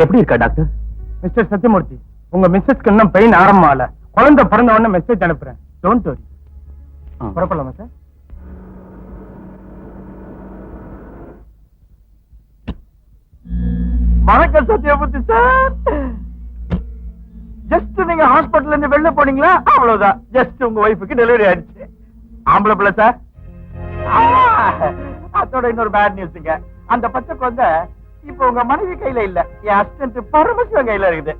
எப்படி இருக்கா doctor? Mister Sathyamoorthy, உங்க மிஸ்ஸஸ்க்கு இன்னும் பெயின் ஆரம்பமால. குழந்தை பிறந்த உடனே மெசேஜ் அனுப்புறேன். Don't worry. புறப்படலாமா சார்? வணக்கம் சத்யமூர்த்தி சார். ஜஸ்ட் நீங்க ஹாஸ்பிட்டல் இருந்து வெளில போனீங்களா? அவ்வளவுதான். ஜஸ்ட் உங்க ஒய்ஃபுக்கு டெலிவரி ஆயிடுச்சு. ஆம்பளை பிள்ளை சார். அதோட இன்னொரு பேட் நியூஸ்ங்க. அந்த பச்சை குழந்தை இப்ப உங்க மனைவி கையில இல்ல, என் அசிஸ்டன்ட் பரமசிவன் கையில இருக்குது.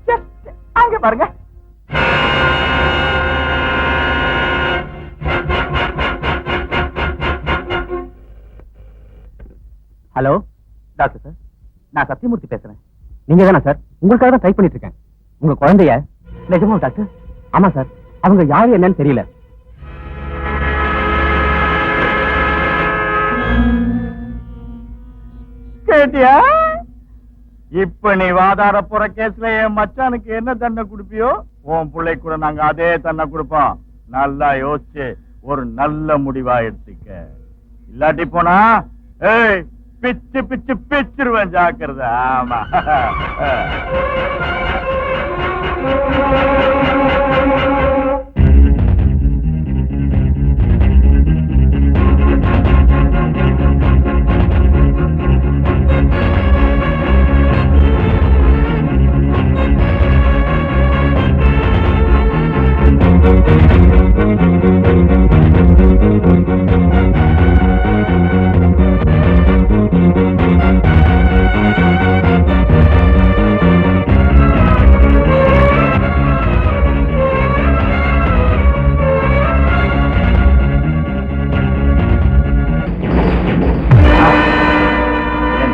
ஜஸ்ட் அங்க பாருங்க. ஹலோ டாக்டர் சார், நான் சத்யமூர்த்தி பேசுறேன். நீங்க தானே சார்? உங்களுக்காக தான் ட்ரை பண்ணிட்டு இருக்கேன். உங்க குழந்தைய நிஜமா டாக்டர்? ஆமா சார். அவங்க யாரு என்னன்னு தெரியல. கேட்டியா? இப்ப நீ வாதாட போற கேஸ்ல என் மச்சானுக்கு என்ன தண்டனை கொடுப்பியோ, உன் பிள்ளை கூட நாங்க அதே தண்டனை கொடுப்போம். நல்லா யோசிச்சு ஒரு நல்ல முடிவா எடுத்துக்க. இல்லாட்டி போனா ஏய் பிச்சு பிச்சு பிச்சிருவேன், ஜாக்கிரதை. ஆமா.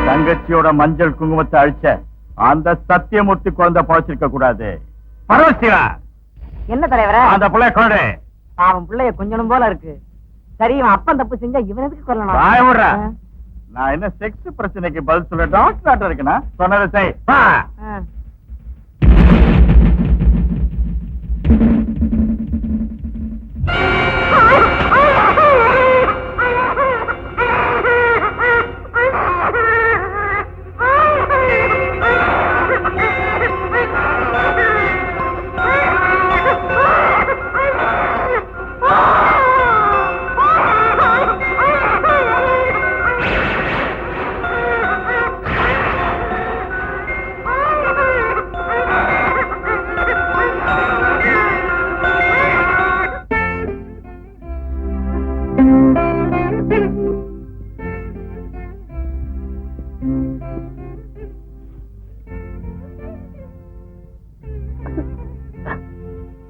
தங்கச்சியோட மஞ்சள் குங்குமத்தை அழிச்ச அந்த சத்தியமூர்த்தி குழந்தை பழச்சிருக்க கூடாது. பரவசிவா, என்ன தலைவர? அந்த பிள்ளைய கொண்டு. அவன் பிள்ளைய கொஞ்சம் போல இருக்கு. சரி, இவன் அப்பன் தப்பு செஞ்சா இவன் எதுக்கு கொல்லணும்? நான் என்ன செக்ஸ் பிரச்சனைக்கு பதில் சொல்ல டாக்டர் இருக்கேனா? சொன்னதை செய்.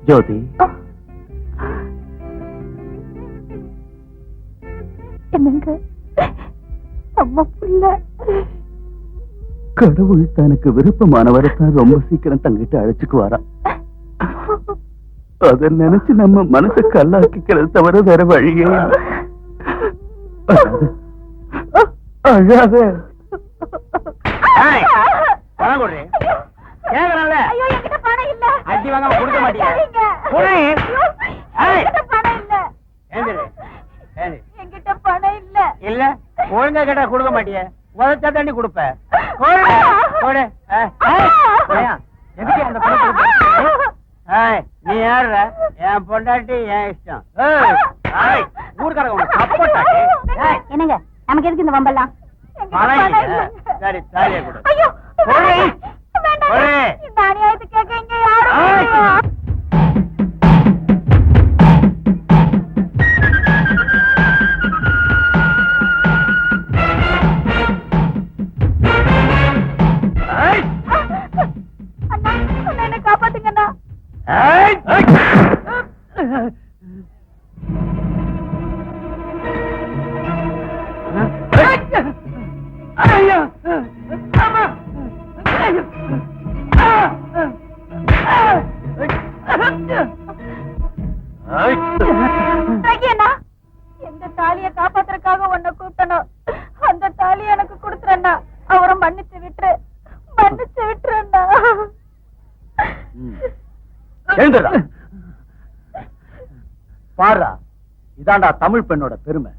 ஜோதி, என்னங்க அம்மா புள்ள? கடவுள் தனக்கு விருப்பமானவரை தான் ரொம்ப சீக்கிரம் தங்கிட்டு அழைச்சுக்குவாராம். அத நினைச்சு நம்ம மனசை கல்லாக்கிக்கிறது தவிர வேற வழியே இல்லை. அழாத. அடி வாங்க கொடுக்க மாட்டீங்க. என்கிட்ட பணம் இல்ல. இல்ல, ஒழுங்கா கேட்டா கொடுக்க மாட்டிய. உதச்சா தண்ணி கொடுப்ப. எதுக்கு அந்த நீ யாரு? என் பொண்டாட்டி என் இஷ்டம். ஊருக்காரங்க என்னங்க நமக்கு எதுக்கு இந்த வம்பெல்லாம்? சரி, தாலியை கொடு. இந்த அநியாயத்தை கேட்க இங்க யாரும் என்ன காப்பாத்துங்கண்ணா. எந்த தாலியை காப்பாத்துறதுக்காக உன்னை கூட்டணும், அந்த தாலியை எனக்கு கொடுத்துறேன்னா அவரை மன்னிச்சு விட்டுரு, மன்னிச்சு விட்டுறேன்னா. பாரா, இதாண்டா தமிழ் பெண்ணோட பெருமை.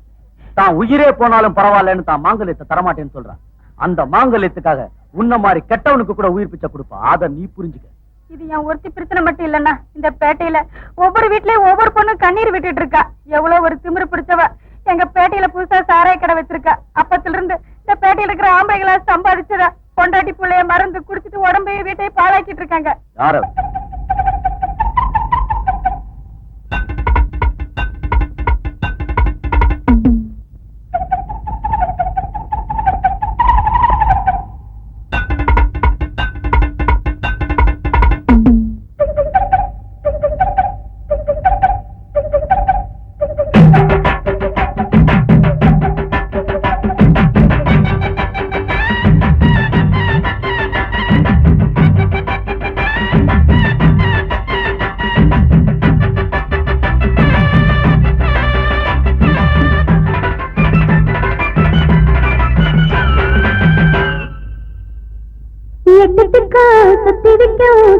தான் உயிரே போனாலும் பரவாயில்லன்னு தான் மாங்கல்யத்தை தரமாட்டேன்னு சொல்றான். அந்த மாங்கல்யத்துக்காக உன்ன மாதிரி கெட்டவனுக்கு கூட உயிர் பிச்சை கொடுப்பா. அத நீ புரிஞ்சுக்க. இது என் ஒருத்தி பிரச்சனை மட்டும் இல்லன்னா, இந்த பேட்டையில ஒவ்வொரு வீட்லயும் ஒவ்வொரு பொண்ணும் கண்ணீர் விட்டுட்டு இருக்கா. எவ்வளவு ஒரு திமிரு பிடிச்சவ. எங்க பேட்டையில புதுசா சாராய கடை வச்சிருக்கா. அப்பத்துல இருந்து இந்த பேட்டையில இருக்கிற ஆம்பளைகளா சம்பாதிச்சதா பொண்டாட்டி புள்ளைய மறந்து குடிச்சிட்டு உடம்பையும் வீட்டையும் பாழாக்கிட்டு இருக்காங்க. யார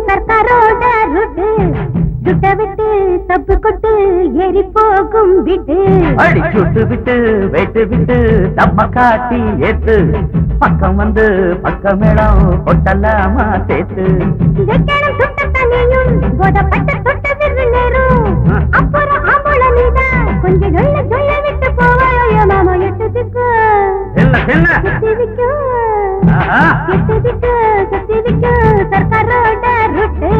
சர்க்காரோட ருட்டு துட்ட விட்டு தப்பு கொட்டு எரி போகும் விட்டு அடி சுட்டு விட்டு வெட்டு விட்டு தம்ம காட்டி ஏத்து பக்கம் வந்து பக்கமேளம் கொட்டலாமா சேர்த்து வெட்டணும் சுட்ட தண்ணியும் போதப்பட்ட தொட்ட விரு நேரும் அப்புறம் ஆம்பள நீதான் கொஞ்சம் சொல்ல விட்டு போவாயோ மாமா எட்டதுக்கு சர்க்காரோட ருட்டு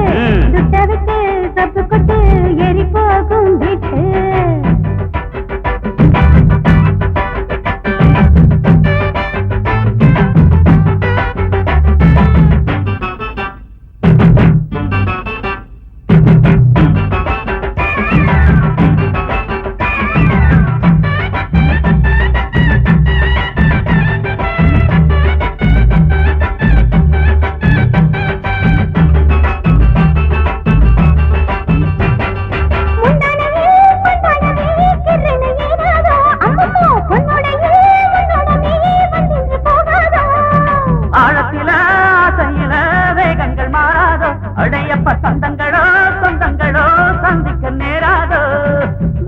துட்ட விட்டு தப்பு கொட்டு எரி போகும் விட்டு சொந்தங்களோ சொந்தங்களோ சந்திக்க நேராதோ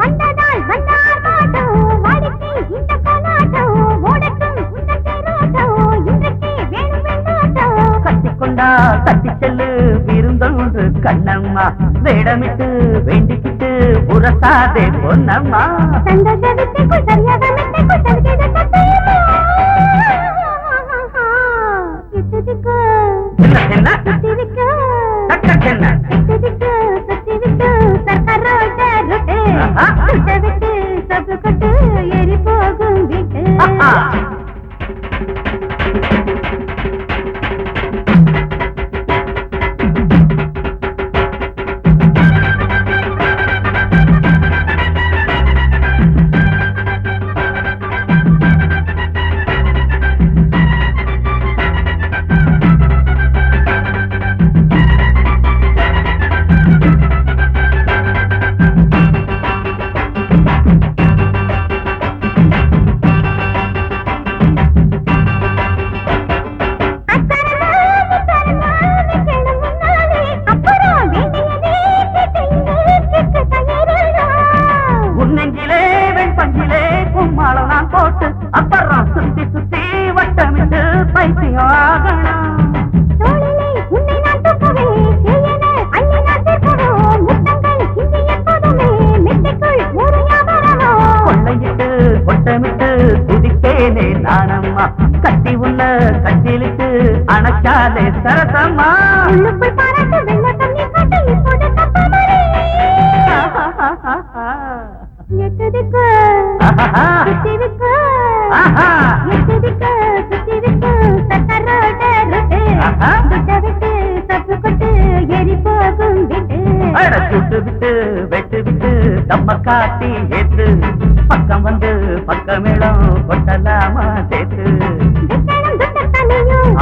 வந்ததால் வந்தாடோ வாடிக்கை இந்த கலாட்டோ ஓடட்டும் இந்த தேரோட்டோ இன்றைக்கு வேணும் வேண்டாட்டோ கட்டிக்கொண்டா கட்டி செல்லு விருந்தொன்று கண்ணம்மா வேடமிட்டு வேண்டிக்கிட்டு உரசாதே பொன்னம்மா சந்தோஷ வித்தைக்குள் சரியாக மெத்தைக்குள் தருகிறது சத்தியமா இட்டதுக்கு என்ன சுத்திவிக்கு என்ன சுத்திவிக்கு சர்க்காரோட ருட்டு துட்ட விட்டு சப்பு கொட்டு எரி போகும் விட்டு போட்டு அப்புறம் சுத்தி சுத்தி வட்டமிட்டு பைத்தியம் ஆகணும் உன்னை நான் தூக்கவே செய்யன அள்ளி நான் சேர்க்கவோ முத்தங்கள் இங்கு எப்போதுமே மெத்தைக்குள் ஒரு ஞாபகமோ கொள்ளையிட்டு கொட்டமிட்டு குதிப்பேனே நானம்மா கட்டி உள்ள கட்டிலிட்டு அணைச்சாலே சரசம்மா உள்ளுக்குள் பாராட்டு வெள்ள தண்ணி காட்டு இப்போது தப்பமரே எட்டதுக்கு சுத்திவிக்கு எட்டதுக்கு சுத்திவிக்கு சர்க்காரோட ருட்டு துட்ட விட்டு தப்பு கொட்டு எரி போகும் விட்டு சுட்டு விட்டு வெட்டு விட்டு தம்ம காட்டி ஏத்து பக்கம் வந்து பக்கமேளம் கொட்டலாமா சேர்த்து வெட்டணும் துட்ட தண்ணியும்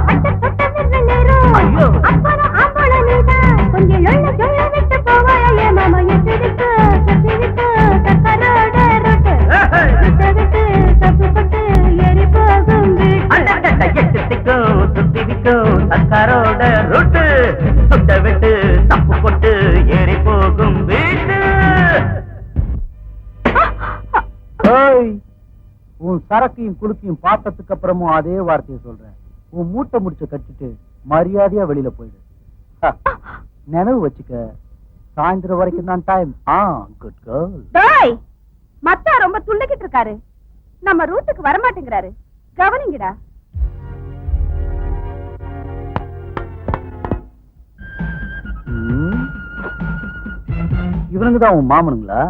பட்டு தொட்ட விரு நேரும் ஐயோ அப்புறம் ஆம்பள நீதான் கொஞ்சம் சொல்ல விட்டு போவாயே மாமா எட்டதுக்கு சுத்திவிக்கு சர்க்காரோட ருட்டு துட்ட விட்டு தப்பு கொட்டு எரி போகும் விட்டு எட்டுக்கும் சுத்திவிக்கும் சர்க்காரோட ரொட்டு சுட்ட விட்டு தப்பு கொட்டு ஏறி போகும் வீட்டு உன் சரக்கையும் குலுக்கையும் பார்த்ததுக்கு அப்புறமும் அதே வார்த்தையை சொல்றேன். உன் மூட்டை முடிச்ச கட்டிட்டு மரியாதையா வெளியில போயிடு. நினைவு வச்சுக்க, சாயந்தரம் வரைக்கும் தான் டைம். Good girl. டேய், மத்தா ரொம்ப துள்ளிக்கிட்டு இருக்காரு. நம்ம ரூட்டுக்கு வர மாட்டேங்கிறாரு. கவனிங்கடா. இவனுங்க தான் உன் மாமனுங்களா?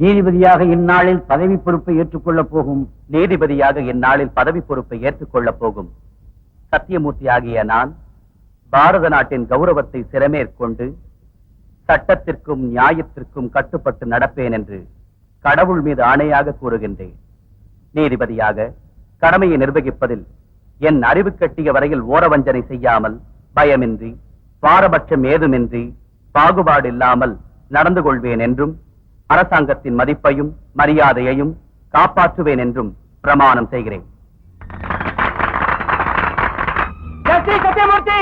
நீதிபதியாக இந்நாளில் பதவி பொறுப்பை ஏற்றுக்கொள்ளப் போகும் நீதிபதியாக இந்நாளில் பதவி பொறுப்பை ஏற்றுக்கொள்ளப் போகும் சத்தியமூர்த்தி ஆகிய நான் பாரத நாட்டின் கௌரவத்தை சிறமேற்கொண்டு சட்டத்திற்கும் நியாயத்திற்கும் கட்டுப்பட்டு நடப்பேன் என்று கடவுள் மீது ஆணையாக கூறுகின்றேன். நீதிபதியாக கடமையை நிர்வகிப்பதில் என் அறிவு கட்டிய வரையில் ஓரவஞ்சனை செய்யாமல் பயமின்றி பாரபட்சம் ஏதுமின்றி பாகுபாடு இல்லாமல் நடந்து கொள்வேன் என்றும் அரசாங்கத்தின் மதிப்பையும் மரியாதையையும் காப்பாற்றுவேன் என்றும் பிரமாணம் செய்கிறேன். Justice Sathyamurthy!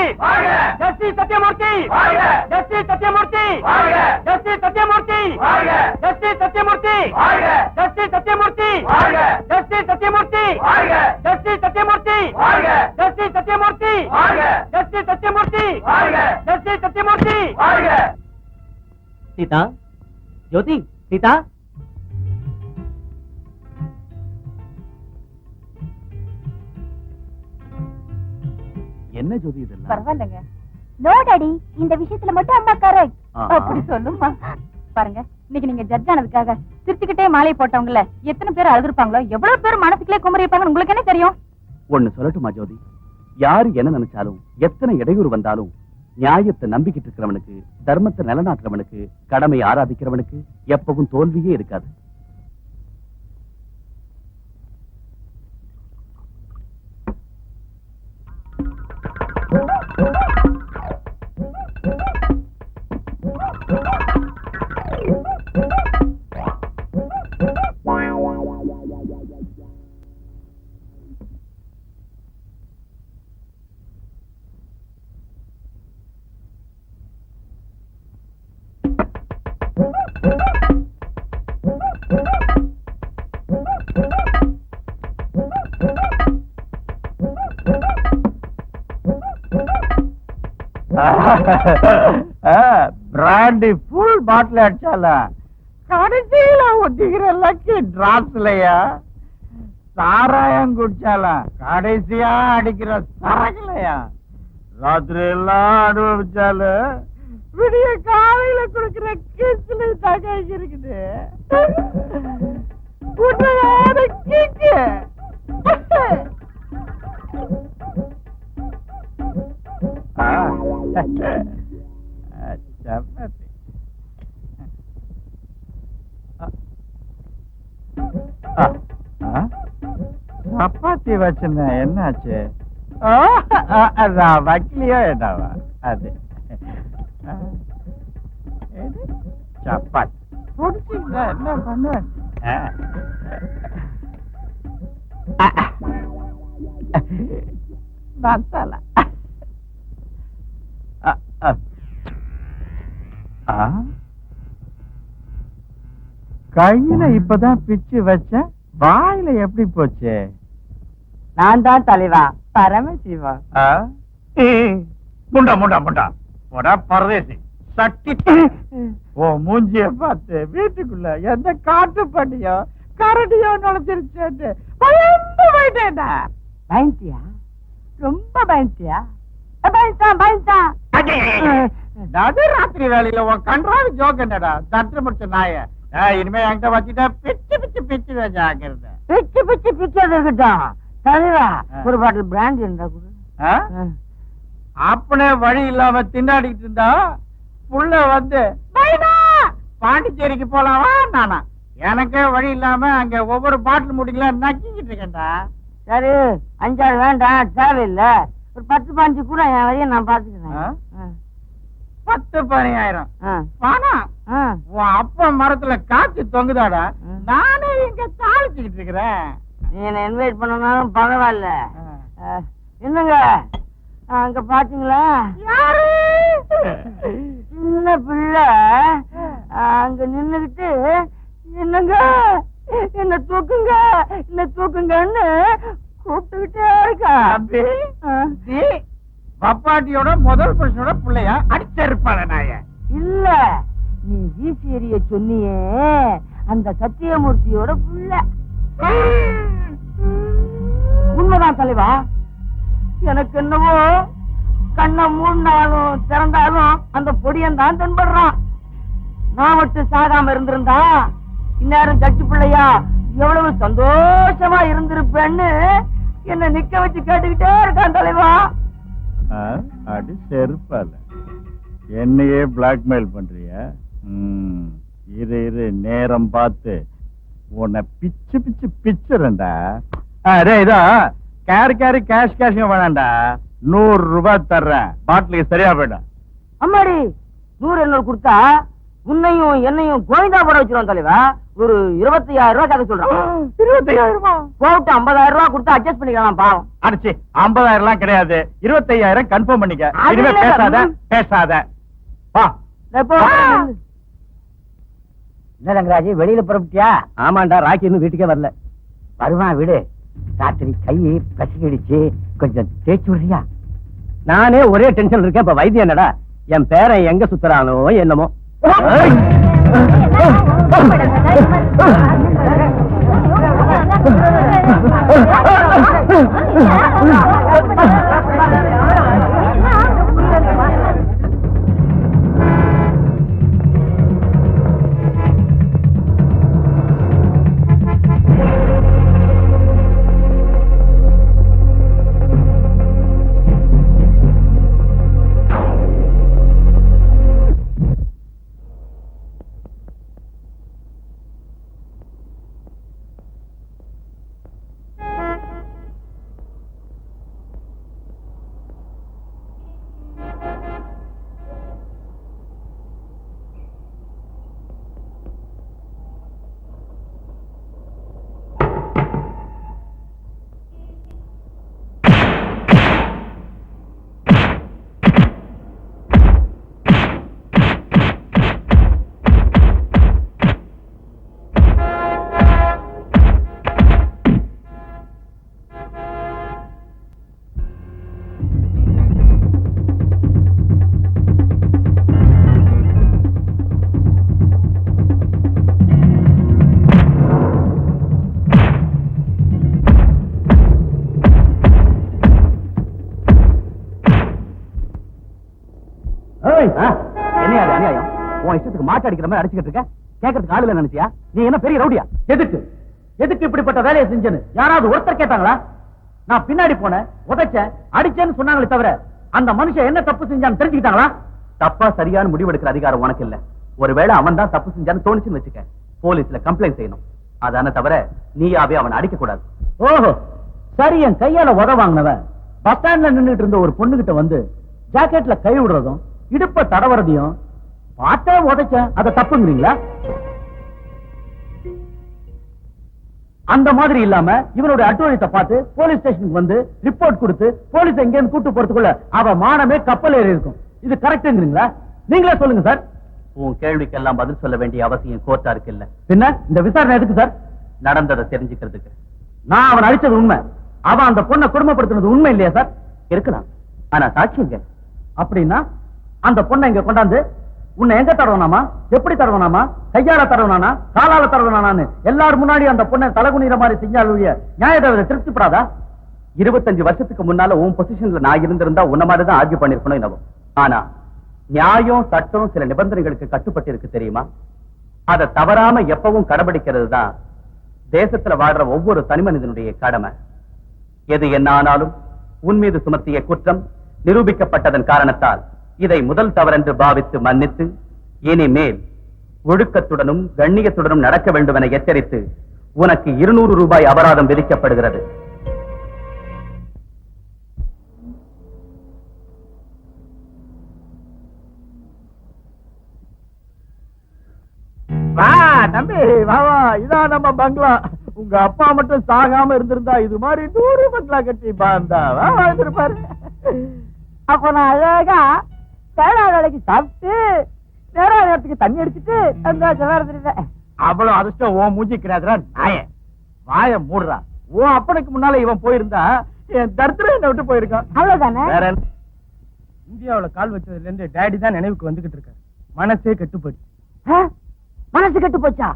Justice Sathyamurthy! Justice Sathyamurthy! Justice Sathyamurthy! Justice Sathyamurthy! Justice Sathyamurthy! Justice Sathyamurthy! Justice Sathyamurthy! Justice Sathyamurthy! Justice Sathyamurthy! Justice Sathyamurthy! Seetha, Jyothi, Seetha, என்ன ஜோதி இதெல்லாம்? பரவாயில்லைங்க. நோ டாடி, இந்த விஷயத்துல மட்டும் அம்மா கரெக்ட். அப்படி சொல்லுமா. பாருங்க, இன்னைக்கு நீங்க ஜட்ஜ் ஆனதுக்காக சிரிச்சுக்கிட்டே மாலை போட்டவங்கள எத்தனை பேர் அழுதுருப்பாங்களோ, எவ்வளவு பேர் மனசுக்குள்ளே குமரிப்பாங்கன்னு உங்களுக்கு என்ன தெரியும்? ஒண்ணு சொல்லட்டுமா ஜோதி, யாரு என்ன நினைச்சாலும் எத்தனை இடையூறு வந்தாலும் நியாயத்தை நம்பிக்கிட்டு இருக்கிறவனுக்கு, தர்மத்தை நிலநாட்டுறவனுக்கு, கடமையை ஆராதிக்கிறவனுக்கு எப்பவும் தோல்வியே இருக்காது. பிராண்டி ஃபுல் பாட்டில் அடிச்சால கடைசியில ஒட்டிக்கிற லக்கி டிராப்ஸ்லயா சாராயம் குடிச்சால கடைசியா அடிக்கிற சரக்குலையா ராத்திரி எல்லாம் அனுபவிச்சால விடிய காலையில குடுக்கிற கிஸ்ல தகை இருக்குது உண்மையான கிக்கு. சப்பாத்தி சப்பாத்தி வச்சிருந்தேன் என்னாச்சு அதான் வக்கலையோ என்னவா அது சப்பாத்தி பிடிச்சிருந்தா என்ன பண்ணுவேன் மசாலா கையில இப்பதான் பிச்சு வச்ச வாயில எப்படி போச்சு? நான் தான் தலைவா பரமசிவா. முண்டா முண்டா முண்டா போடா பரதேசி சட்டி. ஓ மூஞ்சிய பார்த்து வீட்டுக்குள்ள எந்த காட்டு பண்ணியோ கரடியோ நுழைச்சிருச்சு பயந்து போயிட்டேன்டா. பயந்தியா? ரொம்ப பயந்தியா? பயந்தா நடு ராத்திரி வேலையில உன் கன்றாவி ஜோக் என்னடா தட்டு முடிச்ச நாய. இனிமே என்கிட்ட வச்சுட்டா பிச்சு பிச்சு பிச்சு வச்சாங்கிறத. பிச்சு பிச்சு பிச்சது இருக்கட்டும் தலைவா. ஒரு பாட்டில் பிராண்ட் இருந்தா கூட. அப்பனே வழி இல்லாம திண்டாடிட்டு இருந்தா புள்ள வந்து பாண்டிச்சேரிக்கு போலாமா நானா எனக்கே வழி இல்லாம அங்க ஒவ்வொரு பாட்டில் முடிக்கலாம் நக்கிக்கிட்டு இருக்கேன்டா. சரி 5 வேண்டாம் தேவையில்ல. ஒரு 10-15 கூட என் வழியை நான் பாத்துக்கிறேன். 10-15,000 பணம் உன் அப்பா மரத்துல காய்ச்சி தொங்குதாடா. நானே இங்க தாளிச்சுக்கிட்டு இருக்கிறேன். நீ என்ன இன்வைட் பண்ணனாலும் பரவாயில்ல. என்னங்க அங்க பாத்தீங்களா சின்ன பிள்ளை அங்க நின்னுகிட்டு என்னங்க என்ன தூக்குங்க என்ன தூக்குங்கன்னு கூப்பிட்டுக்கிட்டே இருக்கா. பப்பாட்டியோட முதல் புருஷனோட பிள்ளையா அடிச்சிருப்பான நாய. இல்ல நீ வீசி எறிய சொன்னியே அந்த சத்தியமூர்த்தியோட புள்ள. உண்மைதான் தலைவா. எனக்கு என்னவோ கண்ணை மூடினாலும் திறந்தாலும் அந்த பொடியன் தான் தென்படுறான். நான் மட்டும் சாகாம இருந்திருந்தா இந்நேரம் ஜட்ஜி பிள்ளையா எவ்வளவு சந்தோஷமா இருந்திருப்பேன்னு என்ன நிக்க வச்சு கேட்டுக்கிட்டே இருக்கான் தலைவா. அடி செருப்பால என்னையே பிளாக்மெயில் பண்றிய? இரு இரு நேரம் பார்த்து உன்னை பிச்சு பிச்சு பிச்சுறேன்டா. இதோ கேரி கேஷ் வேணாண்டா. 100 ரூபாய் தர்றேன் பாட்டிலுக்கு சரியா போயிடும். அம்மாடி 100 கொடுத்தா உன்னையும் என்னையும் கோவிந்தா போட வச்சிருவோம் தலைவா. ஒரு 25,000 ரூபாய் கதை சொல்றான். 25,000 போட்டு 50,000 ரூபாய் கொடுத்து அட்ஜஸ்ட் பண்ணிக்கலாம் பாவம். அடிச்சு 50,000 எல்லாம் கிடையாது. 25,000 கன்ஃபார்ம் பண்ணிக்க. இனிமே பேசாத வா. என்ன ரங்கராஜ் வெளியில புறப்பட்டியா? ஆமாண்டா ராக்கி இன்னும் வீட்டுக்கே வரல. வருவான் விடு. ராத்திரி கையை பசிக்கிடுச்சு கொஞ்சம் தேய்ச்சி விடுறியா? நானே ஒரே டென்ஷன் இருக்கேன். இப்ப வைத்தியம் என்னடா என் பேரன் எங்க சுத்துறானோ என்னமோ. என்ன அநியாயம்? உன் இஷ்டத்துக்கு மாட்டு அடிக்கிற மாதிரி அடிச்சுக்கிட்டு இருக்க. கேட்கறதுக்கு ஆளு இல்ல நினைச்சியா? நீ என்ன பெரிய ரவுடியா? எதுக்கு எதுக்கு இப்படிப்பட்ட வேலையை செஞ்சேன்னு யாராவது ஒருத்தர் கேட்டாங்களா? நான் பின்னாடி போனேன், உதைச்சேன், அடிச்சேன்னு சொன்னாங்களே தவிர அந்த மனுஷன் என்ன தப்பு செஞ்சான்னு தெரிஞ்சுக்கிட்டாங்களா? தப்பா சரியான முடிவெடுக்கிற அதிகாரம் உனக்கு இல்ல. ஒருவேளை அவன் தான் தப்பு செஞ்சான்னு தோணுச்சுன்னு வச்சுக்க, போலீஸ்ல கம்ப்ளைண்ட் செய்யணும். அதான தவிர நீயாவே அவனை அடிக்க கூடாது. ஓஹோ சரி. என் கையால உத வாங்கினவன் பஸ் ஸ்டாண்ட்ல நின்றுட்டு இருந்த ஒரு பொண்ணுகிட்ட வந்து ஜாக்கெட்ல கை விடுறதும் இடுப்ப தடவறதையும் பாட்டே உதைச்சேன், அதை தப்புங்கிறீங்களா? அந்த மாதிரி இல்லாம இவனுடைய அட்டுவழித்தை பார்த்து போலீஸ் ஸ்டேஷனுக்கு வந்து ரிப்போர்ட் கொடுத்து போலீஸ் எங்கேயும் கூட்டு போறதுக்குள்ள அவ மானமே கப்பல் ஏறி இருக்கும். இது கரெக்ட்ங்கிறீங்களா? நீங்களே சொல்லுங்க சார். உன் கேள்விக்கெல்லாம் பதில் சொல்ல வேண்டிய அவசியம் கோர்ட்டாருக்கு இல்ல. பின்ன இந்த விசாரணை எதுக்கு சார்? நடந்ததை தெரிஞ்சுக்கிறதுக்கு. நான் அவன் அடிச்சது உண்மை, அவன் அந்த பொண்ணை குடும்பப்படுத்தினது உண்மை இல்லையா சார்? இருக்கலாம், ஆனா சாட்சிங்க. அப்படின்னா அந்த பொண்ணை இங்க கொண்டாந்து உன்னை எங்க தடவனாமா, எப்படி தடவனாமா, கையால தடவனானா, காலால தடவனானு எல்லாரும் முன்னாடி அந்த பொண்ணை தலகுனிற மாதிரி செஞ்சாலுடைய நியாயத்தை திருப்திப்படாதா? 25 வருஷத்துக்கு முன்னால உன் பொசிஷன்ல நான் இருந்திருந்தா உன்ன மாதிரி தான் ஆர்கியூ பண்ணிருக்கணும் என்னவோ. ஆனா நியாயம் சட்டம் சில நிபந்தனைகளுக்கு கட்டுப்பட்டு இருக்கு தெரியுமா? அதை தவறாம எப்பவும் கடைபிடிக்கிறது தான் தேசத்துல வாழ்ற ஒவ்வொரு தனி மனிதனுடைய கடமை. எது என்ன ஆனாலும் உன் மீது சுமத்திய குற்றம் நிரூபிக்கப்பட்டதன் காரணத்தால் இதை முதல் தவறென்று பாவித்து மன்னித்து இனிமேல் ஒழுக்கத்துடனும் கண்ணியத்துடனும் நடக்க வேண்டும் என எச்சரித்து உனக்கு 200 ரூபாய் அபராதம் விதிக்கப்படுகிறது. வா தம்பி, வா வா, இதான் நம்ம பங்களா. உங்க அப்பா மட்டும் சாகாம இருந்திருந்தா இது மாதிரி 100 பங்களா கட்டி பாந்தா வாழ்ந்திருப்பாரு. அப்ப நான் அழகா தேடா வேலைக்கு சாப்பிட்டு நேரா நேரத்துக்கு தண்ணி அடிச்சுட்டு சந்தோஷம். அவ்வளவு அதிர்ஷ்டம் ஓ மூஞ்சிக்கிறாதுரா நாய. வாய மூடுறா. ஓ அப்பனுக்கு முன்னால இவன் போயிருந்தா என் தர்தரை என்ன விட்டு போயிருக்கான். அவ்வளவுதானே? வேற என்ன? இந்தியாவுல கால் வச்சதுல இருந்து டேடி தான் நினைவுக்கு வந்துகிட்டு இருக்காரு. மனசே கெட்டுப்படி. மனசு கெட்டு போச்சா?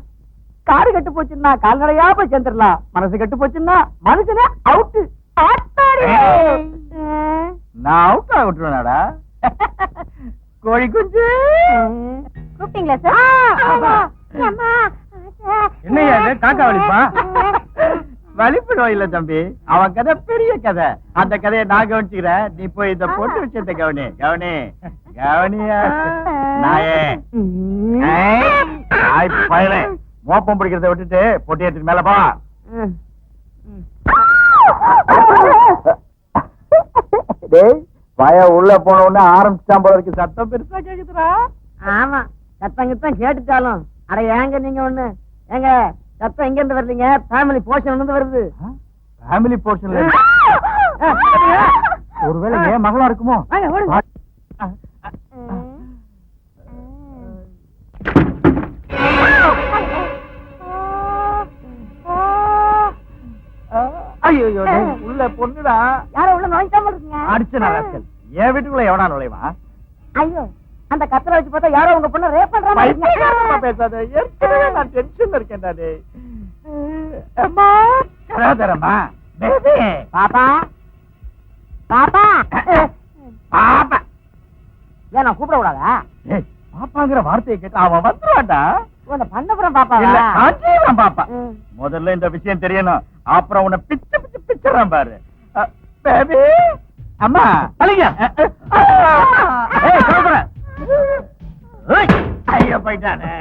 காரு கெட்டு போச்சுன்னா கால்நடையா போய் சேர்ந்துடலாம். மனசு கெட்டு போச்சுன்னா மனுஷனே அவுட்டு. நான் அவுட் ஆகிட்டுருவேனாடா. கோழி குஞ்சு கூப்பிட்டீங்களா சார்? என்னையா இது காக்கா வலிப்பா? வலிப்பிடும் இல்ல தம்பி, அவன் கதை பெரிய கதை. அந்த கதையை நான் கவனிச்சுக்கிறேன், நீ போய் இந்த பொண்ணு விஷயத்தை கவனி. கவனி கவனியா நாயே. பயலே மோப்பம் பிடிக்கிறத விட்டுட்டு பொட்டி எடுத்துட்டு மேல போ. பய உள்ள போன உடனே ஆரம்பிச்சான் போல இருக்கு. சத்தம் பெருசா கேக்குதுடா. ஆமா, சத்தம் கித்தம் கேட்டுட்டாலும் அட ஏங்க நீங்க ஒண்ணு ஏங்க சத்தம் எங்க இருந்து வரலீங்க? ஃபேமிலி போர்ஷன் இருந்து வருது. ஃபேமிலி போர்ஷன்ல ஒருவேளை ஏன் மகளா இருக்குமோ? ஐயோ உள்ள பொண்ணுடா. யாரோ உள்ள நோய்க்காம இருக்கீங்க. அடிச்சனா ராஸ்கல், என் வீட்டுக்குள்ள எவனா நுழைவா? ஐயோ, அந்த கத்தரை வச்சு பார்த்தா யாரோ உங்க பொண்ணை ரேப் பண்ற மாதிரி பைத்தியக்காரமா பேசாத. ஏற்கனவே நான் டென்ஷன்ல இருக்கேன் நானு. அம்மா கராதரம்மா பேபி. பாப்பா பாப்பா பாப்பா. ஏன் நான் கூப்பிட கூடாதா? ஏய், பாப்பாங்கிற வார்த்தையை கேட்டு அவன் வந்துருவான்டா. உன்னை பண்ணப்புறம் பாப்பா இல்ல, காஞ்சிபுரம் பாப்பா. முதல்ல இந்த விஷயம் தெரியணும், அப்புறம் உன்னை பிச்சு பிச்சு பிச்சுறான் பாரு. பேபி அம்மா அழிங்க. ஐயோ போயிட்டானே.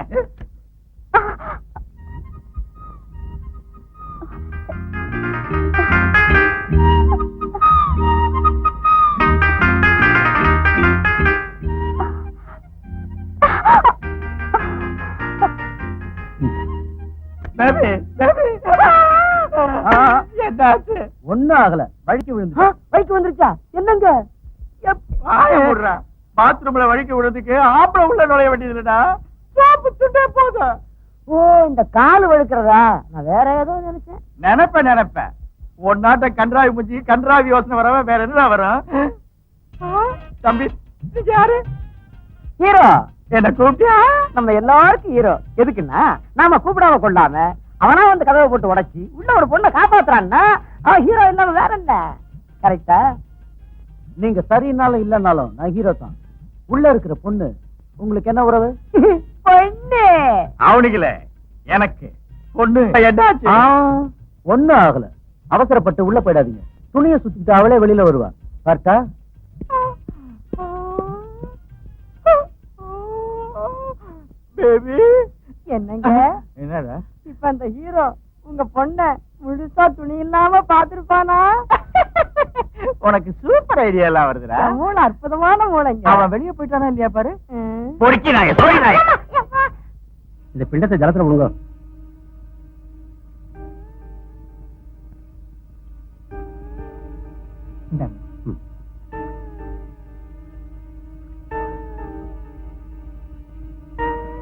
பேபி பேபி என்னாச்சு? ஒண்ணும் ஆகல, வழிக்கு விழுந்து. பைக்கு வந்துருச்சா? என்னங்க பாத்ரூம்ல வழிக்கு விடுறதுக்கு ஆம்பளை உள்ள நுழைய வேண்டியது இல்லடா. சாப்பிட்டுட்டே போதும். ஓ, இந்த கால் வழுக்கிறதா? நான் வேற ஏதோ நினைச்சேன். நினைப்பேன் உன் நாட்டை கன்றாவி முஞ்சி கன்றாவி யோசனை வரவ வேற என்ன வரும்? தம்பி நீங்க யாரு? ஹீரோ. என்ன கூப்பிட்டியா? நம்ம எல்லாருக்கும் ஹீரோ. எதுக்குன்னா நாம கூப்பிடாம கொள்ளாம அவனா வந்து கதவை போட்டு உடைச்சி உள்ள ஒரு பொண்ணை காப்பாத்துறான்னா அவன் ஹீரோ இல்லாம வேற என்ன? கரெக்டா? நீங்க சரினாலும் இல்லனாலும் நான் ஹீரோ தான். உள்ள இருக்கிற பொண்ணு உங்களுக்கு என்ன உறவு? பொண்ணு அவனுக்குல எனக்கு பொண்ணு என்னாச்சு? ஒண்ணும் ஆகல. அவசரப்பட்டு உள்ள போயிடாதீங்க. துணியை சுத்திட்டு அவளே வெளியில வருவா. பார்த்தா பேபி என்னங்க என்னடா? இப்ப அந்த ஹீரோ உங்க பொண்ண முழுசா துணி இல்லாம பாத்துருப்பானா? உனக்கு சூப்பர் ஐடியா எல்லாம் வருதுடா. மூணு அற்புதமான மூளைங்க. அவன் வெளியே போயிட்டானா இல்லையா பாரு. ம். பொறுக்கினாங்க. இந்த பிண்டத்தை ஜலத்துல விடுங்க.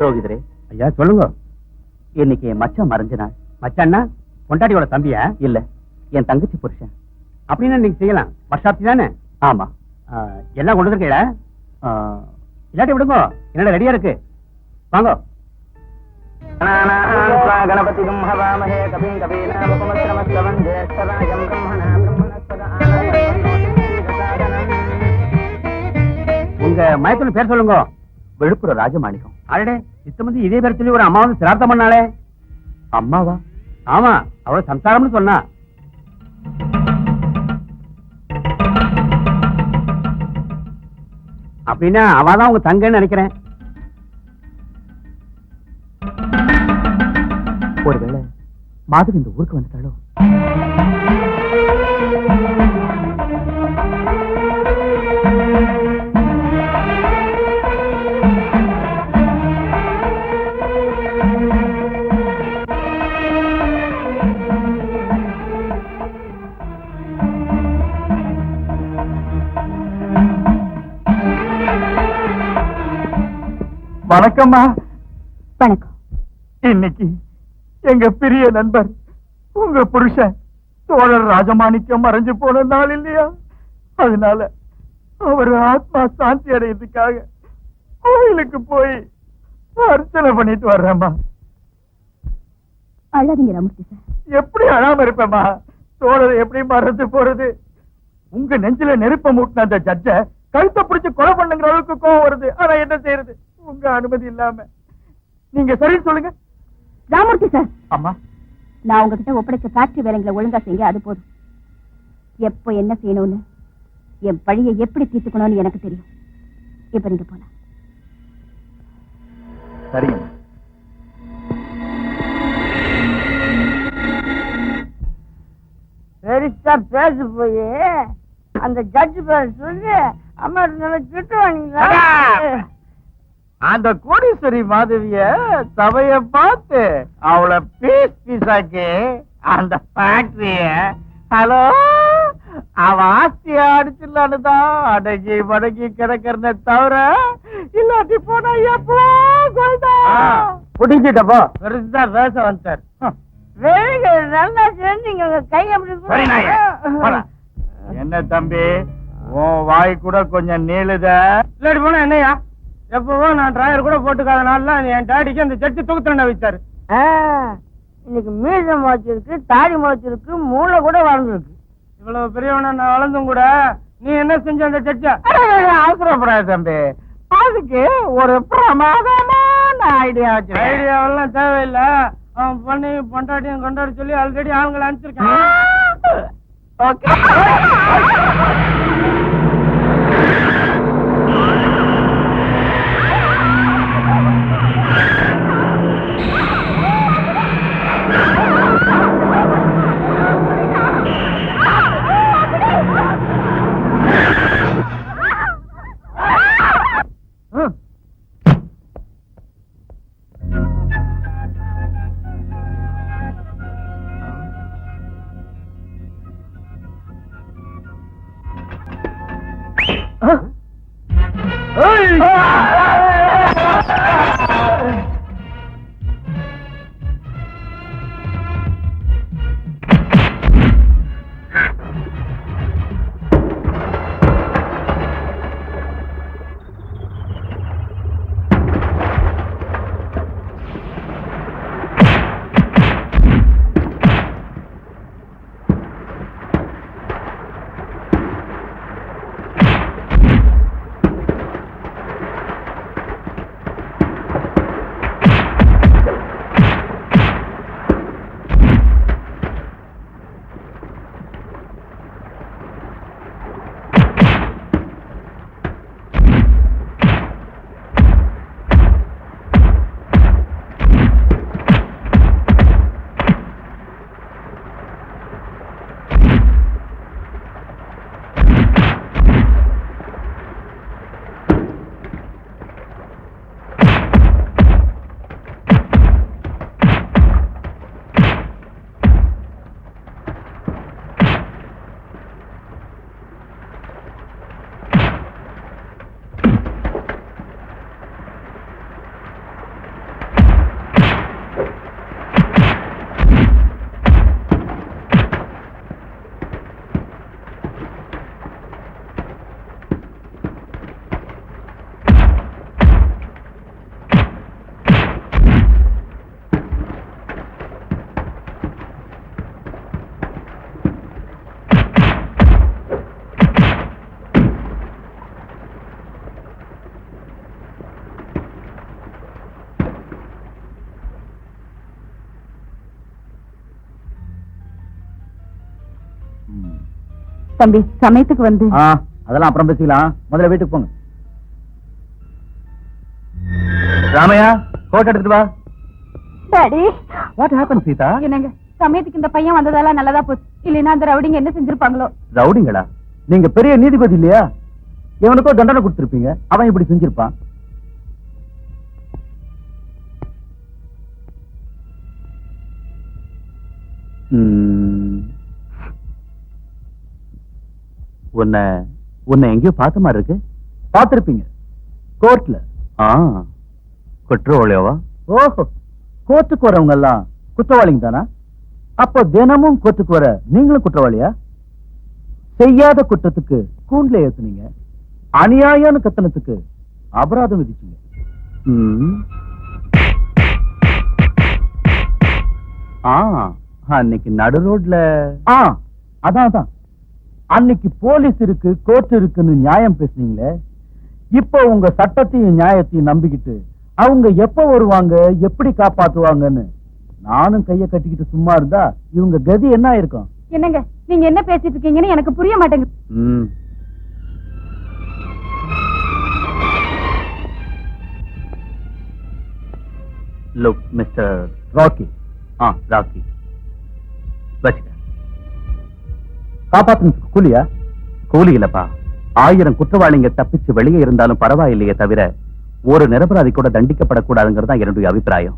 ரோகிதரே, ஐயா சொல்லுங்க. இன்னைக்கு என் மச்சான் மறைஞ்ச நாள். மச்சான்னா பொண்டாட்டியோட தம்பியா? இல்ல, என் தங்கச்சி புருஷன். அப்படின்னா நீங்க செய்யலாம். வருஷாப்தி தானே? ஆமா. எல்லாம் கொண்டு இருக்கீங்களா? இல்லாட்டி விடுங்க, என்னடா ரெடியா இருக்கு. வாங்க. கணபதி ஹவாமஹே கபிம் கபீனாமுபமஸ்ரமஸ்ரவம் ஜேஷ்டராஜம் பிரம்மணா உங்க மயத்துல பேர் சொல்லுங்க. விழுப்புரம் ராஜமாணிக்கம். அடடே, சித்தமதி இதே பேர் சொல்லி ஒரு அம்மா வந்து சிரார்த்தம் பண்ணாளே. அம்மாவா? ஆமா, அவள சம்சாரம்னு சொன்னா. அப்படின்னா அவதான் உங்க தங்கன்னு நினைக்கிறேன். ஒருவேளை மாதவி இந்த ஊருக்கு வந்துட்டாளோ? வணக்கம்மா. வணக்கம். இன்னைக்கு எங்க பிரிய நண்பர் உங்க புருஷன் தோழர் ராஜமாணிக்கம் மறைஞ்சு போன நாள் இல்லையா? அதனால அவர் ஆத்மா சாந்தி அடையறதுக்காக கோயிலுக்கு போய் அர்ச்சனை பண்ணிட்டு வர்றேம்மா. அழாதீங்க ராமூர்த்தி சார். எப்படி அழாம இருப்பேம்மா? தோழர் எப்படி மறந்து போறது? உங்க நெஞ்சில நெருப்ப மூட்டின அந்த ஜட்ஜ கழுத்தை பிடிச்சு கொலை பண்ணுங்கிற அளவுக்கு கோவம் வருது. ஆனா என்ன செய்யறது? உங்க அனுமதி இல்லாம. நீங்க சரி சொல்லுங்க. ராமூர்த்தி சார், அம்மா, நான் உங்ககிட்ட ஒப்படைச்ச ஃபேக்டரி வேலைங்களை ஒழுங்கா செய்யுங்க, அது போதும். எப்போ என்ன செய்யணும்னு, என் பழியை எப்படி தீர்த்துக்கணும்னு எனக்கு தெரியும். இப்ப நீங்க போலாம். சரிங்க. பெருசா பேசு போய் அந்த ஜட்ஜ் பேர் சொல்லி அம்மா நல்லா திட்டு வாங்கிங்களா? அந்த கோடீஸ்வரி மாதவிய சபைய பார்த்து அவளை பீஸ் பீஸாக்கி அந்த ஃபேக்டரிய ஹலோ அவ ஆஸ்திய அடிச்சிடலான்னு தான் அடங்கி மடங்கி கிடக்கிறத தவிர இல்லாட்டி போனா எப்போ புடிஞ்சிட்டப்போ பெருசா பேச வந்தார். வேலைங்க நல்லா செஞ்சீங்க, கை அப்படி சரி நாயே, போடா. என்ன தம்பி, உன் வாய் கூட கொஞ்சம் நீளுத. இல்லாட்டி போனா என்னையா? எப்பவோ நான் டிராயர் கூட போட்டுக்காத நாள்ல என் டாடிக்கு அந்த செட்டு தூக்கத்துல வச்சாரு. இன்னைக்கு மீசம் முளைச்சிருக்கு, தாடி முளைச்சிருக்கு, மூளை கூட வளர்ந்துருக்கு. இவ்வளவு பெரியவன நான் வளர்ந்தும் கூட நீ என்ன செஞ்ச அந்த செட்டை? அவசரப்படாது தம்பி, அதுக்கு ஒரு பிரமாதமான ஐடியா வச்சு. ஐடியாவெல்லாம் தேவையில்லை. அவன் பொண்ணையும் பொண்டாட்டியும் கொண்டாடி சொல்லி ஆல்ரெடி ஆளுங்களை அனுப்பிச்சிருக்கேன். ஓகே. தம்பி சமயத்துக்கு வந்து அதெல்லாம் அப்புறம் பேசிக்கலாம், முதல்ல வீட்டுக்கு போங்க. ராமையா, கோட் எடுத்துட்டு வா. Daddy what happen Sita? என்னங்க சமயத்துக்கு இந்த பையன் வந்ததால நல்லதா போச்சு, இல்லைன்னா அந்த ரவுடிங்க என்ன செஞ்சிருப்பாங்களோ. ரவுடிங்களா? நீங்க பெரிய நீதிபதி இல்லையா? இவனுக்கோ தண்டனை கொடுத்திருப்பீங்க, அவன் இப்படி செஞ்சிருப்பான். உன்னை எங்கேயோ பார்த்த மாதிரி இருக்கு. பார்த்திருப்பீங்க, கோர்ட்ல. குற்றவாளியாவா? ஓஹோ, கோர்ட்டுக்கு வரவங்க எல்லாம் குற்றவாளிங்க தானா? அப்போ தினமும் கோர்ட்டுக்கு வர நீங்களும் குற்றவாளியா? செய்யாத குற்றத்துக்கு கூண்டுல ஏத்துனீங்க, அநியாயம்னு கத்தனத்துக்கு அபராதம் விதிச்சீங்க. அன்னைக்கு நடு ரோட்ல அதான் அன்னைக்கு போலீஸ் இருக்கு கோர்ட் இருக்குன்னு நியாயம் பேசுனீங்களே, இப்போ உங்க சட்டத்தையும் நியாயத்தையும் நம்பிக்கிட்டு அவங்க எப்ப வருவாங்க, எப்படி காப்பாத்துவாங்கன்னு நானும் கைய கட்டிக்கிட்டு சும்மா இருந்தா இவங்க கதி என்ன ஆயிருக்கும்? என்னங்க நீங்க என்ன பேசிட்டு இருக்கீங்கன்னு எனக்கு புரிய மாட்டேங்குது. Look mister rakhi. ராக்கி, வச்சுக்க. காப்பாத்துறதுக்கு கூலியா? கூலி இல்லப்பா, 1000 குற்றவாளிங்க தப்பிச்சு வெளியே இருந்தாலும் பரவாயில்லையே தவிர ஒரு நிரபராதி கூட தண்டிக்கப்படக்கூடாதுங்கிறது தான் என்னுடைய அபிப்பிராயம்.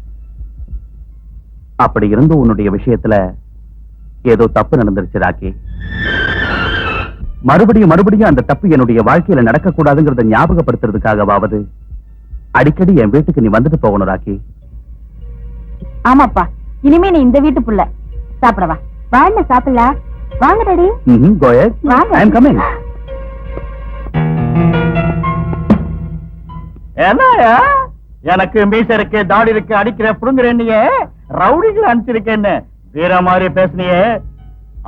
அப்படி இருந்து உன்னுடைய விஷயத்துல ஏதோ தப்பு நடந்துருச்சு ராக்கி. மறுபடியும் அந்த தப்பு என்னுடைய வாழ்க்கையில நடக்கக்கூடாதுங்கிறத ஞாபகப்படுத்துறதுக்காகவாவது அடிக்கடி என் வீட்டுக்கு நீ வந்துட்டு போகணும் ராக்கி. ஆமாப்பா, இனிமே நீ இந்த வீட்டு புள்ள. சாப்பிடவா? வாங்க சாப்பிடலாம். வாங்க daddy. Go ahead. I am coming. என்னயா எனக்கு மீச இருக்கு, தாடி இருக்கு, அடிக்கிற புடுங்குறேன்னியே, ரவுடிகள் அனுப்பிச்சிருக்கேன்னு வீர மாதிரி பேசுனியே,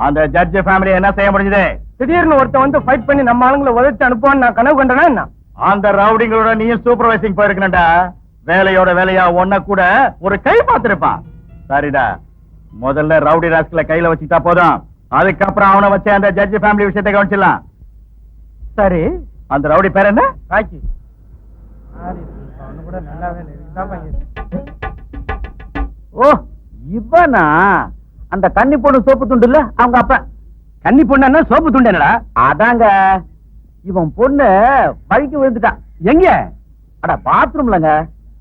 அந்த ஜட்ஜ் ஃபேமிலி என்ன செய்ய முடிஞ்சது? திடீர்னு ஒருத்தன் வந்து ஃபைட் பண்ணி நம்ம ஆளுங்களை உதச்சு அனுப்புவான்னு நான் கனவு கண்டனா என்ன? அந்த ரவுடிங்களோட நீயும் சூப்பர்வைசிங் போயிருக்கணும்டா. வேலையோட வேலையா ஒன்ன கூட ஒரு கை பார்த்திருப்பான். சரிடா, முதல்ல ரவுடி ராஸ்கல கையில வச்சுட்டா போதும், அதுக்கப்புறம் அவனை வச்சு அந்த ஜட்ஜ் ஃபேமிலி விஷயத்தை கவனிச்சிடலாம். சரி, அந்த ரவுடி பேர் என்ன? ராக்கி. கூட நல்லாவே ஓ, இவனா? அந்த கன்னி பொண்ணு சோப்பு துண்டு இல்ல, அவங்க அப்பா. கன்னி பொண்ணு சோப்பு துண்டு என்னடா? அதாங்க, இவன் பொண்ணு வழிக்கு விழுந்துட்டான். எங்க? அட பாத்ரூம்லங்க.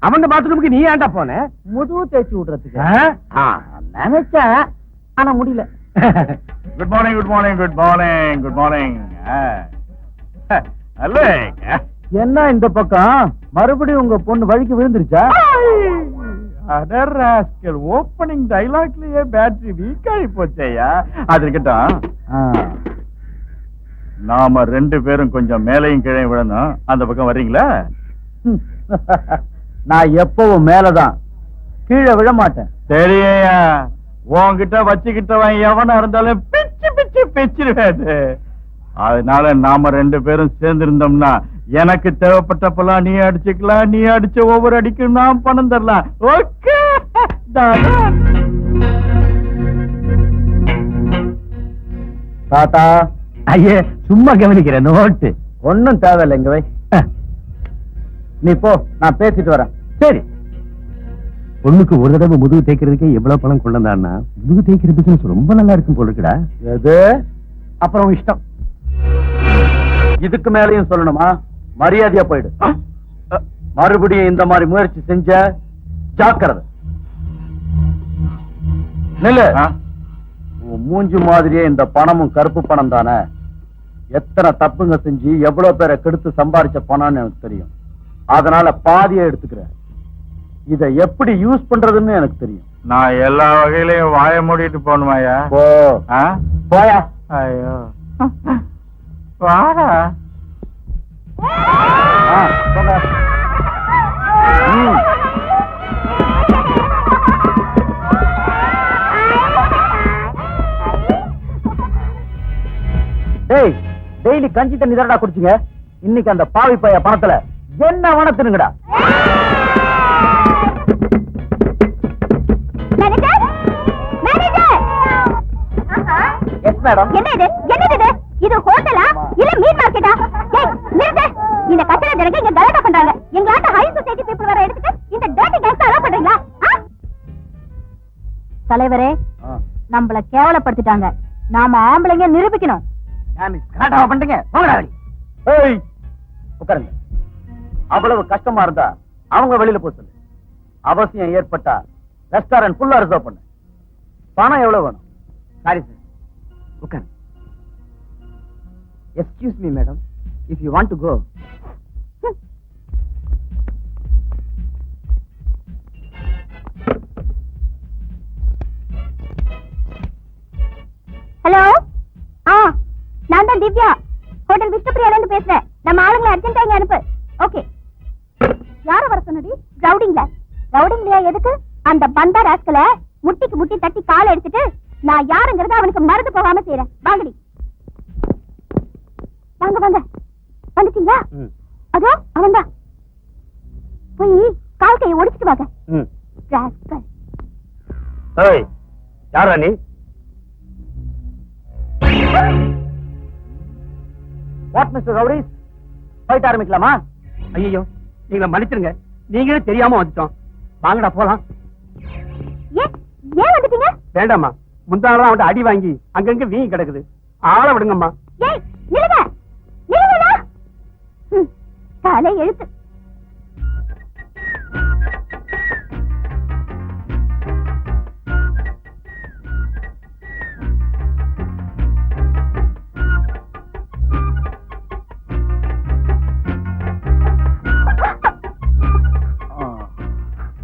அவன் பாத்ரூமுக்கு நீ ஏன்டா போன? முதுகு தேய்ச்சி விடுறதுக்கு நினைச்சேன், ஆனா முடியல. Good morning, good morning, good morning, good morning. என்ன இந்த பக்கம் மறுபடியும் உங்க பொண்ணு வழிக்கு விழுந்துருச்சா? ஓப்பனிங் டைலாக்லயே பேட்டரி வீக் ஆகி போச்சேயா. அது இருக்கட்டும், நாம 2 பேரும் கொஞ்சம் மேலையும் கீழே விழணும். அந்த பக்கம் வர்றீங்களா? நான் எப்பவும் மேலதான், கீழே விழ மாட்டேன். சரியா, உன்கிட்ட வச்சுக்கிட்டவன் எவனா இருந்தாலும் பிச்சு பிச்சு பிச்சிருவேது. அதனால நாம 2 பேரும் சேர்ந்து இருந்தோம்னா எனக்கு தேவைப்பட்டப்பெல்லாம் நீ அடிச்சுக்கலாம், நீ அடிச்ச ஒவ்வொரு அடிக்கும் நான் பணம் தரலாம். ஓகே? தாத்தா, ஐயே சும்மா கவனிக்கிற நோட்டு ஒன்னும் தேவையில்லை, இங்க வை. நீ போ, நான் பேசிட்டு வரேன். சரி. பொண்ணுக்கு ஒரு தடவை முதுகு தேய்க்கிறதுக்கே எவ்வளவு பணம் கொண்டான்னா, முதுகு தேய்க்கிற பிசினஸ் ரொம்ப நல்லா இருக்கும் போல இருக்குடா. எது? அப்புறம் இஷ்டம். இதுக்கு மேலையும் சொல்லணுமா? மரியாதையா போயிடு. மறுபடியும் இந்த மாதிரி முயற்சி செஞ்ச ஜாக்கிரதை. நில்லு. மூஞ்சி மாதிரியே இந்த பணமும் கருப்பு பணம் தானே. எத்தனை தப்புங்க செஞ்சு எவ்வளவு பேரை கெடுத்து சம்பாதிச்ச பணம்னு எனக்கு தெரியும். அதனால பாதியை எடுத்துக்கிறேன். இதை எப்படி யூஸ் பண்றதுன்னு எனக்கு தெரியும். நான் எல்லா வகையிலையும் வாய மூடிட்டு போகணுமாயா? போ. போயா. ஐயோ, வாடா. டெய்லி கஞ்சி தண்ணி தரடா குடிச்சுங்க. இன்னைக்கு அந்த பாவி பைய பணத்துல என்ன வனத்துனுங்கடா. Yes madam. என்னது இது? கேவலப்படுத்திட்டாங்க. நாம ஆம்பளைங்க நிரூபிக்கணும். பண்றீங்க உட்காருங்க. அவ்வளவு கஷ்டமா இருந்தா அவங்க வெளியில போக சொல்லு. அவசியம் ஏற்பட்டா ரெஸ்டாரண்ட் ஃபுல்லா ரிசர்வ் பண்ணு. பணம் எவ்வளவு வேணும்? சாரி சார், உட்கார். Excuse me madam, if you want to go. Hello, நான் தான் திவ்யா, ஹோட்டல் விஷ்ணுபிரியால இருந்து பேசுறேன். நம்ம ஆளுங்களை அர்ஜென்ட்டா இங்க அனுப்பு. ஓகே. யார வர சொன்னடி? ரவுடிங்லையா? எதுக்கு? அந்த பந்தா ராஸ்கல முட்டிக்கு முட்டி தட்டி காலை எடுத்துட்டு நான் யாருங்கிறத அவனுக்கு மறந்து போகாம செய்யறேன். வாங்கடி. வாங்க வாங்க. வந்துட்டீங்களா? அதோ அவன்தான். போய் கால் கையை ஒடிச்சிட்டு வாங்க. ராஸ்கல். ஏய், யாரா நீ? வாட் மிஸ்டர் ரவுடிஸ், ஃபைட் ஆரம்பிக்கலாமா? ஐயோ, நீங்க மன்னிச்சிருங்க, நீங்களே தெரியாம வந்துட்டோம். வாங்கடா போலாம். ஏன் வந்துட்டீங்க? வேண்டாமா, முந்தானதான் அவன் அடி வாங்கி அங்கங்க வீங்கி கிடக்குது. ஆள விடுங்கம்மா. ஏய், நில்லுங்க. நில்லுங்கடா. காலை எழுத்து.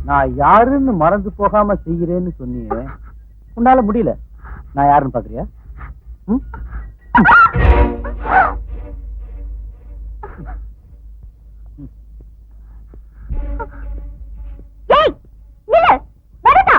நான் யாருன்னு மறந்து போகாம செய்யறேன்னு சொன்னீங்க. உன்னால முடியல. நான் யாருன்னு பாக்குறியா? ஏய், நில்லு. வரடா.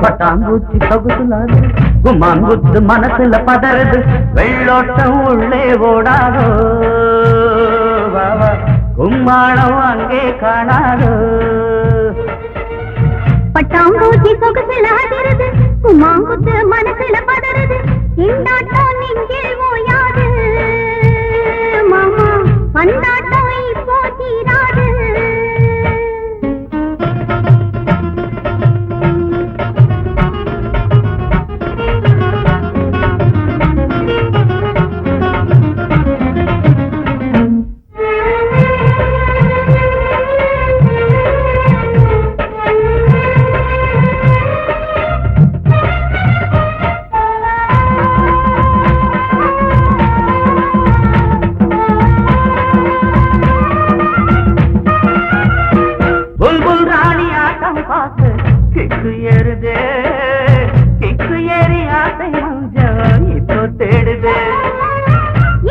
பட்டாம்பூச்சி பகுதுலாது, குமாங்குத்து மனசுல பதறது, வெள்ளோட்டம் உள்ளே ஓடாதோ, கும்மாளம் அங்கே காணாதோ. பட்டாம்பூச்சி சொகுசுல அதிருது, குமாங்குத்து மனசுல பதறது, திண்டாட்டம் நெஞ்சில் ஓயாது, மாமா பந்தாட்டம் இப்போ தீராது. கிக்கு ஏறுதே, கிக்கு ஏறி ஆசை மஞ்சள் இப்போ தேடுதே.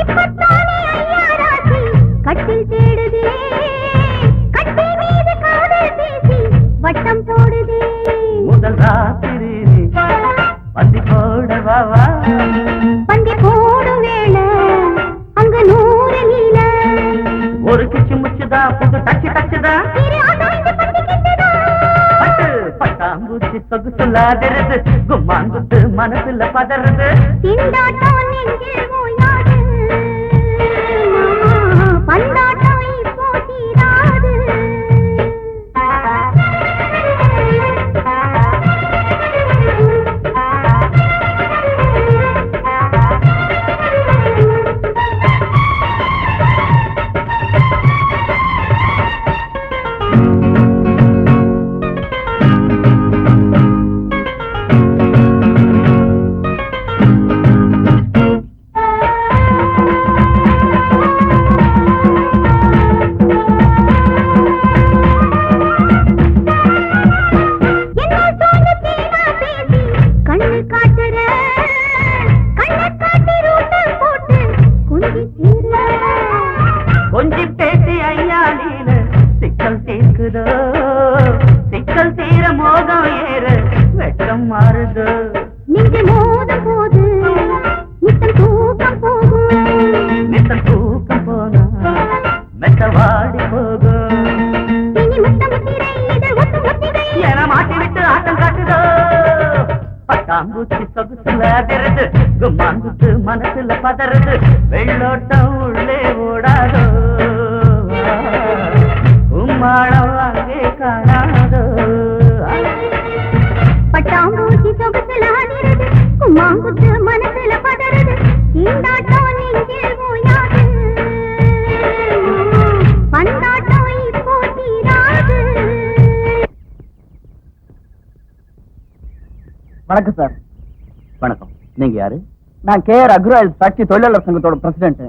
இப்பத்தானே ஐயா ராசி கட்டில் தேடுதே, கட்டில் மீது காதல் பேசி வட்டம் போடுதே. முதல் ராத்திரி பந்தி போடவா, பந்தி போடும் வேளை அங்க 100 நீல. ஒரு கிச்சு முச்சுதா, புது டச்சு டச்சுதா, பட்டாம்பூச்சி சொகுசுலாதிருது, கும்மாங்குத்து மனசுல பதறது, திண்டாட்டம் நெஞ்சில் ஓயாது, பந்தாட்டம் இப்போ தீராது. கொஞ்சி பேசி ஐயா நீல சிக்கல் தீர்க்குதோ சிக்கல் தீர மோகம் ஏற வெட்டம் மாறுதோ நெஞ்சு மோதும் போது நித்தம் தூக்கம் போகும் நித்தம் தூக்கம் போனா மெத்த வாடி போகும் இனி முத்தம் முத்திரை இதழ் ஒட்டு முத்திரை என மாட்டி விட்டு ஆட்டம் காட்டுதோ பட்டாம்பூச்சி சொகுசுல அதிருது கும்மாங்குத்து மனசுல பதறுது வெள்ளோட்டம் உள்ளே ஓடாதோ உம்மாளம் அங்கே காணாதோ பட்டாம்பூச்சி சொகுசுல அதிருது கும்மாங்குத்து மனசுல பதறுது தீண்டாட்டம் நெஞ்சில் ஓயாது பந்தாட்டம் இப்போ தீராது. வணக்கம் சார். வணக்கம். நீங்க யாரு? நான் கேஆர் அக்ரோயில் ஃபேக்டரி தொழிலாளர் சங்கத்தோட பிரசிடென்ட்.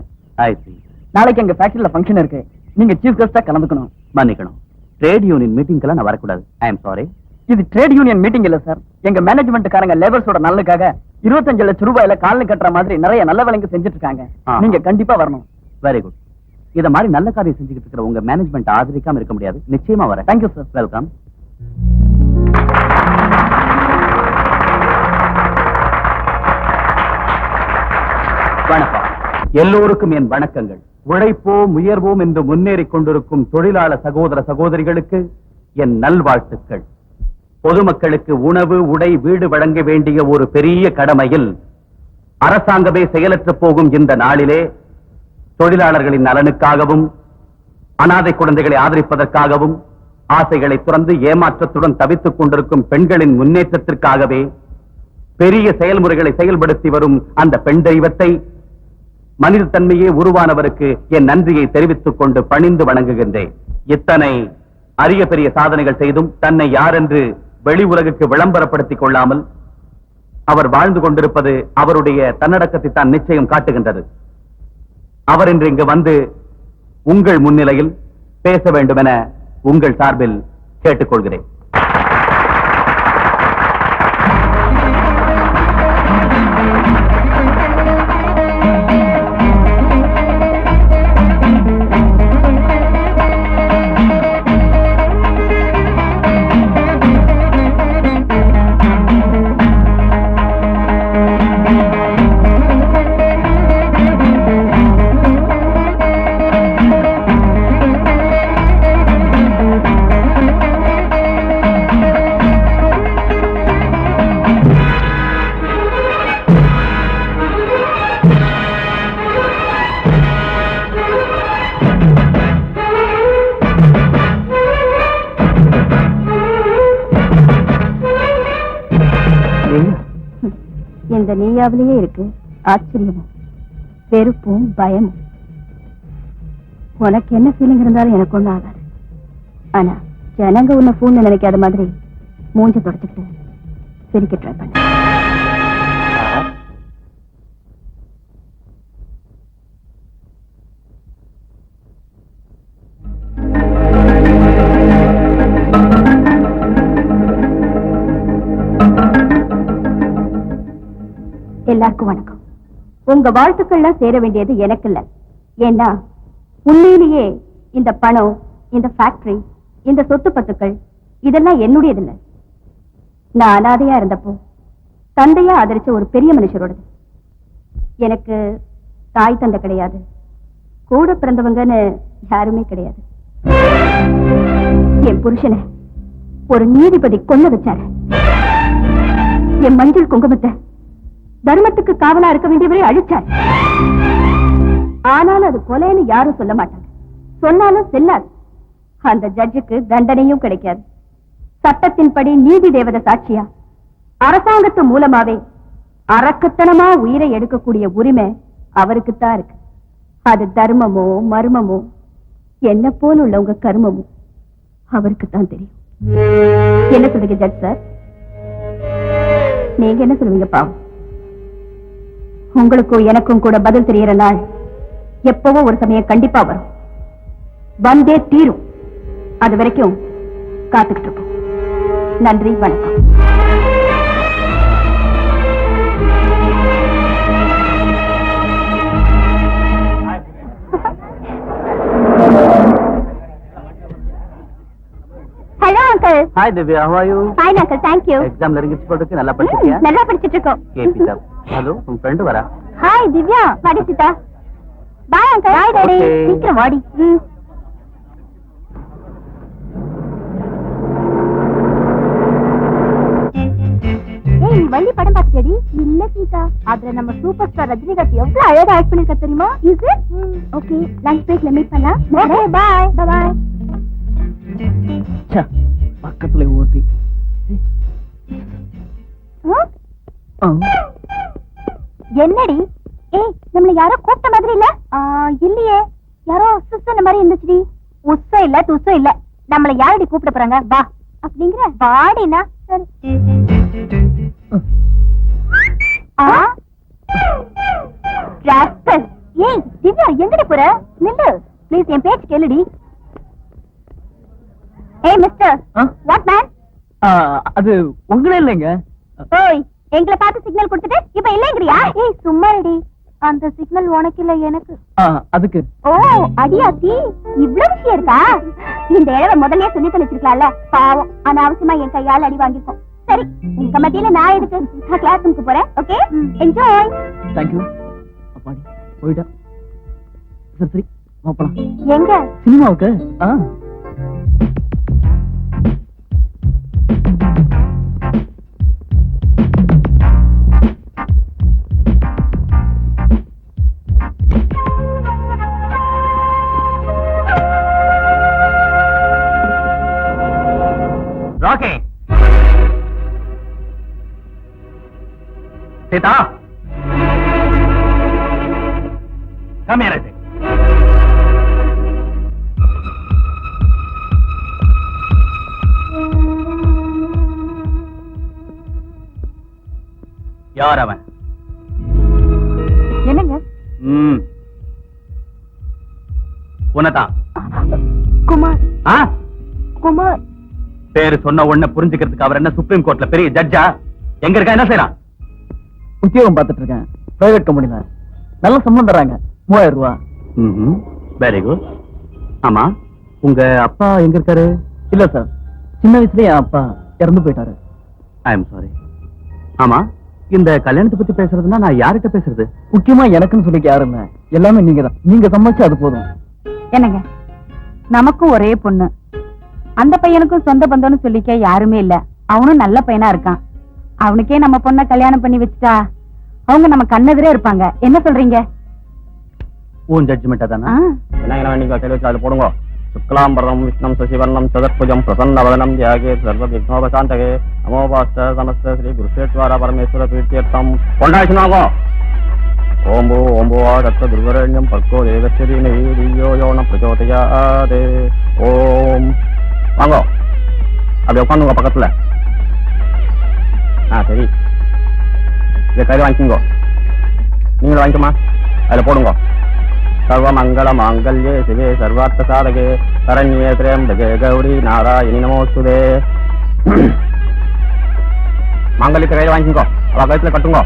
நாளைக்கு எங்க ஃபேக்டரியில ஃபங்க்ஷன் இருக்கு. நீங்க சீஃப் கெஸ்டா கலந்துக்கணும். மன்னிக்கணும், ட்ரேட் யூனியன் மீட்டிங்க்கெல்லாம் நான் வரக்கூடாது. I am sorry. இது ட்ரேட் யூனியன் மீட்டிங் இல்ல சார். எங்க மேனேஜ்மெண்ட்காரங்க லேபர்ஸோட நல்லுக்காக 25 லட்சம் ரூபாயில காலனி கட்டுற மாதிரி நிறைய நல்ல வேலைங்க செஞ்சுட்டு இருக்காங்க. நீங்க கண்டிப்பா வரணும். Very good. இத மாதிரி நல்ல காரியம் செஞ்சுக்கிட்டு இருக்கிற உங்க மேனேஜ்மெண்ட் ஆதரிக்காம இருக்க முடியாது. நிச்சயமா வரேன். Thank you sir. வெல்கம். வணக்கம். எல்லோருக்கும் என் வணக்கங்கள். உழைப்போம் உயர்வோம் என்று முன்னேறிக் கொண்டிருக்கும் தொழிலாளர் சகோதர சகோதரிகளுக்கு என் நல்வாழ்த்துக்கள். பொதுமக்களுக்கு உணவு உடை வீடு வழங்க வேண்டிய ஒரு பெரிய கடமையில் அரசாங்கமே செயலற்று போகும் இந்த நாளிலே தொழிலாளர்களின் நலனுக்காகவும் அனாதை குழந்தைகளை ஆதரிப்பதற்காகவும் ஆசைகளை துறந்து ஏமாற்றத்துடன் தவித்துக் கொண்டிருக்கும் பெண்களின் முன்னேற்றத்திற்காகவே பெரிய செயல்முறைகளை செயல்படுத்தி வரும் அந்த பெண் தெய்வத்தை, மனித தன்மையே உருவானவருக்கு என் நன்றியை தெரிவித்துக் கொண்டு பணிந்து வணங்குகின்றேன். இத்தனை அரிய பெரிய சாதனைகள் செய்தும் தன்னை யார் என்று வெளி உலகுக்கு விளம்பரப்படுத்திக் கொள்ளாமல் அவர் வாழ்ந்து கொண்டிருப்பது அவருடைய தன்னடக்கத்தை தான் நிச்சயம் காட்டுகின்றது. அவர் இன்று இங்கு வந்து உங்கள் முன்னிலையில் பேச வேண்டும் என உங்கள் சார்பில் கேட்டுக்கொள்கிறேன். இந்த நீயாவிலேயே இருக்கு ஆச்சரியமும் வெறுப்பும் பயமும். உனக்கு என்ன ஃபீலிங் இருந்தாலும் எனக்கு ஒண்ணும் ஆகாது. ஆனா ஜனங்க உன்னை ஃபோன் நினைக்காத மாதிரி மூஞ்ச தொடச்சுக்கிட்டு சிரிக்க ட்ரை பண்ண. எல்லாருக்கும் வணக்கம். உங்க வாழ்த்துக்கள்லாம் சேர வேண்டியது எனக்கு இல்ல. ஏன்னா உண்மையிலேயே இந்த பணம், இந்த ஃபேக்டரி, இந்த சொத்து பத்துக்கள் இதெல்லாம் என்னுடையது இல்ல. நான் அனாதையா இருந்தப்போ தந்தையா ஆதரிச்ச ஒரு பெரிய மனுஷரோடது. எனக்கு தாய் தந்தை கிடையாது, கூட பிறந்தவங்கன்னு யாருமே கிடையாது. என் புருஷனை ஒரு நீதிபதி கொல்ல வச்சாரு. என் மஞ்சள் குங்குமத்தை தர்மத்துக்கு காவலா இருக்க வேண்டியவரை அழிச்சார். ஆனாலும் அது கொலைன்னு யாரும் சொல்ல மாட்டாங்க. சொன்னாலும் செல்லாது. அந்த ஜட்ஜுக்கு தண்டனையும் கிடைக்காது. சட்டத்தின்படி நீதி தேவதை சாட்சியா அரசாங்கத்து மூலமாவே அரக்கத்தனமா உயிரை எடுக்கக்கூடிய உரிமை அவருக்குத்தான் இருக்கு. அது தர்மமோ மர்மமோ என்ன போல உள்ள உங்க கர்மமோ அவருக்குத்தான் தெரியும். என்ன சொல்றீங்க ஜட்ஜ் சார்? நீங்க என்ன சொல்லுவீங்க? பாவம், உங்களுக்கும் எனக்கும் கூட பதில் தெரியற நாள் எப்பவோ ஒரு சமயம் கண்டிப்பா வரும். வந்தே தீரும். அது வரைக்கும் காத்துக்கிட்டு இருப்போம். நன்றி, வணக்கம். Uncle. Hi Divya, how are you? Fine uncle, thank you. Exam நெருங்கிச்சு போட்டுருக்கு, நல்லா படிச்சிருக்கியா? நல்லா படிச்சிட்டு இருக்கோம். கேபி சார். ஹலோ, உன் ஃப்ரெண்ட் வரா? ஹாய் திவ்யா, வாடி Sita. Bye uncle. Bye daddy. Okay. சீக்கிரம் வாடி. ஏய், நீ வள்ளி படம் பார்த்தியாடி? இல்ல சீதா, அதுல நம்ம சூப்பர் ஸ்டார் ரஜினிகாந்த் எவ்வளவு அழகா ஆக்ட் பண்ணிருக்கா தெரியுமா? Is it? ஓகே, லஞ்ச் பிரேக்ல மீட் பண்ணலாம். Okay, bye. பை. பக்கத்துல ஊர்த்தி. என்னடி? ஏய், நம்மள யாரோ கூப்பிட்ட மாதிரி இல்ல? இல்லையே, யாரோ சுசன மாதிரி இருந்துச்சுடி. உஸ்ஸ இல்ல துஸ்ஸ இல்ல, நம்மள யாரடி கூப்பிட போறாங்க? வா அப்படிங்கற. வாடினா சரி. ராஸ்கல். ஏய் திவ்யா, எங்கடி போற? நில்லு ப்ளீஸ், என் பேச்சு கேளுடி. ஏய் மிஸ்டர், வாட் மேன்? அது உங்களே இல்லைங்க. ஓய், எங்களை பார்த்து சிக்னல் கொடுத்துட்டு இப்ப இல்லங்கறியா? ஏய் சும்மா ரெடி, அந்த சிக்னல் உனக்கு இல்ல எனக்கு. அதுக்கு. ஓ அடியாத்தி, இவ்வளவு விஷயம் இருக்கா? இந்த இழவை முதல்லயே சொல்லி தொலைச்சிருக்கலாம்ல. பாவம், அனாவசியமா என் கையால அடி வாங்கிருக்கோம். சரி, உங்க மத்தியில நான் எதுக்கு? நான் கிளாஸ் ரூமுக்கு போறேன். Okay, enjoy. தேங்க்யூ. அப்பாடி போயிட்டா. சரி சரி, போலாம். எங்க? சினிமாவுக்கு. Rakhi, Sita, come here. யார் அவன்? என்னங்க? உனதான். குமார். குமார் பேரு சொன்ன உடனே புரிஞ்சுக்கிறதுக்கு அவர் என்ன சுப்ரீம் கோர்ட்ல பெரிய ஜட்ஜா? எங்க இருக்கா, என்ன செய்யறான்? உத்தியோகம் பார்த்துட்டு இருக்கேன், பிரைவேட் கம்பெனில. நல்ல சம்பளம் தராங்க, 3000 ரூபாய். Very good. ஆமா, உங்க அப்பா எங்க இருக்காரு? இல்ல சார், சின்ன வயசுலயே என் அப்பா இறந்து போயிட்டாரு. I am sorry. ஆமா, இந்த கல்யாணத்தை பத்தி பேசுறதுன்னா நான் யார்கிட்ட பேசுறது? முக்கியமா எனக்குன்னு சொல்லிக்க யாரும் இல்ல, எல்லாமே நீங்க தான். நீங்க சம்பாதிச்சு அது போதும். என்னங்க, நமக்கும் ஒரே பொண்ணு, அந்த பையனுக்கும் சொந்த பந்தம்னு சொல்லிக்க யாருமே இல்ல. அவனும் நல்ல பையனா இருக்கான். அவனுக்கே நம்ம பொண்ண கல்யாணம் பண்ணி வச்சுட்டா அவங்க நம்ம கண்ணெதிரே இருப்பாங்க. என்ன சொல்றீங்க? உன் ஜட்ஜ்மெண்ட் தானா? என்ன நீங்க தெளிவச்சு அது போடுங்க. சுக்லாம்பரம் விஷ்ணம் சசிவர்ணம் சதுர்புஜம் பிரசன்னவதனம் தியாகே சர்வ விக்னோபசாந்தகே நமோபாஸ்த நமஸ்த ஸ்ரீ குருஷேஸ்வர பரமேஸ்வர பீர்த்தியர்த்தம் கொண்டாச்சுனாகோ. ஓம்போ ஓம்போவா தத்த துர்வரண்யம் பர்கோ தேவஸ்ரீ நவீரியோ யோன பிரச்சோதயாதே. ஓம். வாங்கோ, அப்படி உட்காந்துங்க பக்கத்துல. சரி, இதை கையில் வாங்கிக்கோங்க. நீங்களும் வாங்கிக்கோமா, அதில் போடுங்க. சர்வமங்கள மாங்கல்யே சிவே சர்வார்த்த சாதகே சரண்யே திரியம்பகே கௌரி நாராயணி நமோஸ்துதே. மாங்கல்யத்தை கையில் வாங்கிக்கோ, அவ கழுத்துல கட்டுங்க.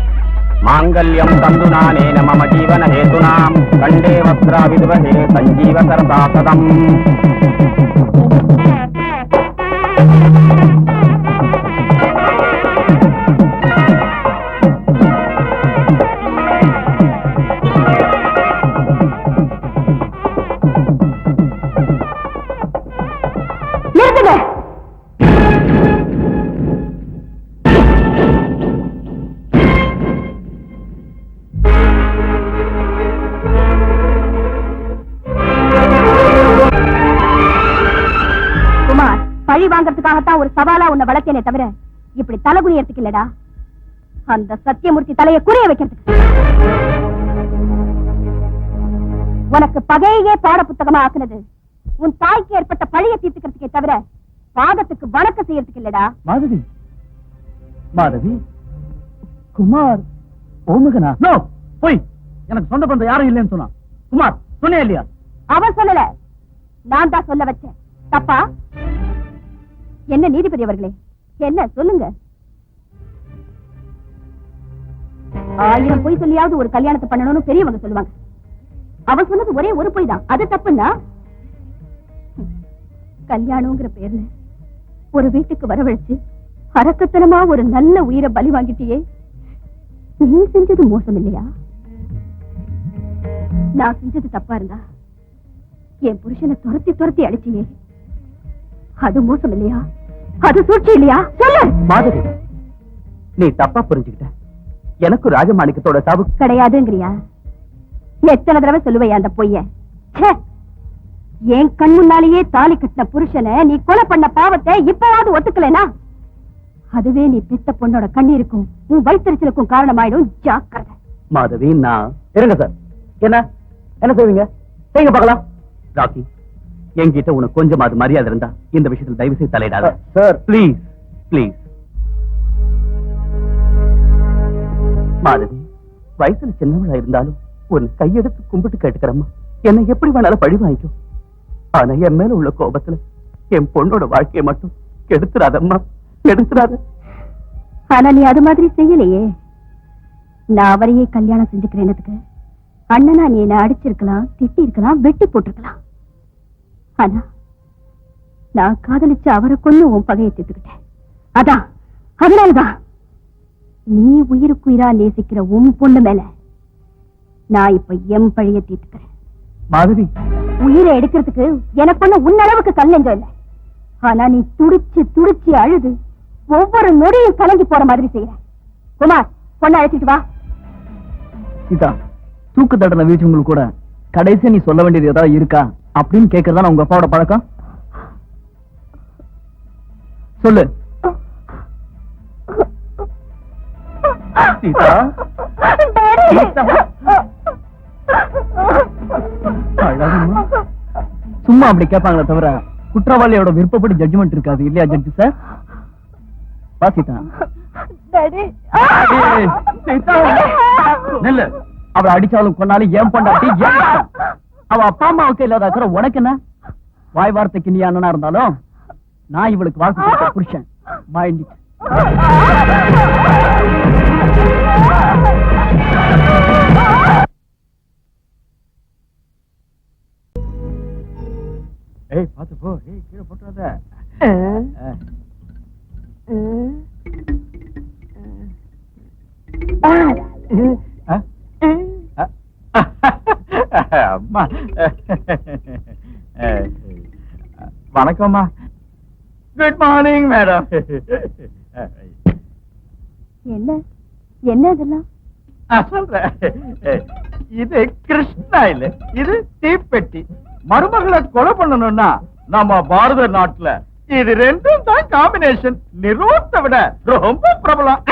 மாங்கல்யம் தந்து நானே மம ஜீவன ஹேதுனாம் கண்டே வஸ்திரா விதுவஹே சஞ்சீவ சரதாசதம். பழி வாங்கறதுக்காகத்தான் ஒரு சவாலா உன்னை வளர்த்தேனே தவிர இப்படி தலைகுனியறதுக்கு இல்லடா. அந்த சத்தியமூர்த்தி தலையை குறிய வைக்கிறதுக்கு. உனக்கு பகையே பாட புத்தகமா ஆக்குனது உன் தாய்க்கு ஏற்பட்ட பழியை தீர்த்துக்கிறதுக்கே தவிர பாதத்துக்கு வணக்கம் செய்யறதுக்கு இல்லடா. மாதவி, மாதவி, குமார் ஓமுகனா? நோ, போய். எனக்கு சொந்த பந்தம் யாரும் இல்லைன்னு சொன்னான். குமார் சொன்னே இல்லையா? அவன் சொல்லல, நான் தான் சொல்ல வச்சேன். தப்பா? என்ன நீதிபதி அவர்களே, என்ன சொல்லுங்க. 1000 பொய் சொல்லியாவது ஒரு கல்யாணத்தை பண்ணணும்னு பெரியவங்க சொல்லுவாங்க. அவன் சொன்னது ஒரே ஒரு பொய் தான், அது தப்புன்னா கல்யாணம்ங்கிற பேர்ல ஒரு வீட்டுக்கு வரவழைச்சு அரக்கத்தனமா ஒரு நல்ல உயிரை பலி வாங்கிட்டியே, நீ செஞ்சது மோசம் இல்லையா? நான் செஞ்சது தப்பா இருந்தா என் புருஷனை துரத்தி துரத்தி அடிச்சியே, அது மோசம் இல்லையா? அது சூழ்ச்சி இல்லையா? சொல்லு. மாதவி, நீ தப்பா புரிஞ்சுக்கிட்ட. எனக்கு ராஜமாணிக்கத்தோட சாவு கிடையாதுங்கிறியா? எத்தனை தடவை சொல்லுவையா அந்த பொய்ய? என் கண் முன்னாலேயே தாலி கட்டின புருஷனை நீ கொலை பண்ண பாவத்தை இப்பவாவது ஒத்துக்கலனா அதுவே நீ பெத்த பொண்ணோட கண்ணீருக்கும் உன் வயிற்றுச்சலுக்கும் காரணமாயிடும். ஜாக்கிரதை. மாதவி, நான் இருங்க சார். என்ன என்ன செய்வீங்க? செய்யுங்க பார்க்கலாம். ராக்கி, என்கிட்ட உனக்கு கொஞ்சமாவது மரியாதை இருந்தா இந்த விஷயத்தில் தயவு செய்து தலையிடாத. Sir please please. மாதவி, வயசுல சின்னவளா இருந்தாலும் உன் கையெடுத்து கும்பிட்டு கேட்டுக்கிறம்மா, என்னை எப்படி வேணாலும் பழி வாங்கிக்கும். ஆனா என் மேல உள்ள கோபத்துல என் பொண்ணோட வாழ்க்கையை மட்டும் கெடுத்துறாதம்மா, கெடுத்துறாத. ஆனா நீ அது மாதிரி செய்யலையே. நான் அவரையே கல்யாணம் செஞ்சுக்கிறேன்னதுக்கு அண்ணனா நீ என்ன அடிச்சிருக்கலாம், திட்டி இருக்கலாம், வெட்டி போட்டிருக்கலாம். ஆனா நான் காதலிச்சு அவரை கொண்டு உன் பகையை தீர்த்துக்கிட்டேன். அதான் அதனாலதான் நீ உயிருக்கு உயிரா நேசிக்கிற உன் பொண்ணு மேல நான் இப்ப எம் பழிய தீர்த்துக்கிறேன். மாதவி, உயிரை எடுக்கிறதுக்கு எனக்கு ஒண்ணு உன்னளவுக்கு கல்லெஞ்சம் இல்லை. ஆனா நீ துடிச்சு துடிச்சு அழுது ஒவ்வொரு நொடியும் கலங்கி போற மாதிரி செய்யற. குமார், பொண்ணை அழைச்சிட்டு வா. சீதா, தூக்கு தண்டனை வீச்சவங்களுக்கு கூட கடைசியா நீ சொல்ல வேண்டியது ஏதாவது இருக்கா அப்படின்னு கேட்கறதா உங்க அப்பாவோட பழக்கம்? சொல்லு. சீதா, அழகம்மா. சும்மா அப்படி கேட்பாங்களே தவிர குற்றவாளியோட விருப்பப்படி ஜட்ஜ்மெண்ட் இருக்காது இல்லையா ஜட்ஜி சார்? வாசிதா, நெல்லு. அவளை அடிச்சாலும் கொன்னாலும் ஏன் பொண்டாட்டி, அவ அப்பா அம்மாவுக்கு இல்லாத அக்கறை உனக்கு என்ன? வாய் வார்த்தைக்கு நீ அண்ணனா இருந்தாலும் நான் இவளுக்கு வாக்கு கொடுத்த புருஷன். மைண்ட். ஏய், பாத்து போ. ஏய், கீழே போட்டுறாத. அம்மா, வணக்கம்மா. Good morning madam. என்ன என்ன இதெல்லாம்? சொல்றேன். இது கிருஷ்ணா இல்ல, இது தீப்பெட்டி. மருமகளை கொலை பண்ணணும்னா நம்ம பாரத நாட்டுல இது ரெண்டும் தான் காம்பினேஷன். நிரோத்தை விட ரொம்ப பிரபலம்.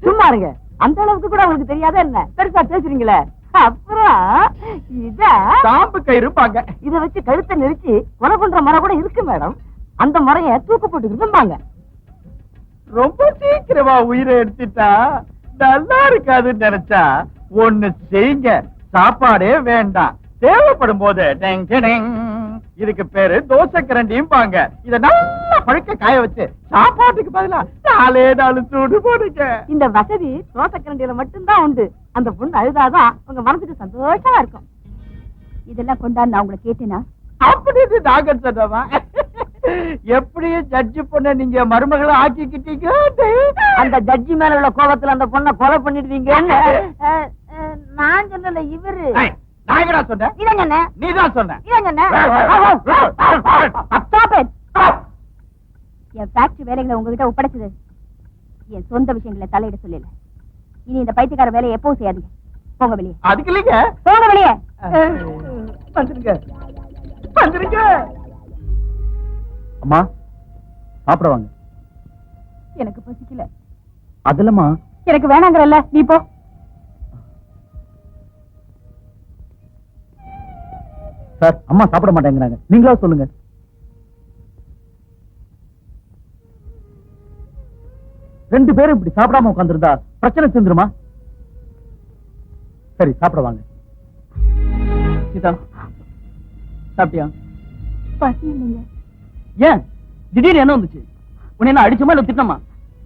சும்மா இருங்க. அந்த அளவுக்கு கூட உங்களுக்கு தெரியாத என்ன பெருசா பேசுறீங்களே. அப்புறம் இத சாம்பு கயிறுப்பாங்க. இத வச்சு கழுத்தை நெரிச்சு கொலை பண்ற முறை கூட இருக்கு மேடம். அந்த முறைய தூக்கு போட்டு இருந்தாங்க. ரொம்ப சீக்கிரமா உயிரை எடுத்துட்டா நல்லா இருக்காதுன்னு நினைச்சா ஒண்ணு செய்யுங்க. சாப்பாடே வேண்டாம். தேவைப்படும் போது இதுக்கு பேரு தோசை கரண்டியும் பாங்க. இத நல்லா பழுக்க காய வச்சு சாப்பாட்டுக்கு பதிலா 4 சூடு போடுங்க. இந்த வசதி தோசை கரண்டியில மட்டும்தான் உண்டு. அந்த பொண்ணு அழுதாதான் உங்க மனசுக்கு சந்தோஷமா இருக்கும். இதெல்லாம் கொண்டாந்து நான் உங்களை கேட்டேனா? அப்படின்னு நாங்க சொன்னவா? எப்படியும் ஜட்ஜி பொண்ண நீங்க மருமகளை ஆக்கிக்கிட்டீங்க. அந்த ஜட்ஜி மேல உள்ள கோபத்துல அந்த பொண்ணை கொலை பண்ணிடுவீங்கன்னு நான் சொன்னல இவரு. நாயகடா சொன்ன. இதங்க நீதான் சொன்ன. என் ஃபேக்டரி வேலைகளை உங்ககிட்ட ஒப்படைச்சது என் சொந்த விஷயங்களை தலையிட சொல்லல. இனி இந்த பைத்தியக்கார வேலையை எப்பவும் செய்யாதீங்க. போங்க வெளியே. அதுக்கு இல்லைங்க. போங்க வெளியே. வந்துருங்க, வந்துருங்க. அம்மா, சாப்பிட வாங்க. எனக்கு பசிக்கல. அதுலமா எனக்கு வேணாங்கறல்ல, நீ போ. சார், அம்மா சாப்பிட மாட்டேங்கிறாங்க. நீங்களா சொல்லுங்க. ரெண்டு பேரும் இப்படி சாப்பிடாம உட்கார்ந்திருந்தா பிரச்சனை செஞ்சிருமா? சரி, சாப்பிட வாங்க. சீதா, சாப்பிட்டியா? பசி இல்லைங்க. ஏன் திடீர்னு என்ன வந்துச்சு? உன்னை என்ன அடிச்சமா இல்ல திட்டமா?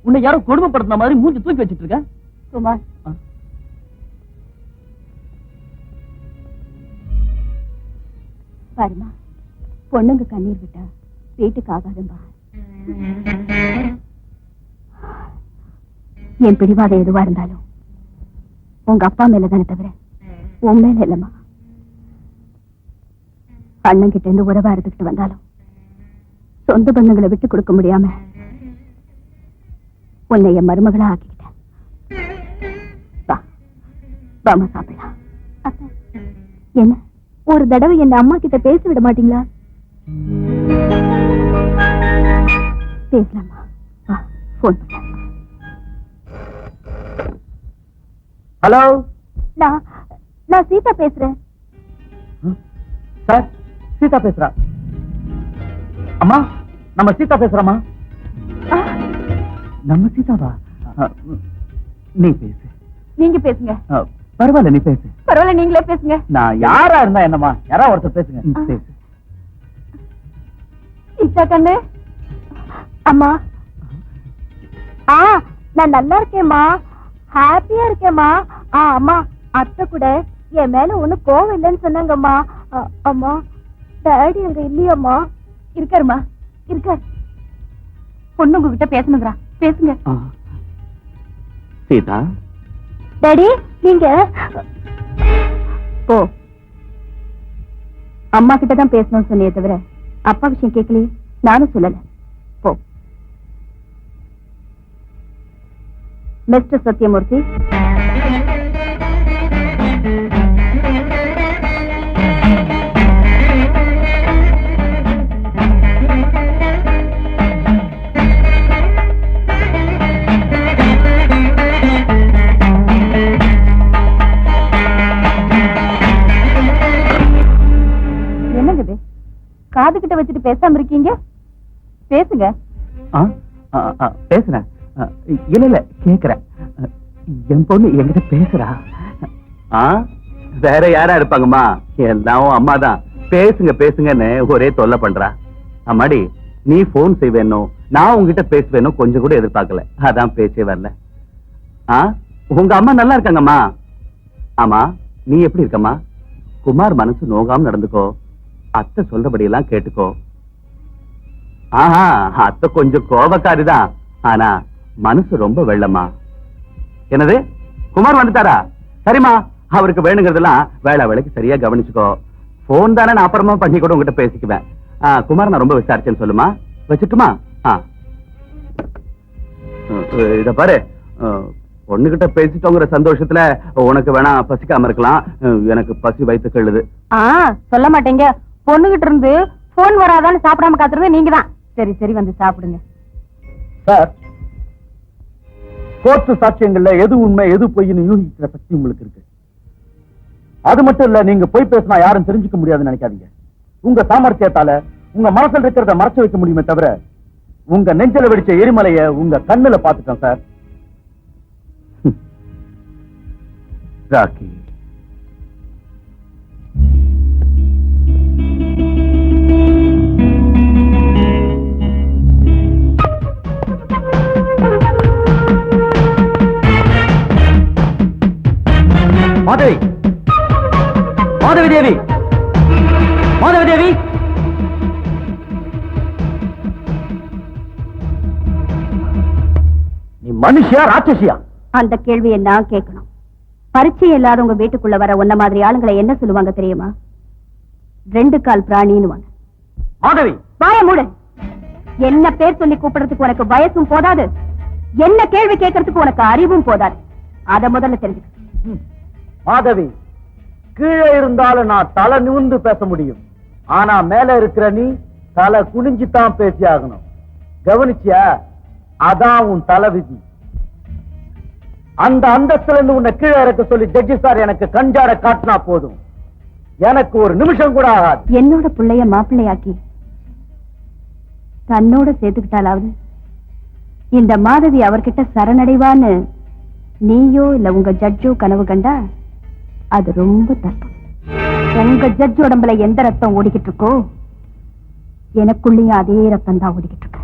உன்னை யாரும் கொடுமைப்படுத்தின மாதிரி மூஞ்சி தூக்கி வச்சிட்டு இருக்க. குமார், பாருமா, பொண்ணுங்க கண்ணீர் விட்டா வீட்டுக்கு ஆகாதும்பா. என் பிடிவாதம் எதுவா இருந்தாலும் உங்க அப்பா மேலதானே தவிர உன் மேல இல்லம்மா. அண்ணன் கிட்ட இருந்து உறவா இருந்துகிட்டு வந்தாலும் சொந்த பந்தங்களை விட்டு கொடுக்க முடியாம உன்னை என் மருமகளா ஆக்கிக்கிட்டேன். வா வாமா சாப்பிடலாம். என்ன ஒரு தடவை என் அம்மா கிட்ட பேச விட மாட்டீங்களா? பேசலாமா? வா போன் பண்ண. ஹலோ, நான் சீதா பேசுறேன். சார், சீதா பேசுறா. அம்மா, நம்ம சீதா பேசுறோமா? நம்ம சீதாவா? நீ பேசு. நீங்க பேசுங்க. பரவாயில்ல, நீ பேசு. பரவாயில்ல, நீங்களே பேசுங்க. நான் யாரா இருந்தா என்னம்மா? யாரா ஒருத்தர் பேசுங்க. பேசு. சீதா கண்ணு. அம்மா. நான் நல்லா இருக்கேம்மா, ஹாப்பியா இருக்கேம்மா. அம்மா, அத்தை கூட என் மேல ஒண்ணு கோவம் இல்லைன்னு சொன்னாங்கம்மா. அம்மா, டாடி அங்க இல்லையாம்மா? இருக்காருமா, இருக்காரு. பொண்ணு உங்ககிட்ட பேசணுங்கிறா, பேசுங்க. சீதா, டாடி நீங்க போ. அம்மா கிட்டதான் பேசணும்னு சொன்னே தவிர அப்பா விஷயம் கேட்கலையே. நானும் சொல்லல. போ. மிஸ்டர் சத்யமூர்த்தி, என்னங்க இது? காது கிட்ட வச்சுட்டு பேசாம இருக்கீங்க? பேசுங்க. பேசுறேன். இல்ல இல்ல, கேக்குறேன். என் பொண்ணு என்கிட்ட பேசுறா. வேற யாரா இருப்பாங்கம்மா? எல்லாம் அம்மா தான். பேசுங்க பேசுங்கன்னு ஒரே தொல்லை பண்றா. அம்மாடி, நீ போன் செய்வேணும், நான் உங்ககிட்ட பேசுவேணும் கொஞ்சம் கூட எதிர்பார்க்கல. அதான் பேச்சே வரல. உங்க அம்மா நல்லா இருக்காங்கம்மா. ஆமா, நீ எப்படி இருக்கம்மா? குமார் மனசு நோகாம நடந்துக்கோ. அத்தை சொல்றபடி எல்லாம் கேட்டுக்கோ. அத்தை கொஞ்சம் கோபக்காரிதான், ஆனா மனசு ரொம்ப வெள்ளமா. என்னது, குமார் வந்துட்டாரா? சரிம்மா, அவருக்கு வேணுங்கிறதெல்லாம் வேலை வேலைக்கு சரியா கவனிச்சுக்கோ. போன் தானே, நான் அப்புறமா பண்ணி கூட உங்ககிட்ட பேசிக்குவேன். குமார் நான் ரொம்ப விசாரிச்சேன்னு சொல்லுமா. வச்சுட்டுமா? இத பாரு, பொண்ணுகிட்ட பேசிட்டோங்கிற சந்தோஷத்துல உனக்கு வேணா பசிக்காம இருக்கலாம், எனக்கு பசி வயித்து கழுது. சொல்ல மாட்டேங்க. பொண்ணுகிட்ட இருந்து போன் வராதான்னு சாப்பிடாம காத்துறது நீங்க தான். சரி சரி, வந்து சாப்பிடுங்க. சார், கோர்ட்டு சாட்சியங்கள்ல எது உண்மை எது பொய்ன்னு யூகிக்கிற சக்தி உங்களுக்கு இருக்கு. அது மட்டும் இல்ல, நீங்க போய் பேசினா யாரும் தெரிஞ்சுக்க முடியாதுன்னு நினைக்காதீங்க. உங்க சாமர்த்தியத்தால உங்க மனசுல இருக்கிறத மறைச்சு வைக்க முடியுமே தவிர உங்க நெஞ்சில வெடிச்ச எரிமலைய உங்க கண்ணுல பாத்துட்டோம் சார். ராக்கி, மாதவி, மாதவி தேவி, மாதவி தேவி, நீ மனுஷியா ராட்சசியா? அந்த கேள்வியை நான் கேட்கணும். பரிச்சை இல்லாதவங்க வீட்டுக்குள்ள வர உன்ன மாதிரி ஆளுங்களை என்ன சொல்லுவாங்க தெரியுமா? 2 கால் பிராணின்னு. மாதவி, வாய மூடு. என்ன பேர் சொல்லி கூப்பிடுறதுக்கு உனக்கு வயசும் போதாது, என்ன கேள்வி கேட்கறதுக்கு உனக்கு அறிவும் போதாது. அத முதல்ல தெரிஞ்சுக்க. மாதவி, கீழே இருந்தாலும் நான் தலை நிமிர்ந்து பேச முடியும், ஆனா மேல இருக்கிற நீ தலை குனிஞ்சுதான் பேசி ஆகணும். கவனிச்சியா? அதான் உன் தலை விதி. அந்த அந்தஸ்துல இருந்து உன்னை கீழே இறக்க சொல்லி ஜட்ஜி சார் எனக்கு கஞ்சாட காட்டினா போதும், எனக்கு ஒரு நிமிஷம் கூட ஆகாது. என்னோட பிள்ளைய மாப்பிள்ளையாக்கி தன்னோட சேர்த்துக்கிட்டாலாவது இந்த மாதவி அவர்கிட்ட சரணடைவான்னு நீயோ இல்ல உங்க ஜட்ஜோ கனவு கண்டா அது ரொம்ப தப்பு. உங்க ஜட்ஜ் உடம்புல எந்த ரத்தம் ஓடிக்கிட்டு இருக்கோ எனக்குள்ளேயும் அதே ரத்தம் தான் ஓடிக்கிட்டு இருக்கு.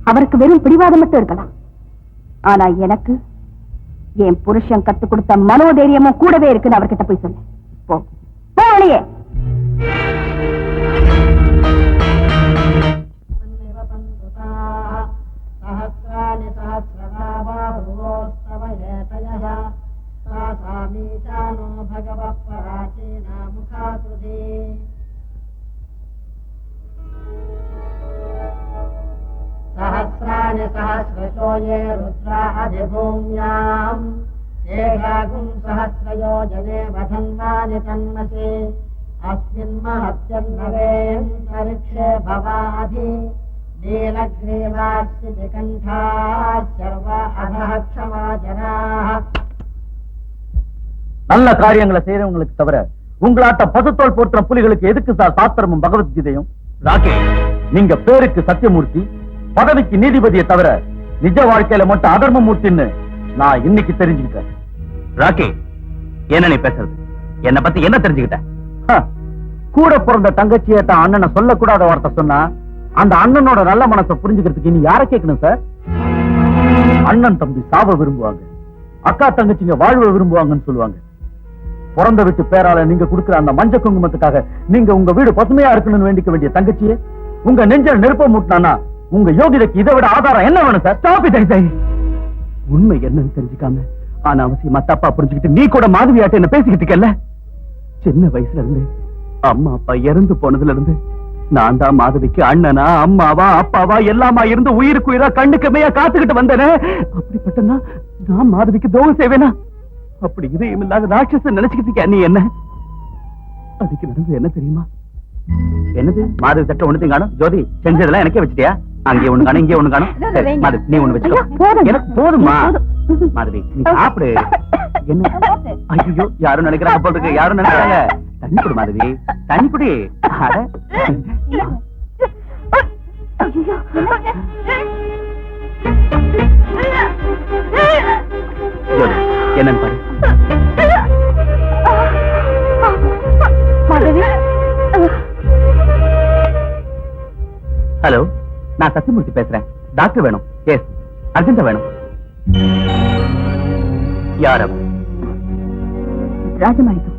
அவருக்கு வெறும் பிடிவாதம் மட்டும் இருக்கலாம், ஆனா எனக்கு என் புருஷன் கத்து கொடுத்த மனோதைரியமும் கூடவே இருக்குன்னு அவர்கிட்ட போய் சொன்னேன். போ வெளியே. तानि सहस्रशो ये रुद्रा अधिभूम्याम् तेषागुं सहस्रयोजने वधन्वानि तन्मसि अस्मिन् महत्यन्नवेन्तरिक्षे भवाधि नीलग्रीवास्य विकण्ठा सर्व अधः क्षमा जनाः நல்ல காரியங்களை செய்யறவங்களுக்கு தவிர உங்களாட்ட பசுத்தோல் போற்ற புலிகளுக்கு எதுக்கு சார் சாஸ்திரமும் பகவத்கீதையும்? ராகே, நீங்க பேருக்கு சத்தியமூர்த்தி, பதவிக்கு நீதிபதியை தவிர நிஜ வாழ்க்கையில மட்டும் அதர்மமூர்த்தின்னு நான் இன்னைக்கு தெரிஞ்சுக்கிட்டேன். ராக்கி, என்ன நீ பேசுறது? என்ன பத்தி என்ன தெரிஞ்சுக்கிட்ட? கூட பிறந்த தங்கச்சியை தான் அண்ணனை சொல்லக்கூடாத வார்த்தை சொன்னா அந்த அண்ணனோட நல்ல மனசை புரிஞ்சுக்கிறதுக்கு நீ யார கேட்கணும் சார்? அண்ணன் தம்பி சாவ விரும்புவாங்க, அக்கா தங்கச்சிங்க வாழ்வ விரும்புவாங்கன்னு சொல்லுவாங்க. பிறந்த வீட்டு பேரால நீங்க கொடுக்கிற அந்த மஞ்ச குங்குமத்துக்காக நீங்க உங்க வீடு பசுமையா இருக்கணும்னு வேண்டிக்க வேண்டிய தங்கச்சியே உங்க நெஞ்சில் நெருப்ப மூட்டினா உங்க யோகிதைக்கு இதை விட ஆதாரம் என்ன வேணும் சார்? உண்மை என்னன்னு தெரிஞ்சுக்காம ஆனா அவசியமா தப்பா புரிஞ்சுக்கிட்டு நீ கூட மாதவியாட்ட என்ன பேசிக்கிட்டு இருக்கல. சின்ன வயசுல இருந்து அம்மா அப்பா இறந்து போனதுல இருந்து நான் தான் மாதவிக்கு அண்ணனா அம்மாவா அப்பாவா எல்லாமா இருந்து உயிருக்கு உயிரா கண்ணுக்குமையா காத்துக்கிட்டு வந்தேனே. அப்படிப்பட்டனா நான் மாதவிக்கு துரோகம் செய்வேனா? அப்படி இதயம் இல்லாத ராட்சசன் நினைச்சுக்கிட்டு நீ என்ன? அதுக்கு நடந்தது என்ன தெரியுமா? என்னது மாதவி தட்ட ஒண்ணு காணும்? ஜோதி செஞ்சதெல்லாம் எனக்கே வச்சுட்டியா? அங்கே ஒண்ணு காணும், இங்கே ஒண்ணு காணும். சரி, மாதவி நீ ஒண்ணு வச்சுக்கோ. எனக்கு போதுமா? மாதவி நீ சாப்பிடு. என்ன? ஐயோ, யாரும் நினைக்கிறாங்க போல இருக்கு, யாரும் நினைக்கிறாங்க. தண்ணி குடி மாதவி, தண்ணி குடி. என்னன்னு பாரு. ஹலோ, நான் சத்தியமூர்த்தி பேசுறேன். டாக்டர் வேணும். எஸ், அர்ஜென்டா வேணும். யார் அவன்? ராஜமாணிக்கம்.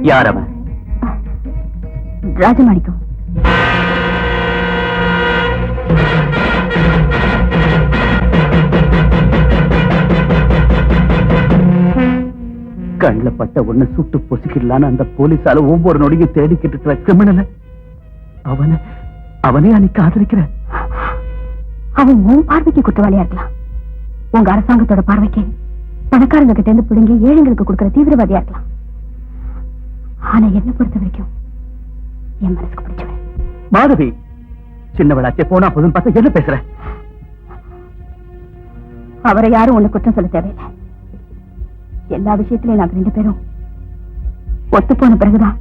யார் அவன்? ராஜமாணிக்கம். கண்ல பட்ட ஒண்ணு சுட்டு பொசிக்கலான்னு அந்த போலீஸால ஒவ்வொரு நொடியும் தேடிக்கிட்டு இருக்கிற கிரிமினல அவனே அன்னைக்கு ஆதரிக்கிற. அவன் உன் பார்வைக்கு குற்றவாளியா இருக்கலாம், உங்க அரசாங்கத்தோட பார்வைக்கு பணக்காரங்க கிட்ட இருந்து பிடுங்கி ஏழைங்களுக்கு கொடுக்கிற தீவிரவாதியா இருக்கலாம். ஆனா என்ன பொறுத்த வரைக்கும் என் மனசுக்கு பிடிச்சவன். மாதவி, சின்னவளாச்சே போனா போதும் பார்த்தா என்ன பேசுற? அவரை யாரும் ஒண்ணு குற்றம் சொல்ல தேவையில்லை. எல்லா விஷயத்திலையும் நாங்க 2 பேரும் ஒத்து போன பிறகுதான்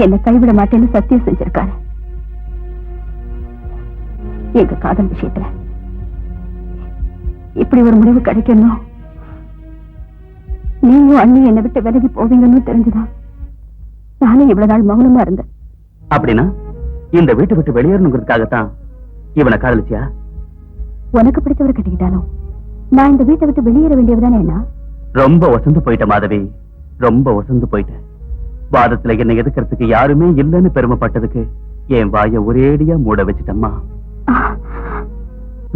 என்னை கைவிட மாட்டேன்னு சத்தியம் செஞ்சிருக்காரு. எங்க காதல் விஷயத்துல இப்படி ஒரு முடிவு கிடைக்கணும், நீயும் அண்ணி என்னை விட்டு விலகி போவீங்கன்னு தெரிஞ்சுதான் நானும் இவ்வளவு நாள் மௌனமா இருந்தேன். அப்படின்னா இந்த வீட்டை விட்டு வெளியேறணுங்கிறதுக்காகத்தான் இவனை காதலிச்சியா? உனக்கு பிடிச்சவரை கட்டிக்கிட்டாலும் நான் இந்த வீட்டை விட்டு வெளியேற வேண்டியதுதானே. என்ன ரொம்ப வசந்து போயிட்ட மாதவி, ரொம்ப வசந்து போயிட்ட. வாதத்துல என்னை எதுக்கிறதுக்கு யாருமே இல்லைன்னு பெருமைப்பட்டதுக்கு என் வாய ஒரேடியா மூட வச்சுட்டம்மா.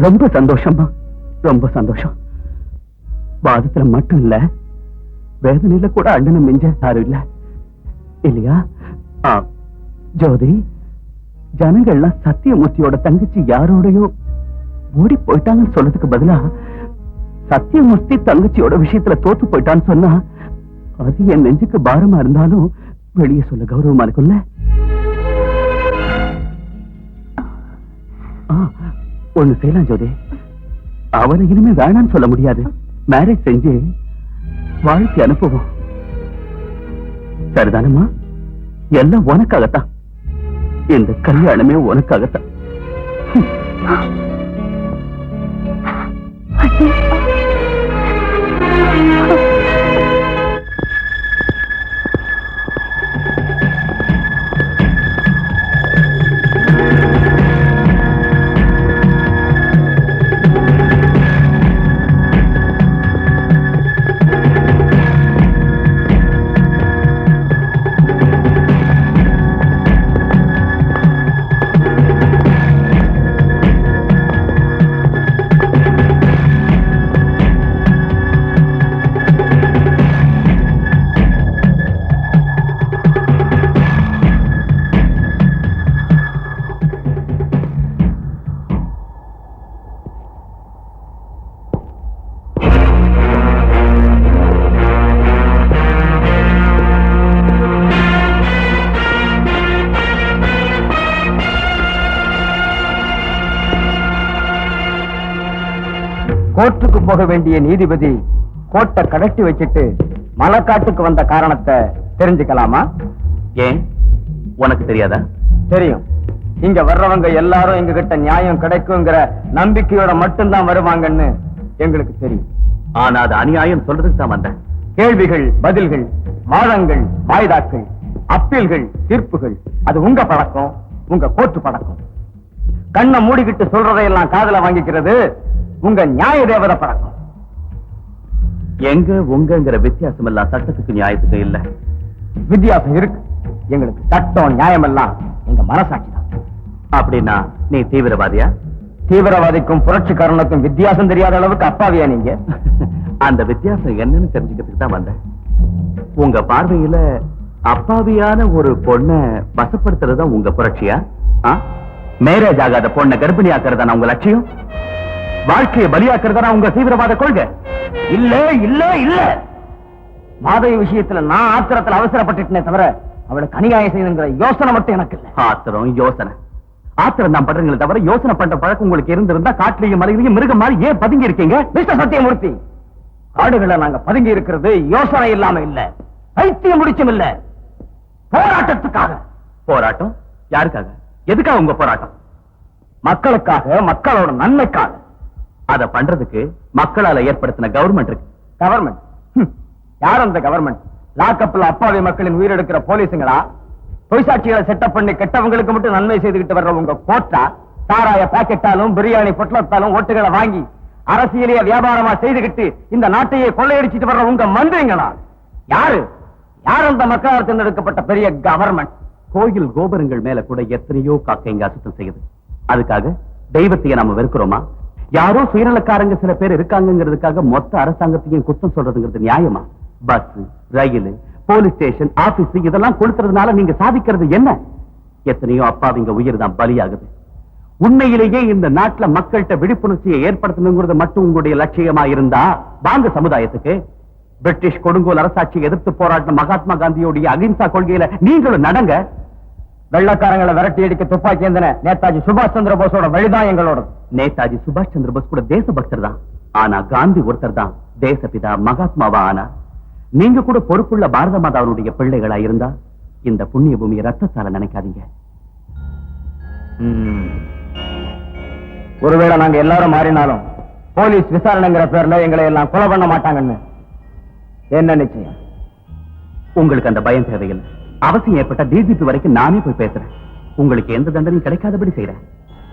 ரொம்ப சந்தோஷம்மா, ரொம்ப சந்தோஷம். வாதத்துல மட்டும் இல்ல, வேதனையில கூட அண்ணனும் மிஞ்ச யாரும் இல்ல இல்லையா? ஜோதி, ஜனங்கள்லாம் சத்தியமூர்த்தியோட தங்கச்சி யாரோடையோ ஓடி போயிட்டாங்கன்னு சொல்றதுக்கு பதிலா சத்தியமூர்த்தி தங்கச்சியோட விஷயத்துல தோத்து போயிட்டான்னு சொன்னா அது என் நெஞ்சுக்கு பாரமா இருந்தாலும் வெளியே சொல்ல கௌரவமா இருக்குல்ல. ஒண்ணு செய்யலாம் ஜோதி, அவனை இனிமே வேணான்னு சொல்ல முடியாது. மேரேஜ் செஞ்சு வாழ்க்கை அனுப்புவோம். சரிதானம்மா? எல்லாம் உனக்காகத்தான், இந்த கல்யாணமே உனக்காகத்தான். கோர்ட்டுக்கு போக வேண்டிய நீதிபதி கோர்ட்டை கடட்டி வச்சிட்டு மலைக்காட்டுக்கு வந்த காரணத்தை தெரிஞ்சுக்கலாமா? ஏன் உனக்கு தெரியாதா? தெரியும். இங்க வர்றவங்க எல்லாரும் எங்க கிட்ட நியாயம் கிடைக்குங்கிற நம்பிக்கையோட மட்டும்தான் வருவாங்கன்னு எங்களுக்கு தெரியும். ஆனா அது அநியாயம் சொல்றதுக்கு தான் வந்தேன். கேள்விகள், பதில்கள், வாதங்கள், வாய்தாக்கள், அப்பீல்கள், தீர்ப்புகள், அது உங்க பழக்கம், உங்க கோர்ட்டு பழக்கம். கண்ணை மூடிக்கிட்டு சொல்றதையெல்லாம் காதுல வாங்கிக்கிறது உங்க நியாய தேவத பழக்கம். எங்க உங்கங்கிற வித்தியாசம் எல்லாம் சட்டத்துக்கு நியாயத்துக்கு இல்ல. வித்தியாசம் இருக்கு. எங்களுக்கு சட்டம் நியாயம் எல்லாம் எங்க மனசாட்சி தான். அப்படின்னா நீ தீவிரவாதியா? தீவிரவாதிக்கும் புரட்சிக்காரனுக்கும் வித்தியாசம் தெரியாத அளவுக்கு அப்பாவியா நீங்க? அந்த வித்தியாசம் என்னன்னு தெரிஞ்சுக்கிறதுக்கு தான் வந்தேன். உங்க பார்வையில அப்பாவியான ஒரு பொண்ணை வசப்படுத்துறதா உங்க புரட்சியா? மேரேஜ் ஆகாத பொண்ணை கர்ப்பிணியாக்குறதா உங்க லட்சியம்? வாழ்க்கையை பலியாக்குறதா உங்க தீவிரவாத கொள்கை? இல்ல இல்ல இல்ல. மாதவி விஷயத்துல நான் ஆத்திரத்துல அவசரப்பட்டுட்டேனே தவிர அவளுக்கு அநியாயம் செய்யுங்கிற யோசனை மட்டும் எனக்கு இல்ல. ஆத்திரம் யோசனை ஆத்திரம் தான் பண்றீங்களே தவிர யோசனை பண்ற பழக்கம் உங்களுக்கு இருந்திருந்தா காட்டிலையும் மலையிலையும் மிருகம் மாதிரி ஏன் பதுங்கி இருக்கீங்க? மிஸ்டர் சத்தியமூர்த்தி, காடுகளை நாங்க பதுங்கி இருக்கிறது யோசனை இல்லாம இல்ல, பைத்தியம் முடிச்சும் இல்ல, போராட்டத்துக்காக. போராட்டம் யாருக்காக? எதுக்காக உங்க போராட்டம்? மக்களுக்காக, மக்களோட நன்மைக்காக. அத பண்றதுக்கு மக்களால ஏற்படுத்தின கவர்மெண்ட் இருக்கு. கவர்மெண்ட்? யார் அந்த கவர்மெண்ட்? லாக்கப்ல அப்பாவி மக்களின் உயிரெடுக்கிற போலீஸுங்களா? பொய்சாட்சிகளை செட்டப் பண்ணி கெட்டவங்களுக்கு மட்டும் நன்மை செய்துகிட்டு வர்ற உங்க கோட்டா? சாராய பாக்கெட்டாலும் பிரியாணி பொட்டலத்தாலும் ஓட்டுகளை வாங்கி அரசியலைய வியாபாரமா செய்துகிட்டு இந்த நாட்டையே கொள்ளையடிச்சிட்டு வர்ற உங்க மந்திரிங்களா? யாரு யார் அந்த மக்களால் தேர்ந்தெடுக்கப்பட்ட பெரிய கவர்மெண்ட்? கோயில் கோபுரங்கள் மேல கூட எத்தனையோ காக்கைங்க அசுத்தம் செய்யுது. அதுக்காக தெய்வத்தையே நாம வெறுக்கிறோமா? யாரோ சுயநலக்காரங்க சில பேர் இருக்காங்கிறதுக்காக மொத்த அரசாங்கத்தையும் குத்தம் சொல்றதுங்கிறது நியாயமா? பஸ், ரயில், போலீஸ் ஸ்டேஷன், ஆபீஸ் இதெல்லாம் கொடுத்துறதுனால நீங்க சாதிக்கிறது என்ன? எத்தனையோ அப்பாவிங்க உயிர் தான் பலியாகுது. உண்மையிலேயே இந்த நாட்டுல மக்கள்கிட்ட விழிப்புணர்ச்சியை ஏற்படுத்தணுங்கிறது மட்டும் உங்களுடைய லட்சியமா இருந்தா வாங்க சமுதாயத்துக்கு. பிரிட்டிஷ் கொடுங்கோல் அரசாட்சியை எதிர்த்து போராடின மகாத்மா காந்தியோடைய அகிம்சா கொள்கையில நீங்களும் நடங்க. வெள்ளக்காரங்களை விரட்டி அடிக்க துப்பாக்கி ஏந்தின நேதாஜி சுபாஷ் சந்திர போஸோட வழிதான் எங்களோட. நேதாஜி சுபாஷ் சந்திர போஸ் கூட தேசபக்தர் தான். ஆனா காந்தி ஒருத்தர் தான் தேசபிதா மகாத்மாவா ஆனா. நீங்க கூட பொறுப்புள்ள பாரத மாதாவுடைய பிள்ளைகளா இருந்தா இந்த புண்ணிய பூமியை ரத்தத்தால நினைக்காதீங்க. ஒருவேளை நாங்க எல்லாரும் மாறினாலும் போலீஸ் விசாரணைங்கிற பேர்ல எங்களை எல்லாம் கொலை பண்ண மாட்டாங்கன்னு என்ன நிச்சயம்? உங்களுக்கு அந்த பயம் தேவையில்லை. அவசியம் ஏற்பட்ட டிஜிபி வரைக்கும் நானே போய் பேசுறேன். உங்களுக்கு எந்த தண்டனையும் கிடைக்காதபடி செய்யறேன்.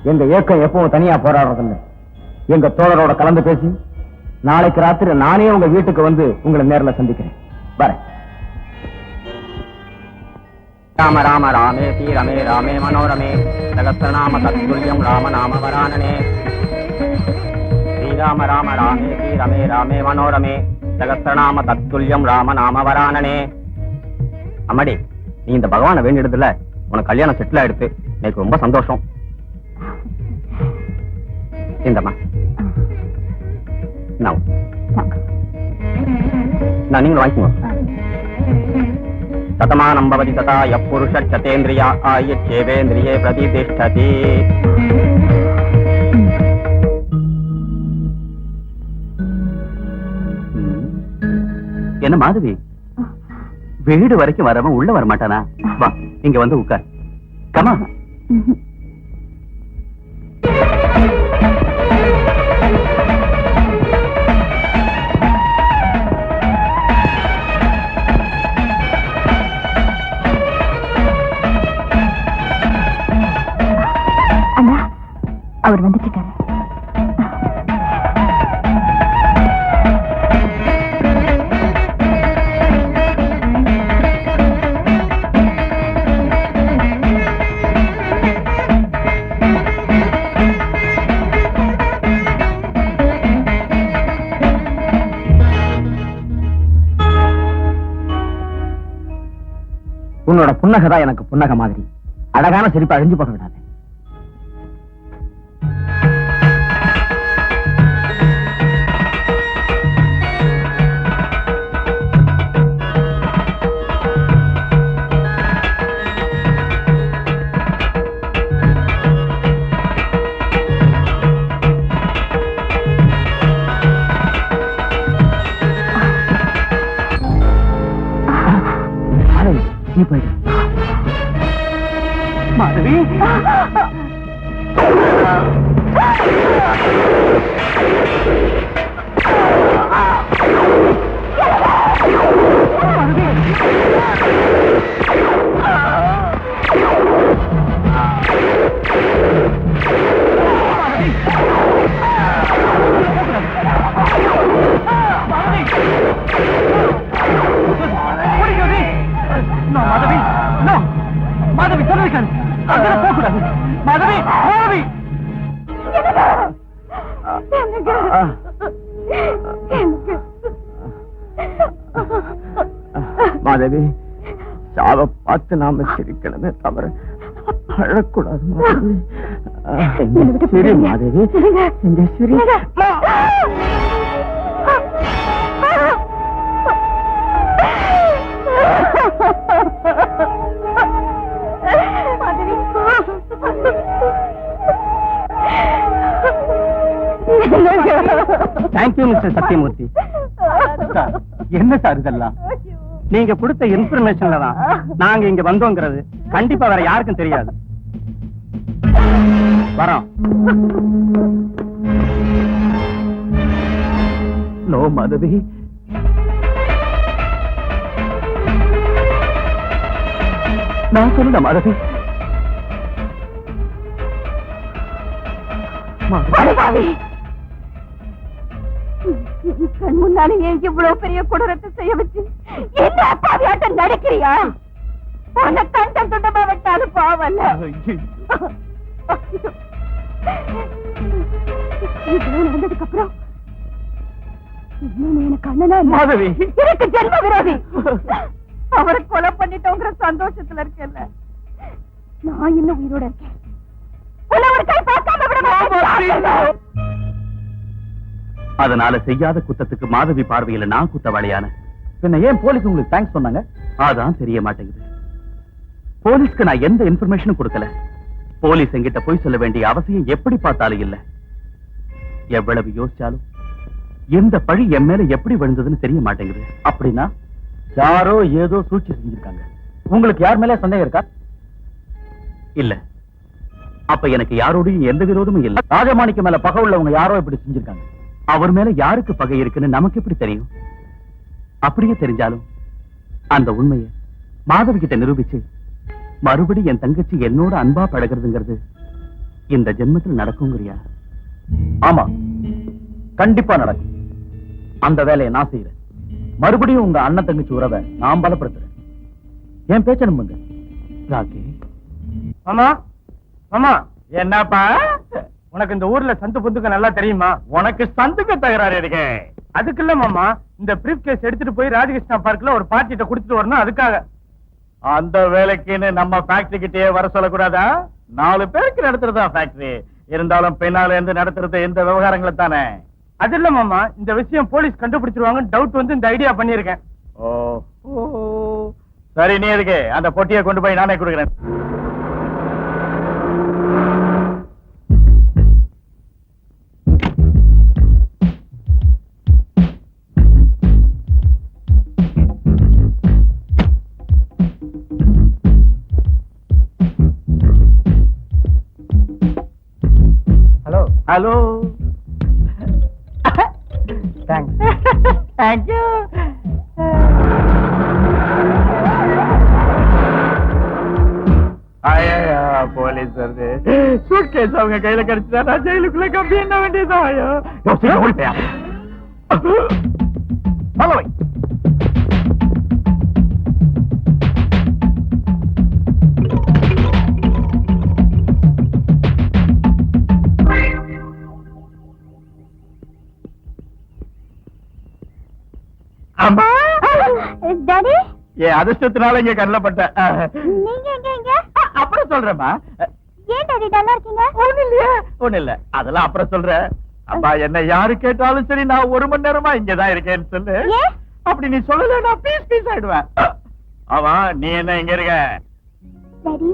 எங்க இயக்கம் எப்பவும் தனியா போராடுறதில்லை. எங்க தோழரோட கலந்து பேசி நாளைக்கு ராத்திரி நானே உங்க வீட்டுக்கு வந்து உங்களை நேர்ல சந்திக்கிறேன். வரேன். ராம ராம ராமே ஸ்ரீ ரமே ராமே மனோரமே சகஸ்ரநாம தத்துல்யம் ராம நாம வரானனே. ஸ்ரீராம ராம ராமே ஸ்ரீ ரமே ராமே மனோரமே சகஸ்ரநாம தத்துல்யம் ராம நாம வரானனே. அம்மாடி, நீ இந்த பகவானை வேண்டியதுல உனக்கு கல்யாணம் செட்டில் ஆயிடுத்து. எனக்கு ரொம்ப சந்தோஷம். இந்தம்மா நான் நீங்களும் வாங்கிக்கோங்க. சதமானம் பவதி ததா யப்புருஷ சதேந்திரியா ஆயுச்சேவேந்திரியே பிரதிதிஷ்டதி. என்ன மாதவி, வீடு வரைக்கும் வரவன் உள்ள வரமாட்டானா? வா, இங்க வந்து உட்கார். கமா. அண்ணா, அவர் வந்துட்டு இருக்காரு. உன்னோட புன்னகதான் எனக்கு புன்னக மாதிரி. அழகான சிரிப்பு அழிஞ்சு போக விடாது. நீ போயிடு. மாதவி மாதவி சொல்லிருக்காரு. போகக்கூடாது. மாதவி மாதவி மாதவி, சாவை பார்த்து நாம சிரிக்கணுமே தவிர அழக்கூடாது மாதவி. சரி மாதவி, இந்த சிரி. Thank you mister Sathyamoorthy. என்ன சார் இதெல்லாம்? நீங்க கொடுத்த இன்ஃபர்மேஷன்ல தான் நாங்க இங்க வந்தோங்கிறது கண்டிப்பா வேற யாருக்கும் தெரியாது. வரோம். நோ மாதவி, நான் சொன்ன மாதவி. கண் முன்னாலே இவ்வளவு பெரிய கொடூரத்தை செய்ய வச்சு என்ன அப்பாவியாட்டம் நடக்கிறியா? உன்னை கண்டம் துண்டமா விட்டாலும் பாவல்ல. இவ்வளவு நடந்ததுக்கு அப்புறம் எனக்கு அண்ணனா மாதவி, எனக்கு ஜென்ம விரோதி. அவரை கொலை பண்ணிட்டோங்கிற சந்தோஷத்துல இருக்கேன்ல, நான் இன்னும் உயிரோட இருக்கேன். உன்னை ஒரு கை பார்க்காம விட மாட்டேன். அதனால செய்யாத குத்தத்துக்கு மாதவி பார்வையில நான் குத்தவாளியான. பின்ன ஏன் போலீஸ் உங்களுக்கு தேங்க்ஸ் சொன்னாங்க? அதான் தெரிய மாட்டேங்குது. போலீஸ்க்கு நான் எந்த இன்ஃபர்மேஷனும் கொடுக்கல. போலீஸ் என்கிட்ட போய் சொல்ல வேண்டிய அவசியம் எப்படி பார்த்தாலும் இல்ல. எவ்வளவு யோசிச்சாலும் எந்த பழி என் மேல எப்படி விழுந்ததுன்னு தெரிய மாட்டேங்குது. அப்படின்னா யாரோ ஏதோ சூழ்ச்சி செஞ்சிருக்காங்க. உங்களுக்கு யார் மேல சந்தேகம் இருக்கா? இல்ல. அப்ப எனக்கு யாரோடையும் எந்த விரோதமும் இல்ல. ராஜமாணிக்க மேல பகை உள்ளவங்க யாரோ இப்படி செஞ்சிருக்காங்க. அவர் மேல யாருக்கு பகை இருக்குன்னு நமக்கு எப்படி தெரியும்? அப்படியே தெரிஞ்சாலும் அந்த உண்மையை மாதவி கிட்ட நிரூபிச்சு மறுபடி என் தங்கச்சி என்னோட அன்பா பழகிறதுங்கிறது இந்த ஜென்மத்தில் நடக்குங்கிறியா? ஆமா, கண்டிப்பா நடக்கும். அந்த வேலையை நான் செய்யறேன். மறுபடியும் உங்க அண்ணன் தங்கச்சி உறவை நான் பலப்படுத்துறேன். என் பேச்ச நம்புங்க. ராக்கி. மாமா, மாமா, என்னப்பா, உனக்கு இந்த ஊர்ல சந்து புந்துக்கு நல்லா தெரியுமா? உனக்கு சந்துக்கு தகராறு இருக்கு. அதுக்கு இல்ல மாமா, இந்த பிரீஃப் கேஸ் எடுத்துட்டு போய் ராஜகிருஷ்ணா பார்க்ல ஒரு பார்ட்டிட்ட கொடுத்துட்டு வரணும். அதுக்காக. அந்த வேலைக்குன்னு நம்ம ஃபேக்டரி கிட்டே வர சொல்லக்கூடாதா? 4 பேருக்கு நடத்துறதா ஃபேக்டரி. இருந்தாலும் பின்னால இருந்து நடத்துறது இந்த விவகாரங்களை தானே. அது இல்ல மாமா, இந்த விஷயம் போலீஸ் கண்டுபிடிச்சிருவாங்கன்னு டவுட் வந்து இந்த ஐடியா பண்ணிருக்கேன். ஓ, சரி, நீ எதுக்கு அந்த பொட்டியை கொண்டு போய் நானே கொடுக்குறேன். Hello. Hello. Thanks. Thank you. Police வருது. சூட்கேஸ் அவங்க கையில கிடைச்சதா நான் ஜெயிலுக்குள்ள கம்பி என்ன வேண்டியதா? அம்மா, டாடி, ஏன் அதிர்ஷ்டத்தினால இங்க கண்ணப்பட்ட. நீங்க எங்க? அப்புறம் சொல்றேம்மா. ஏன் டாடி டல்லா இருக்கீங்க? ஒண்ணு இல்ல, அதெல்லாம் அப்புறம் சொல்றேன். அப்பா, என்ன யாரு கேட்டாலும் சரி, நான் 1 மணி நேரமா இங்கதான் இருக்கேன்னு சொல்லு. ஏன்? அப்படி நீ சொல்லல, நான் பீஸ் ஆயிடுவேன். ஆமா, நீ என்ன இங்க இருக்க? டாடி,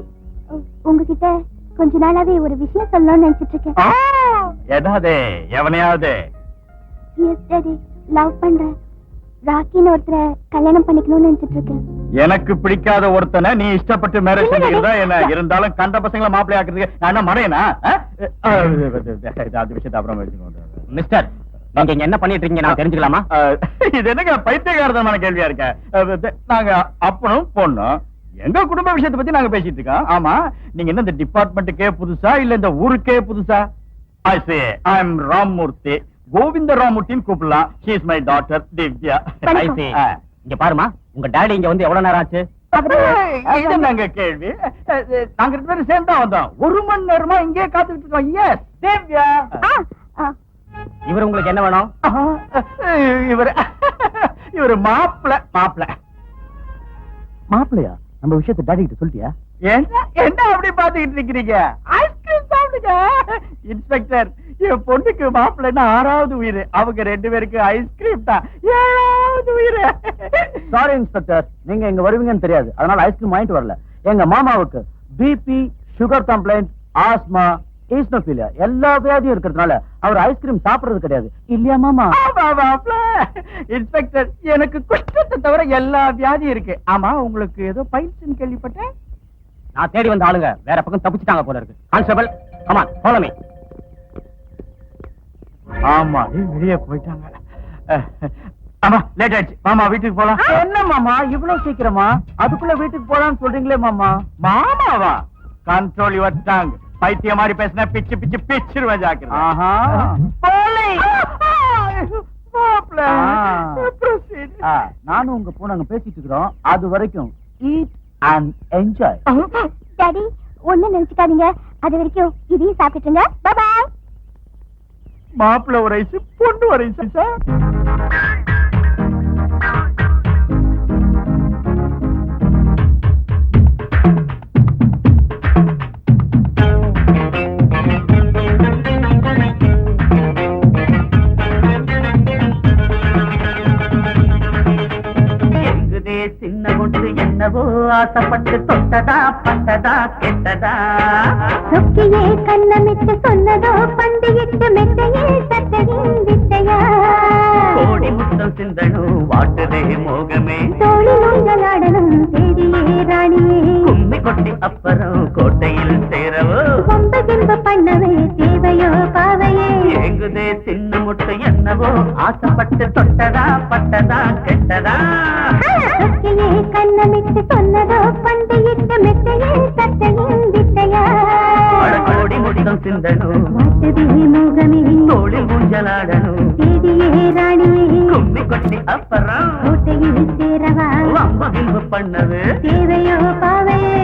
உங்ககிட்ட கொஞ்ச நாளாவே ஒரு விஷயம் சொல்லணும்னு நினைச்சிட்டு இருக்கேன். என்னது? எவனையாவது? எஸ் டாடி, லவ் பண்றேன். ராக்கின்னு ஒருத்தரை கல்யாணம் பண்ணிக்கணும்னு நினைச்சிட்டு இருக்கேன். எனக்கு பிடிக்காத ஒருத்தனை நீ இஷ்டப்பட்டு மேரேஜ் பண்ணிக்கிறதா என்ன? இருந்தாலும் கண்ட பசங்களை மாப்பிள்ளை ஆக்குறதுக்கு நான் என்ன மறையனா? அது விஷயத்தை அப்புறம் எடுத்துக்கோங்க. மிஸ்டர், நீங்க இங்க என்ன பண்ணிட்டு இருக்கீங்க நான் தெரிஞ்சுக்கலாமா? இது என்னங்க பைத்தியகாரதமான கேள்வியா இருக்க? நாங்க அப்பனும் பொண்ணும் எங்க குடும்ப விஷயத்தை பத்தி நாங்க பேசிட்டு இருக்கோம். ஆமா, நீங்க என்ன இந்த டிபார்ட்மெண்ட்டுக்கே புதுசா இல்ல இந்த ஊருக்கே புதுசா? I say I am Ramurthy. Govind ராமூர்த்தின்னு கூப்பிடலாம். she is my daughter Divya. I see. இங்க பாருமா, உங்க டாடி இங்க வந்து எவ்வளவு நேரம் ஆச்சு? இது நாங்க கேள்வி. நாங்க 2 பேரும் சேர்ந்தா வந்தோம். 1 மணி நேரமா இங்கே காத்துக்கிட்டு இருக்கோம். எஸ் திவ்யா. இவர் உங்களுக்கு என்ன வேணும்? இவரு மாப்பிள்ள. மாப்பிள்ளையா? நம்ம விஷயத்தை டாடி கிட்ட சொல்லிட்டியா? என்ன அப்படி பாத்துக்கிட்டு இருக்கிறீங்க? ஐஸ்கிரீம் சாப்பிடுங்க. இன்ஸ்பெக்டர், என் பொண்ணுக்கு மாப்பிள்ளைன்னா 6வது உயிர். அவங்க 2 பேருக்கு ஐஸ்கிரீம் தான் 7வது உயிர். சாரி இன்ஸ்பெக்டர், நீங்க இங்க வருவீங்கன்னு தெரியாது, அதனால ஐஸ்கிரீம் வாங்கிட்டு வரல. எங்க மாமாவுக்கு பிபி, சுகர் கம்ப்ளைண்ட், ஆஸ்மா, ஈஸ்னோஃபீலியா எல்லா வியாதியும் இருக்கிறதுனால அவர் ஐஸ்கிரீம் சாப்பிடுறது கிடையாது. இல்லையா மாமா? இன்ஸ்பெக்டர், எனக்கு குஷ்டத்தை தவிர எல்லா வியாதியும் இருக்கு. ஆமா, உங்களுக்கு ஏதோ பைல்ஸ்னு கேள்விப்பட்டேன். நான் தேடி வந்த ஆளுங்க வேற பக்கம் தப்பிச்சுட்டாங்க போல இருக்கு. Constable, come on, follow me. ஆமா, வெளியே போயிட்டாங்க. ஆமா, லேட் ஆயிடுச்சு. மாமா வீட்டுக்கு போலாம். என்ன மாமா இவ்வளவு சீக்கிரமா? அதுக்குள்ள வீட்டுக்கு போலான்னு சொல்றீங்களே மாமா. மாமாவா? Control your tongue. பைத்திய மாதிரி பேசினா பிச்சு பிச்சு பிச்சிருவேன். ஜாக்கிரதை. ஆஹா. நானும் உங்க பொண்ணு பேசிட்டு இருக்கிறோம். அது வரைக்கும் eat and enjoy. டாடி ஒண்ணு நினைச்சுக்காதீங்க, அது வரைக்கும் இதையும் சாப்பிட்டுங்க. By by. மாப்பிள்ள ஒரு ஐஸ், பொண்ணு ஒரு ஐஸ். சார் சின்ன ஒன்று என்னவோ ஆசைப்பட்டு தொட்டதா பட்டதா கெட்டதா? சொக்கியே கண்ணமிட்டு சொன்னதோ பண்டிகிட்டு மெத்தையே சட்டையின் வித்தையா? கோடி முத்தம் சிந்தனும் வாட்டுதே மோகமே, தோழி நோங்கலாடனும் தேடியே ராணியே, கும்மி கொட்டி அப்புறம் கோட்டையில் சேரவோ, கொம்ப கிம்ப பண்ணவே தேவையோ பாவையே? எங்குதே சின்ன முட்டை என்னவோ ஆசைப்பட்டு தொட்டதா பட்டதா கெட்டதா? சொக்கியே கண்ணமிட்டு சொன்னதோ பண்டிகிட்டு மெத்தையே சட்டையின் வித்தையா? கோடி முத்தம் சிந்தனும் வாட்டுதே மோகமே, தோளில் ஊஞ்சலாடனும் தேடியே ராணியே, கும்மி கொட்டி அப்புறம் கோட்டையில் சேரவா, வம்ப கிம்பு பண்ணது தேவையோ பாவையே?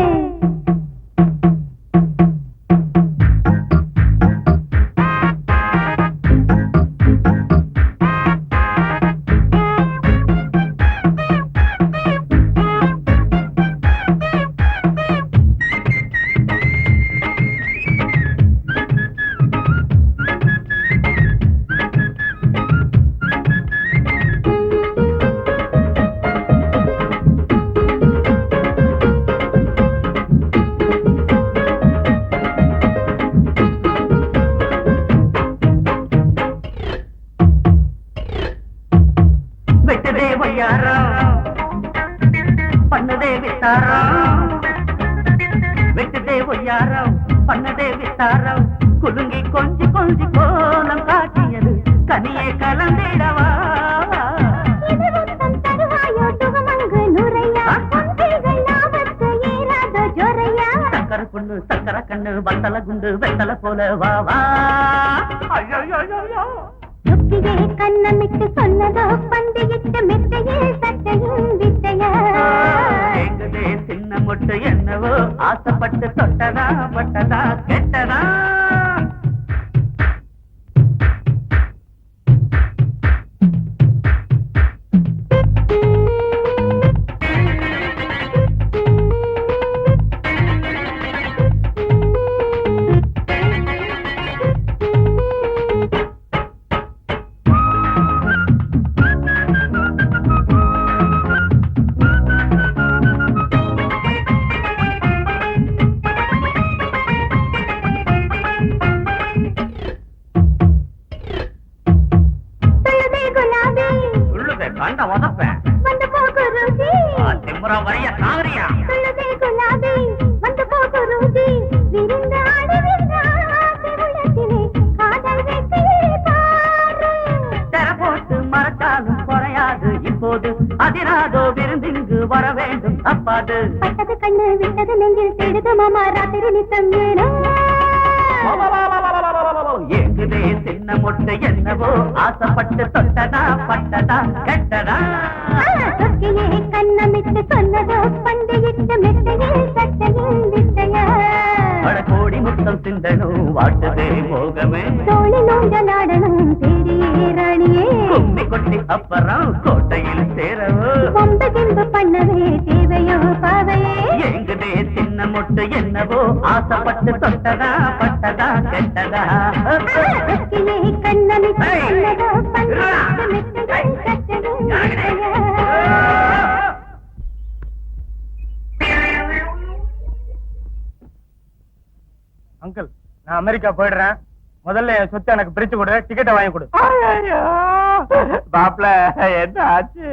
பண்ணதே வித்தாரம், வெட்டுதே ஒய்யாரம், பண்ணதே வித்தாரம், குலுங்கி கொஞ்சி கொஞ்சி கோலம் காட்டியது கனியே கலந்திடவா? சக்கர பொண்ணு சக்கர கண்ணு வத்தல குண்டு வெத்தல போல வா வா. சொக்கியே கண்ணமிட்டு சொன்னதோ பண்டிகிட்டு மெத்தையே சட்டையின் வித்தையா? எங்குதே சின்ன முட்டு என்னவோ ஆசைப்பட்டு தொட்டதா பட்டதா கெட்டதா? அப்புறம் வரைய காவிரியா சொல்லுதே குலாபி வந்து போகு ரூபி விருந்து ஆடி விருந்தாதி உள்ளத்திலே காதல் வெற்றியை பாரு தெர போட்டு மறக்காலும் குறையாது இப்போது அதிராதோ விருந்திங்கு வர வேண்டும் தப்பாது பட்டது கண்ணு விட்டது நெஞ்சில் தேடுது மாமா ராத்திரி நித்தம் ஏனோ ஏங்குதே சின்ன மொட்டை என்னவோ ஆசைப்பட்டு தொட்டதா பட்டதா கெட்டதா சொக்கிலே கண்ணமிட்டு சொன்னதோ பண்டையிட்ட மெட்டையில் சட்டையில் விட்டையா கோடி முத்தம் சிந்தனும் வாட்டுதே மோகமே தோழி நோஞ்சலாடணும் தேடியே ராணியே கும்மி கொட்டி அப்புறம் கோட்டையில் சேரவோ பொம்ப கிம்பு பண்ணவே தேவையோ பாவையே ஏங்குதே சின்ன மொட்டை என்னவோ ஆசைப்பட்டு தொட்டதா பட்டதா கெட்டதா சொக்கிலே கண்ணமிட்டு சொன்னதோ பண்டையிட்ட மெட்டையில் சட்டையில் விட்டையா அங்கிள் நான் அமெரிக்கா போயிடுறேன். முதல்ல என் சொத்தை எனக்கு பிரிச்சு கொடு, டிக்கெட்டை வாங்கி கொடு. பாப்ல என்ன ஆச்சு?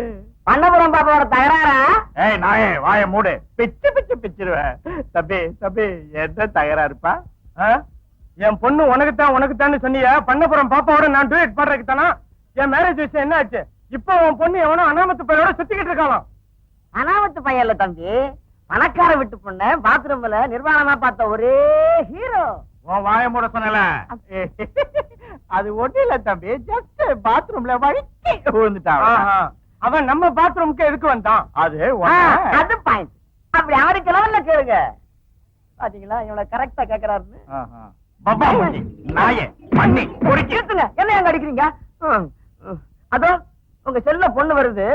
பண்ணபுரம் பாப்பாவோட தகராறா? ஏய் நாயே வாய மூடு, பிச்சு பிச்சு பிச்சிருவேன். தம்பி தம்பி என்ன தகராறுப்பா? ஆ? என் பொண்ணு உனக்குத்தான் சொன்னியா? பண்ணபுரம் பாப்பாவோட நான் டூயட் பாடுறதுக்கு தானா? என் மேரேஜ் விஷயம் என்ன ஆச்சு? இப்போ உன் பொண்ணு எவனோ அனாமத்து பையோட சுத்திக்கிட்டு இருக்காளாம். அனாமத்து பையன் இல்ல தம்பி, பணக்கார விட்டு பொண்ணு பாத்ரூம்ல நிர்வாணமா பார்த்த ஒரே ஹீரோ. உன் வாய மூட சொன்னல. அது ஒண்ணு இல்ல தம்பி, ஜஸ்ட் பாத்ரூம்ல வழுக்கி விழுந்துட்டான். ஆஹா. அவன் நம்ம பாத்ரூமுக்கு எதுக்கு வந்தான்? அது அது பாயிண்ட். அப்படி அவருக்கு லெவல்ல கேளுங்க. பாத்தீங்களா இவனை கரெக்டா கேக்குறாருன்னு. பாபா நாயே பண்ணி கேட்டுங்க, என்ன எங்க அடிக்கிறீங்க? அதோ உங்க செல்ல பொண்ணு வருது,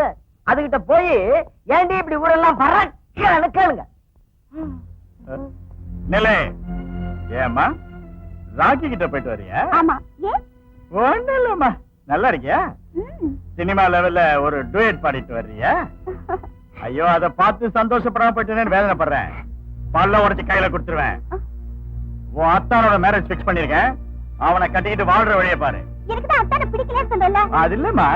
அதுகிட்ட போய் ஏண்டி இப்படி ஊரெல்லாம் பறக்கன்னு கேளுங்க. நிலை ஏமா ராக்கி கிட்ட போயிட்டு வரியா? ஆமா ஏன் ஒண்ணு இல்லம்மா, நல்லா இருக்கியா? சினிமா லெவல்ல ஒரு டூயட் பாடிட்டு வர்றியா? ஐயோ அத பார்த்து சந்தோஷப்படாம போயிட்டேன்னு வேதனைப்படுறேன். பல்ல உடைச்சு கையில கொடுத்துருவேன். உன் அத்தானோட மேரேஜ் பிக்ஸ் பண்ணிருக்கேன், அவனை கட்டிக்கிட்டு வாழ்ற வழிய பாரு. எனக்கு தான் அத்தானை பிடிக்கலன்னு சொன்னல. அது இல்லம்மா,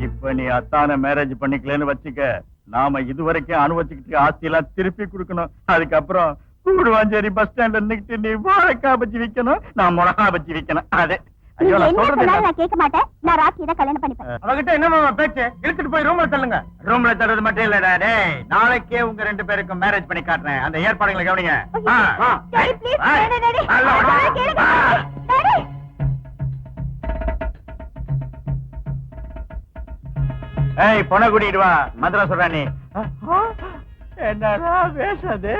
இப்ப நீ அத்தான மேரேஜ் பண்ணிக்கலன்னு வச்சுக்க, நாம இதுவரைக்கும் அனுபவிச்சுக்கிட்டு ஆஸ்தி எல்லாம் திருப்பி கொடுக்கணும். அதுக்கப்புறம் கூடுவாஞ்சேரி பஸ் ஸ்டாண்ட்ல நின்னுட்டு நீ வாழைக்காய் பஜ்ஜி விக்கணும், நான் மிளகா பஜ்ஜி விக்கணும். அது ஐயோ நான் சொல்றது நான் கேட்க மாட்டேன். நான் ராக்கி தான் கல்யாணம் பண்ணிப்பேன். அவகிட்ட என்னமா பேச்சு? இழுத்துட்டு போய் ரூம்ல தள்ளுங்க. ரூம்ல தர்றது மட்டும் இல்லடா டேய், நாளைக்கே உங்க ரெண்டு பேருக்கும் மேரேஜ் பண்ணி காட்டுறேன். அந்த ஏற்பாடுகளை கவனிங்க. டாடி ப்ளீஸ் டாடி டாடி கேளுங்க டாடி. ஏய் பொண்ணை கூட்டிட்டு வா, மதுரை சொல்ற நீ. என்னடா பேசுது?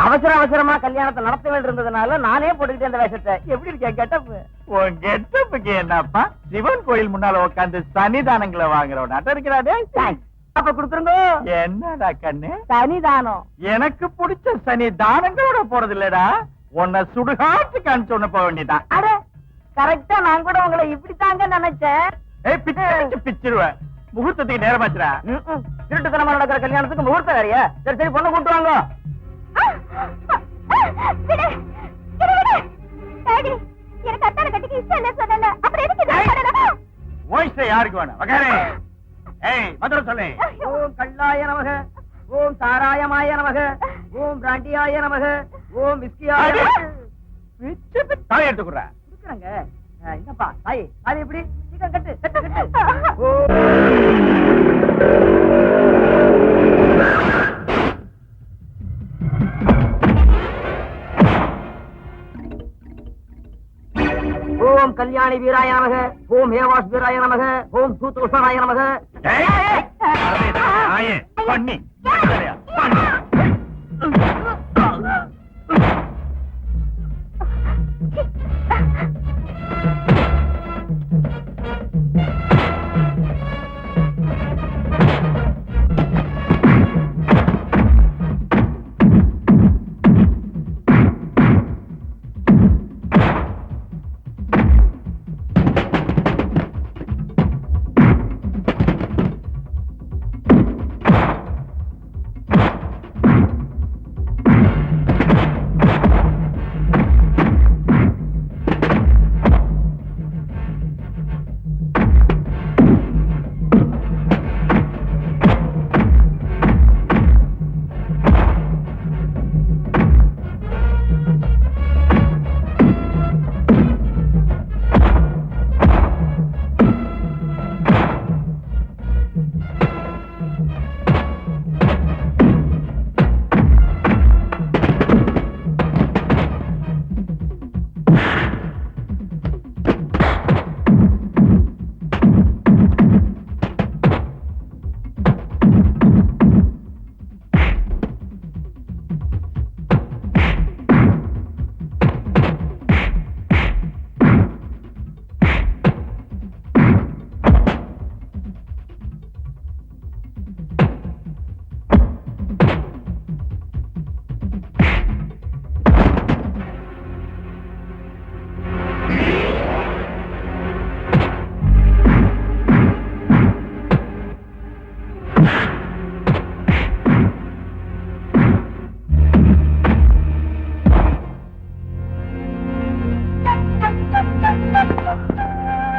அவசரமா கல்யாணத்தை நடத்த வேண்டியிருந்ததுனால நானே போட்டுக்கிட்டே அந்த வேஷத்தை. எப்படி இருக்கேன் கெட்டப்? உன் கெட்டப்புக்கு என்னப்பா, சிவன் கோயில் முன்னால உட்காந்து சன்னிதானங்களை வாங்குறவன் நட்ட இருக்கிறாடே. அப்ப கொடுத்துருங்க. என்னடா கண்ணு? சனிதானம். எனக்கு பிடிச்ச சன்னிதானங்களோட போறது இல்லடா, உன்னை சுடுகாட்டுக்கு அனுப்பிச்சு ஒண்ணு போக வேண்டியதான். அட கரெக்டா நான் கூட உங்களை இப்படித்தாங்க நினைச்சேன். ஏய் பிச்சு பிச்சிருவேன். முகூர்த்தத்துக்கு நேரமாச்சுடா. திருட்டுத்தனமா நடக்கிற கல்யாணத்துக்கு முகூர்த்தம் வேறையா? சரி சரி பொண்ணு கூட்டு வாங்க. விடு விடு விடு டாடி, எனக்கு அத்தானை கட்டிக்க இஷ்டம் இல்ல சொன்னல. அப்புறம் எதுக்கு இது பண்ணணும்? வாய்ஸ் யாருக்கு வேணும்? வகாரே. ஏய் மதுரை சொல்லு. ஓம் கல்லாய நமக, ஓம் சாராயமாய நமக, ஓம் பிராண்டியாய நமக, ஓம் விஸ்கியாய நமக. பிச்சு பிச்சு தாய் எடுத்துக்குறா. குடுக்குறங்க. என்னப்பா தாய் தாய் எப்படி சீக்கிரம் கட்டு கட்டு கட்டு. ஓம் கல்யாணி வீராய நமக, ஓம் ஹேவாஸ் வீராய நமக, ஓம் சூத்தோஷனாய நமக. நாயே பண்ணி பண்ணி.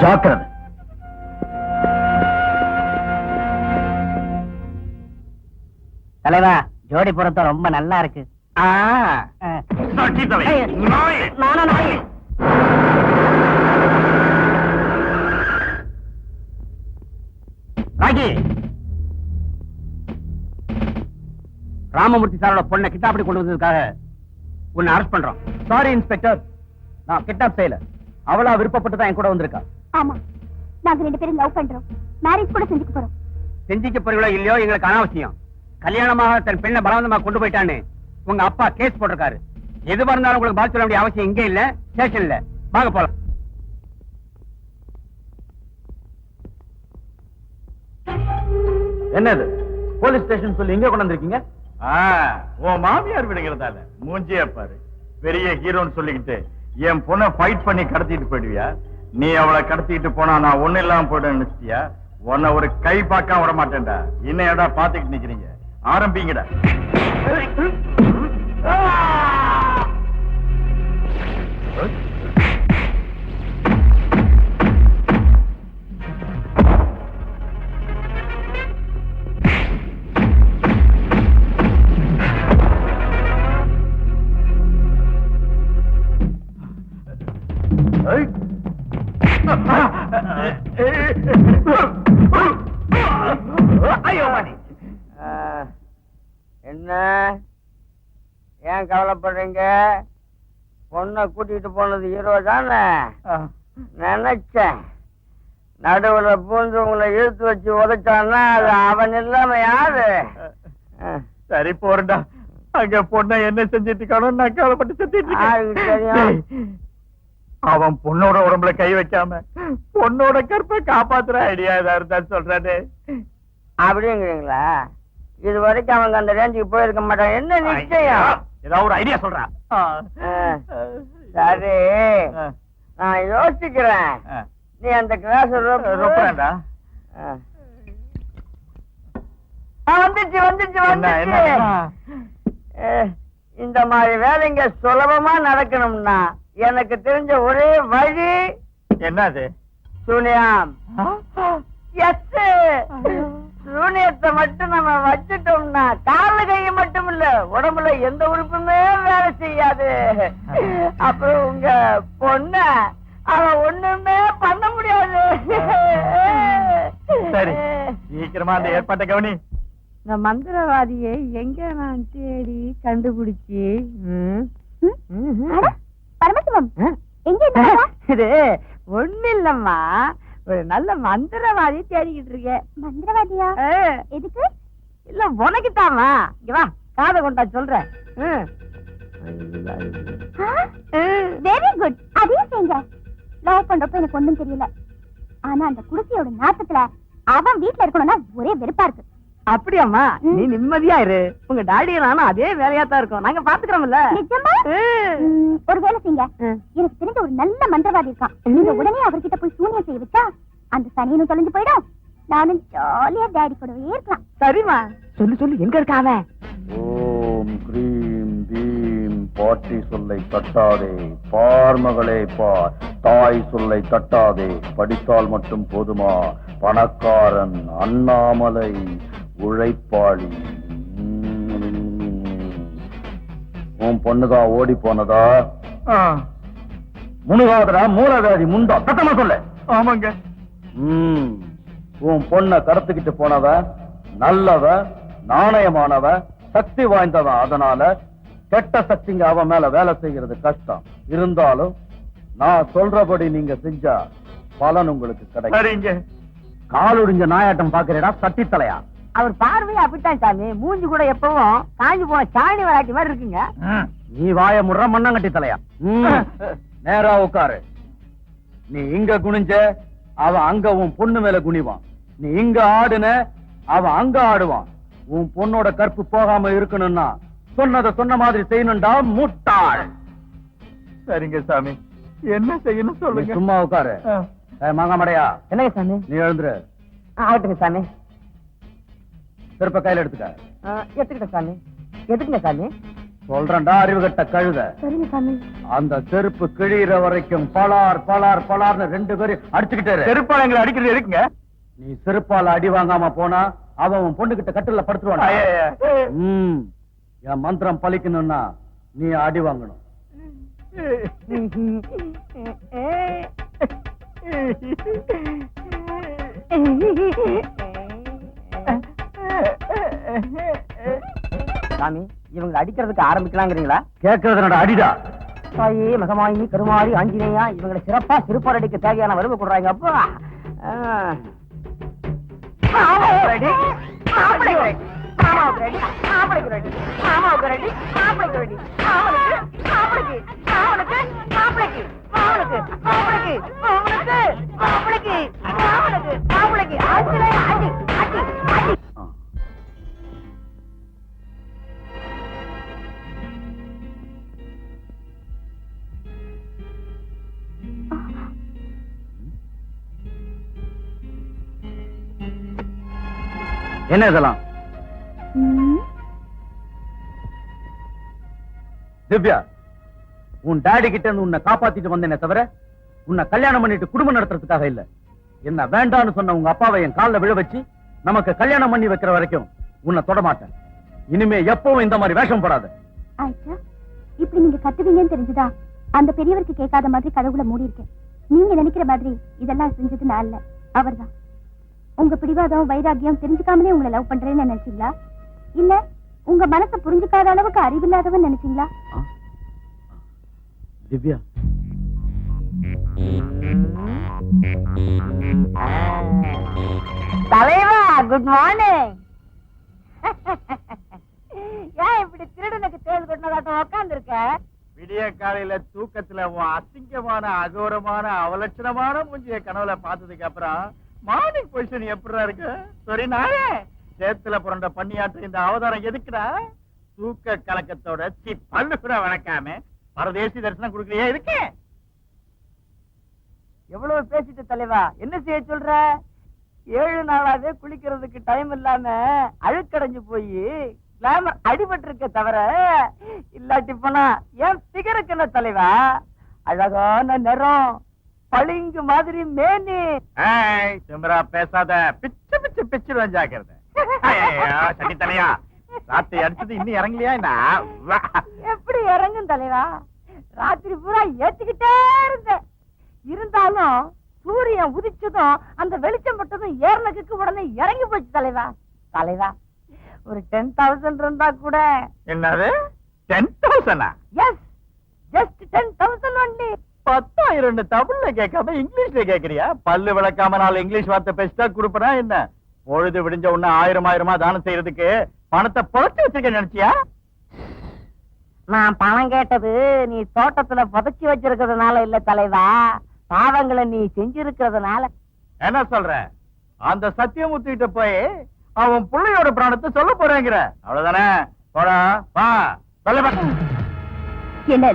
ஜாக்கிரதை. தலைவா, ஜோடி பொருத்தம் ரொம்ப நல்லா இருக்கு. ராகி, ராமமூர்த்தி சாரோட பொண்ணை கிட்டாப்படி கொண்டு வந்ததுக்காக உன்னை அரெஸ்ட் பண்றோம். சாரி இன்ஸ்பெக்டர், நான் கிட்னாப் செய்யல. அவளா விருப்பப்பட்டு தான் என் கூட வந்திருக்கா. ஆமா, நாங்க 2 பேரும் லவ் பண்றோம். மேரேஜ் கூட செஞ்சுக்க போறோம். செஞ்சிக்க போறீங்களோ இல்லையோ எங்களுக்கு அனாவசியம். கல்யாணமாக தன் பெண்ணை பலவந்தமா கொண்டு போயிட்டான்னு உங்க அப்பா கேஸ் போட்டிருக்காரு. எதுவா இருந்தாலும் உங்களுக்கு பாதி சொல்ல வேண்டிய அவசியம் இங்கே இல்ல, ஸ்டேஷன்ல. வாங்க போலாம். என்னது போலீஸ் ஸ்டேஷன் சொல்லி இங்க கொண்டு வந்திருக்கீங்க? உன் மாமியார் விடுங்கிறதால மூஞ்சியே பாரு. பெரிய ஹீரோன்னு சொல்லிக்கிட்டு என் பொண்ணை ஃபைட் பண்ணி கடத்திட்டு போயிடுவியா? நீ அவளை கடத்திட்டு போனா நான் ஒண்ணு இல்லாம போயிட நினைச்சிட்டியா? உன்னை ஒரு கை பார்க்க விட மாட்டேன்டா. இன்னும் ஏடா பாத்துக்கிட்டு நிக்கிறீங்க? ஆரம்பிங்கடா. என்ன ஏன் கவலைப்படுறீங்க? பொண்ணை கூட்டிட்டு போனது ஹீரோ தானே நினைச்சேன். நடுவுல பூந்து உங்களை இழுத்து வச்சு உதைச்சான்னா அது அவன் இல்லாம யாரு? சரி போறா. அங்க பொண்ணை என்ன செஞ்சிட்டு இருக்கானோ நான் கவலைப்பட்டு செஞ்சிட்டு இருக்கேன். அவன் பொண்ணோட உடம்புல கை வைக்காம பொண்ணோட கற்பை காப்பாத்துற ஐடியா ஏதா இருந்தா சொல்றானே. அப்படிங்கிறீங்களா? இது வரைக்கும் அவங்க அந்த ரேஞ்சுக்கு போயிருக்க மாட்டாங்க. என்ன நிச்சயம்? ஏதாவது ஒரு ஐடியா சொல்றான். சரி, நான் யோசிக்கிறேன். நீ அந்த கிளாஸ் ரொப்பேன்டா. வந்துச்சு வந்துச்சு வந்துச்சு. இந்த மாதிரி வேலைங்க சுலபமா நடக்கணும்னா எனக்கு தெரிஞ்ச ஒரே வழி என்னது? சூனியம். சூனியத்தை மட்டும் நம்ம வச்சுட்டோம்னா கால கையை மட்டும் இல்ல, உடம்புல எந்த உறுப்புமே வேலை செய்யாது. அப்புறம் உங்க பொண்ண அவன் ஒண்ணுமே பண்ண முடியாது. சரி, சீக்கிரமா அந்த ஏற்பாட்டை கவனி. இந்த மந்திரவாதியை எங்க நான் தேடி கண்டுபிடிச்சி பரமசிவம் எங்க இது ஒண்ணு இல்லம்மா, ஒரு நல்ல மந்திரவாதி தேடிக்கிட்டு இருக்கேன். மந்திரவாதியா? எதுக்கு? இல்ல உனக்குத்தாமா. இங்க வா, காதை கொண்டா சொல்றேன். Very good. அதே செய்யுங்க. லவ் பண்றப்ப எனக்கு ஒண்ணும் தெரியல. ஆனா அந்த குடிசையோட நாட்டத்துல அவன் வீட்டுல இருக்கணும்னா ஒரே வெறுப்பா இருக்கு. அப்படியாம்மா? நீ நிம்மதியா இரு. உங்க டாடி நானும் அதே வேலையா தான் இருக்கோம். நாங்க பாத்துக்கிறோம்ல. நிஜமா? ஒரு வேலை செய்யுங்க. எனக்கு தெரிஞ்ச ஒரு நல்ல மந்திரவாதி இருக்கான். நீங்க உடனே அவர்கிட்ட போய் சூனியம் செய்ய வச்சா அந்த சனியனும் தொலைஞ்சு போயிடும். நானும் ஜாலியா டாடி கூடவே இருக்கலாம். சரிம்மா, சொல்லு சொல்லு, எங்க இருக்க அவன்? ஓம் கிரீம் பீம் பாட்டி சொல்லை தட்டாதே, பார்மகளே பார், தாய் சொல்லை தட்டாதே, படித்தால் மட்டும் போதுமா, பணக்காரன், அண்ணாமலை, உழைப்பாளி. உன் பொண்ணுதான் ஓடி போனதா? முனுகாதரா மூலகாதி முண்டா, சத்தமா சொல்ல. ஆமாங்க. உன் பொண்ண கடத்திக்கிட்டு போனவ நல்லவ, நாணயமானவ, சக்தி வாய்ந்தவன். அதனால கெட்ட சக்திங்க அவன் மேல வேலை செய்யறது கஷ்டம். இருந்தாலும் நான் சொல்றபடி நீங்க செஞ்சா பலன் உங்களுக்கு கிடைக்கும். காலுடிஞ்ச நாயாட்டம் பாக்குறடா சட்டி தலையா? அவர் பார்வையே அப்படித்தான் சாமி. மூஞ்சி கூட எப்பவும் காஞ்சி போன சாணி வராட்டி மாதிரி இருக்குங்க. நீ வாய முடுற மண்ணங்கட்டி தலையா? நேரா உட்காரு. நீ இங்க குனிஞ்ச அவன் அங்க உன் பொண்ணு மேல குனிவான். நீ இங்க ஆடுன அவன் அங்க ஆடுவான். உன் பொண்ணோட கற்பு போகாம இருக்கணும்னா சொன்னதை சொன்ன மாதிரி செய்யணும்டா முட்டாள். சரிங்க சாமி, என்ன செய்யணும் நீ சொல்லுங்க. சும்மா உட்காரு. மாங்காமடையா, என்னங்க சாமி? நீ எழுந்துரு. ஆகட்டுங்க சாமி. திருப்ப கையில எடுத்துக்க. எடுத்துக்கிட்ட சாமி. எதுக்குங்க சாமி? சொல்றேன்டா அறிவுகட்ட கழுத. சரிங்க சாமி. அந்த செருப்பு கிழிகிற வரைக்கும் பலார் பலார் பலார்னு 2 பேரும் அடிச்சுக்கிட்டே. செருப்பால எங்களை அடிக்கிறது இருக்குங்க. நீ செருப்பால அடி வாங்காம போனா அவன் உன் பொண்ணு கிட்ட கட்டில படுத்துருவான். என் மந்திரம் பலிக்கணும்னா நீ அடி வாங்கணும். சாமி, இவங்க அடிக்கிறதுக்கு ஆரம்பிக்கலாங்கிறீங்களா? கேட்கறது அடிடா. தாயே மகமாயி கருமாரி ஆஞ்சநேயா, இவங்களை சிறப்பா சிறுபார் அடிக்க தேவையான வருவ கொடுறாங்க. அப்பா என்ன இதெல்லாம்? திவ்யா, உன் டாடி கிட்ட இருந்து உன்னை காப்பாத்திட்டு வந்தேனே தவிர உன்னை கல்யாணம் பண்ணிட்டு குடும்பம் நடத்துறதுக்காக இல்ல. என்ன வேண்டான்னு சொன்ன உங்க அப்பாவை என் காலில் விழ வச்சு நமக்கு கல்யாணம் பண்ணி வைக்கிற வரைக்கும் உன்னை தொட மாட்டேன். இனிமே எப்பவும் இந்த மாதிரி வேஷம் போடாத. ஆயிஷா, இப்படி நீங்க கத்துவீங்கன்னு தெரிஞ்சுதா அந்த பெரியவருக்கு கேட்காத மாதிரி கதவுல மூடி இருக்கேன். நீங்க நினைக்கிற மாதிரி இதெல்லாம் செஞ்சது நான் இல்ல, அவர்தான். உங்க பிடிவாதம் வைராகியம் தெரிஞ்சுக்காமலே உங்களை லவ் பண்றேன்னு நினைச்சீங்களா? இல்ல உங்க மனசை புரிஞ்சுக்காத அளவுக்கு அறிவில்லாதவன் நினைச்சீங்களா? திவ்யா, தலைவா, குட் மார்னிங். ஏன் இப்படி திருடனுக்கு தேள் கொண்டதாட்டம் உட்கார்ந்து இருக்க? விடிய காலையில தூக்கத்துல உன் அசிங்கமான அகோரமான அவலட்சணமான மூஞ்சிய கனவுல பார்த்ததுக்கு அப்புறம் மார்னிங் பொசிஷன் எப்படிடா இருக்கு? சரி, நானே சேத்துல புரண்ட பண்ணியாட்டு இந்த அவதாரம் எதுக்குடா? தூக்க கலக்கத்தோட பல்லு கூட வணக்காம பரதேசி தரிசனம் கொடுக்கலையே இருக்கு. எவ்வளவு பேசிட்டு தலைவா, என்ன செய்ய சொல்ற? 7 நாளாவே குளிக்கிறதுக்கு டைம் இல்லாம அழுக்கடைஞ்சு போய் கிளாமர் அடிபட்டு இருக்க தவிர இல்லாட்டி போனா என் பிகருக்கு என்ன தலைவா? அழகான நிறம், பளிங்கு மாதிரி மேனி. சிம்ரா பேசாத, பிச்சு பிச்சு பிச்சு ஜாக்கிரதை. சனி தலையா, ராத்திரி அடிச்சது இன்னும் இறங்கலையா? எப்படி இறங்கும் தலைவா? ராத்திரி பூரா ஏத்திக்கிட்டே இருந்தேன். இருந்தாலும் சூரியன் உதிச்சதும் அந்த வெளிச்சம் பட்டதும் ஏர்னக்கு உடனே இறங்கி போச்சு தலைவா. தலைவா, ஒரு 10,000 இருந்தா கூட. என்னது 10,000? S, just 10,000 only. 10,000 தமிழ்ல கேட்காம இங்கிலீஷ்ல கேக்குறியா? பல்லு விளக்காம 4 இங்கிலீஷ் வார்த்தை பேசிட்டா கொடுப்பனா என்ன? பொழுது விடிஞ்ச உடனே 1000 தானம் செய்யறதுக்கு பணத்தை புதைச்சு வச்சிருக்க நினைச்சியா? நான் பணம் கேட்டது நீ தோட்டத்துல புதைச்சி வச்சிருக்கிறதுனால இல்ல தலைவா, பாவங்களை நீ செஞ்சிருக்கிறதுனால. என்ன சொல்ற? அந்த சத்தியமூர்த்தி கிட்ட போய் அவன் பிள்ளையோட பிராணத்தை சொல்ல போறேங்கிற, அவ்வளவுதானே? போடா வா, சொல்ல. என்ன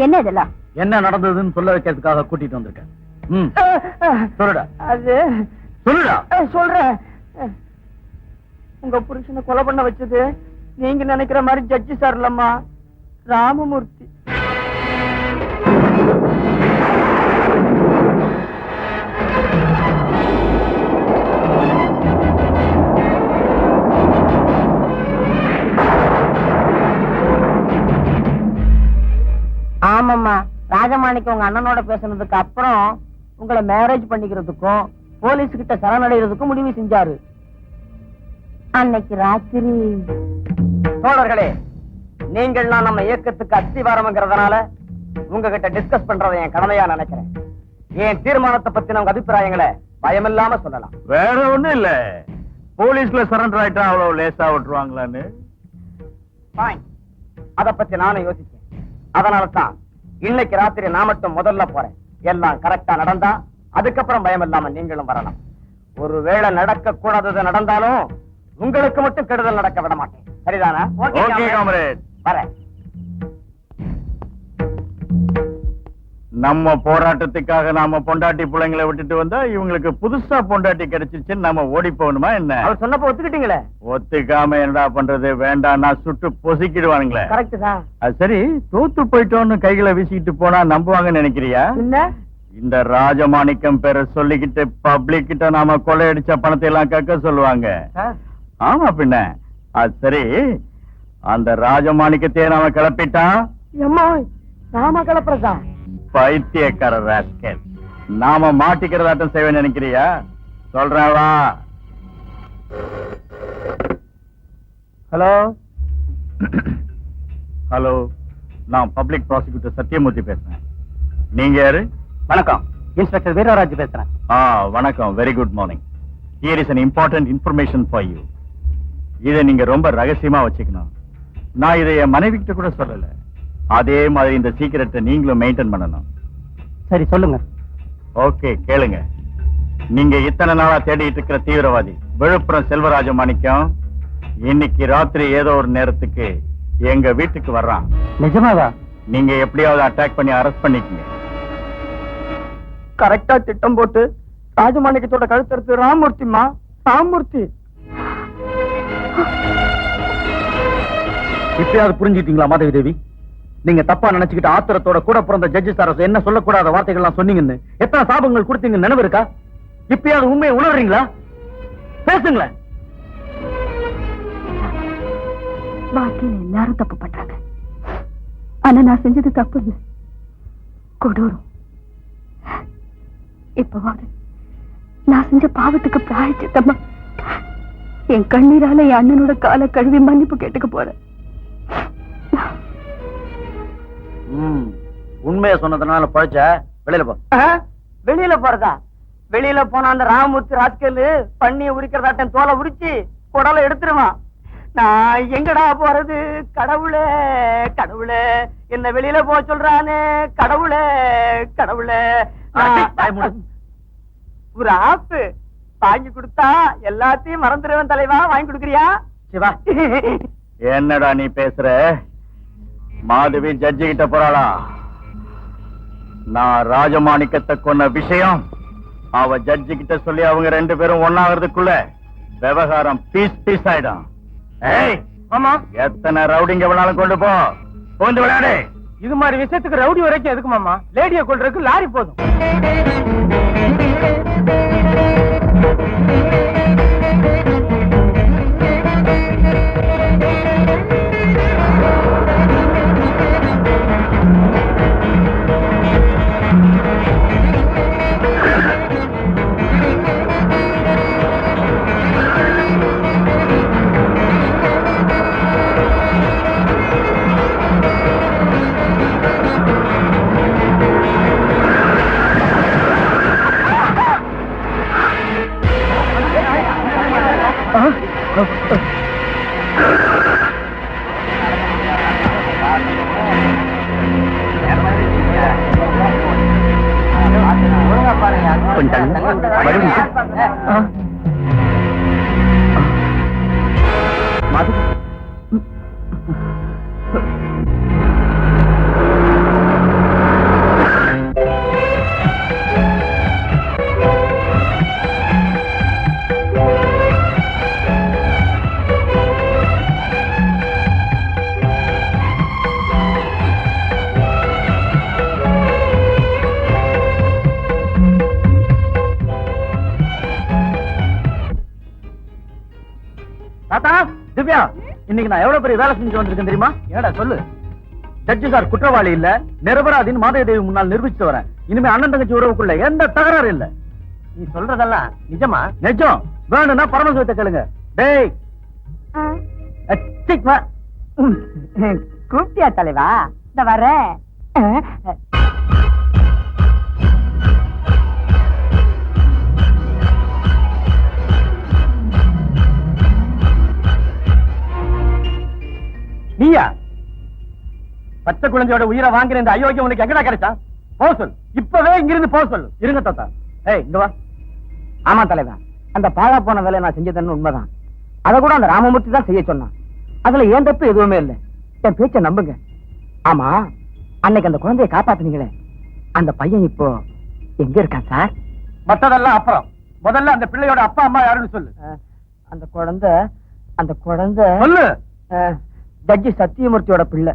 என்ன இதெல்லாம்? என்ன நடந்ததுன்னு சொல்ல வைக்கிறதுக்காக கூட்டிட்டு வந்திருக்கேன். சொல்லுடா. அது சொல்லுடா. சொல்றேன். உங்க புருஷனை கொலை பண்ண வச்சது நீங்க நினைக்கிற மாதிரி ஜட்ஜி சார் இல்லம்மா, ராமமூர்த்தி. ஆமாம்மா, ராஜமாணிக்கு உங்க அண்ணனோட பேசுனதுக்கு அப்புறம் உங்களை மேரேஜ் பண்ணிக்கிறதுக்கும் போலீஸ் கிட்ட சரணடைகிறதுக்கும் முடிவு செஞ்சாரு. அன்னைக்கு ராத்திரி. தோழர்களே, நீங்கள்லாம் நம்ம இயக்கத்துக்கு அஸ்திவாரம்ங்கிறதுனால உங்ககிட்ட டிஸ்கஸ் பண்றதை என் கடமையா நினைக்கிறேன். என் தீர்மானத்தை பத்தி உங்க அபிப்பிராயங்களை பயமில்லாம சொல்லலாம். வேற ஒண்ணும் இல்ல, போலீஸ்ல சரண்டர் ஆயிட்டா அவ்வளவு லேசா விட்டுருவாங்களான்னு. அத பத்தி நானும் யோசிச்சேன். அதனால தான் இன்னைக்கு ராத்திரி நான் மட்டும் முதல்ல போறேன். எல்லாம் கரெக்டா நடந்தா அதுக்கப்புறம் பயம் இல்லாம நீங்களும் வரலாம். ஒருவேளை நடக்க கூடாதது நடந்தாலும் உங்களுக்கு மட்டும் கெடுதல் நடக்க விட மாட்டேன். சரிதானா? Okay comrade. வரேன். நம்ம போராட்டத்துக்காக நாம பொண்டாட்டி பிள்ளைங்களை விட்டுட்டு வந்தா இவங்களுக்கு புதுசா பொண்டாட்டி கிடைச்சிருச்சுன்னு நம்ம ஓடி போகணுமா என்ன? அவர் சொன்னப்ப ஒத்துக்கிட்டீங்களே. ஒத்துக்காம என்னடா பண்றது? வேண்டாம், நான் சுட்டு பொசிக்கிடுவானுங்களே. கரெக்ட் தான். அது சரி, தோத்து போயிட்டோன்னு கைகளை வீசிக்கிட்டு போனா நம்புவாங்கன்னு நினைக்கிறியா? என்ன இந்த ராஜமாணிக்கம் பேரை சொல்லிக்கிட்டு பப்ளிக் கிட்ட நாம கொள்ளையடிச்ச பணத்தை எல்லாம் கக்க சொல்லுவாங்க. ஆமா பின்ன. அது சரி, அந்த ராஜமாணிக்கத்தையே நாம கிளப்பிட்டா நாம கிளப்புறதா? பைத்தியக்கார ராஸ்கல், நாம மாட்டிக்கிறதாட்டம் செய்வேன்னு நினைக்கிறியா? சொல்றேன் வா. ஹலோ ஹலோ, நான் பப்ளிக் ப்ராசிக்யூட்டர் சத்யமூர்த்தி பேசுறேன். நீங்க யாரு? வணக்கம், இன்ஸ்பெக்டர் வீரராஜ் பேசுறேன். வணக்கம். Very good morning. Here is an important information for you. இதை நீங்க ரொம்ப ரகசியமா வச்சுக்கணும். நான் இதை என் மனைவி கிட்ட கூட சொல்லல. அதே மாதிரி இந்த சீக்கிரட்டை நீங்களும் மெயின்டைன் பண்ணணும். சரி சொல்லுங்க. ஓகே, கேளுங்க. நீங்க இத்தனை நாளா தேடிட்டு இருக்கிற தீவிரவாதி விழுப்புரம் செல்வராஜ மாணிக்கம் இன்னைக்கு ராத்திரி ஏதோ ஒரு நேரத்துக்கு எங்க வீட்டுக்கு வர்றான். நிஜமாவா? நீங்க எப்படியாவது அட்டாக் பண்ணி அரெஸ்ட் பண்ணிக்கங்க. கரெக்டா திட்டம் போட்டு ராஜமாணிக்கத்தோட கழுத்தறுத்து ராமூர்த்திமா, ராமூர்த்தி. இப்பயாவது புரிஞ்சுட்டீங்களா மாதவி தேவி? நீங்க தப்பா நினைச்சுக்கிட்டு ஆத்திரத்தோட கூட பிறந்த ஜட்ஜி சார் என்ன சொல்லக்கூடாத வார்த்தைகள்லாம் சொன்னீங்கன்னு எத்தனை சாபங்கள் கொடுத்தீங்க நினைவு இருக்கா? இப்பயாவது உண்மையை உணர்றீங்களா? பேசுங்களேன். வாழ்க்கையில எல்லாரும் தப்பு பண்றாங்க. ஆனா நான் செஞ்சது தப்பு இல்லை, கொடூரம். இப்பவாது நான் செஞ்ச பாவத்துக்கு பிராயச்சித்தமா என் கண்ணீரால என் அண்ணனோட காலை கழுவி மன்னிப்பு கேட்டுக்க போறேன். உண்மையை சொன்னதுனால பழச்ச வெளியில போ. வெளியில போறதா? வெளியில போன அந்த ராமமூர்த்தி ராஸ்கல் பண்ணி உரிக்கிறதாட்டம் தோலை உரிச்சு குடலை எடுத்துருவான். நான் எங்கடா போறது? கடவுளே கடவுளே, என்ன வெளியில போக சொல்றானே, கடவுளே கடவுளே. ஒரு ஆப்பு வாங்கி கொடுத்தா எல்லாத்தையும் மறந்துடுவேன் தலைவா. வாங்கி கொடுக்குறியா? சிவா, என்னடா நீ பேசுற? மாதவி ஜட்ஜி கிட்ட போறாளா? நான் ராஜமாணிக்கத்தை கொன்ன விஷயம் அவ ஜட்ஜி கிட்ட சொல்லி அவங்க ரெண்டு பேரும் ஒன்னாகிறதுக்குள்ள விவகாரம் பீஸ் பீஸ் ஆயிடும். ஏய் ஆமா, எத்தனை ரவுடிங்க வேணாலும் கொண்டு போ, போந்து விளையாடு. இது மாதிரி விஷயத்துக்கு ரவுடி வரைக்கும் எதுக்கு மாமா? லேடிய கொள்றதுக்கு லாரி போதும். திவ்யா, இன்னைக்கு நான் எவ்வளவு பெரிய வேலை செஞ்சு வந்திருக்கேன் தெரியுமா? ஏடா சொல்லு. ஜட்ஜி சார் குற்றவாளி இல்ல, நிரபராதின்னு மாதவி தேவி முன்னால் நிரூபிச்சு வரேன். இனிமே அண்ணன் தங்கச்சி உறவுக்குள்ள எந்த தகராறு இல்ல. நீ சொல்றதெல்லாம் நிஜமா? நிஜம். வேணும்னா பரமசிவத்தை கேளுங்க. டேய் கூப்பிட்டியா தலைவா? இந்த வர நீயா? பச்சை குழந்தையோட உயிரை வாங்கின இந்த அயோக்கியம் உனக்கு எங்கடா கிடைச்சா? போ சொல், இப்பவே இங்கிருந்து போ சொல்லு. இருங்க தாத்தா. ஏய் இங்க வா. ஆமா தலைவா, அந்த பாழா போன வேலை நான் செஞ்சதுன்னு உண்மைதான். அதை கூட அந்த ராமமூர்த்தி தான் செய்ய சொன்னான். அதுல ஏன் தப்பு எதுவுமே இல்லை. என் பேச்ச நம்புங்க. ஆமா, அன்னைக்கு அந்த குழந்தையை காப்பாத்துனீங்களே, அந்த பையன் இப்போ எங்க இருக்கான் சார்? மத்ததெல்லாம் அப்புறம் முதல்ல அந்த பிள்ளையோட அப்பா அம்மா யாருன்னு சொல்லு. அந்த குழந்தை சொல்லு. ஜட்ஜி சத்தியமூர்த்தியோட பிள்ளை.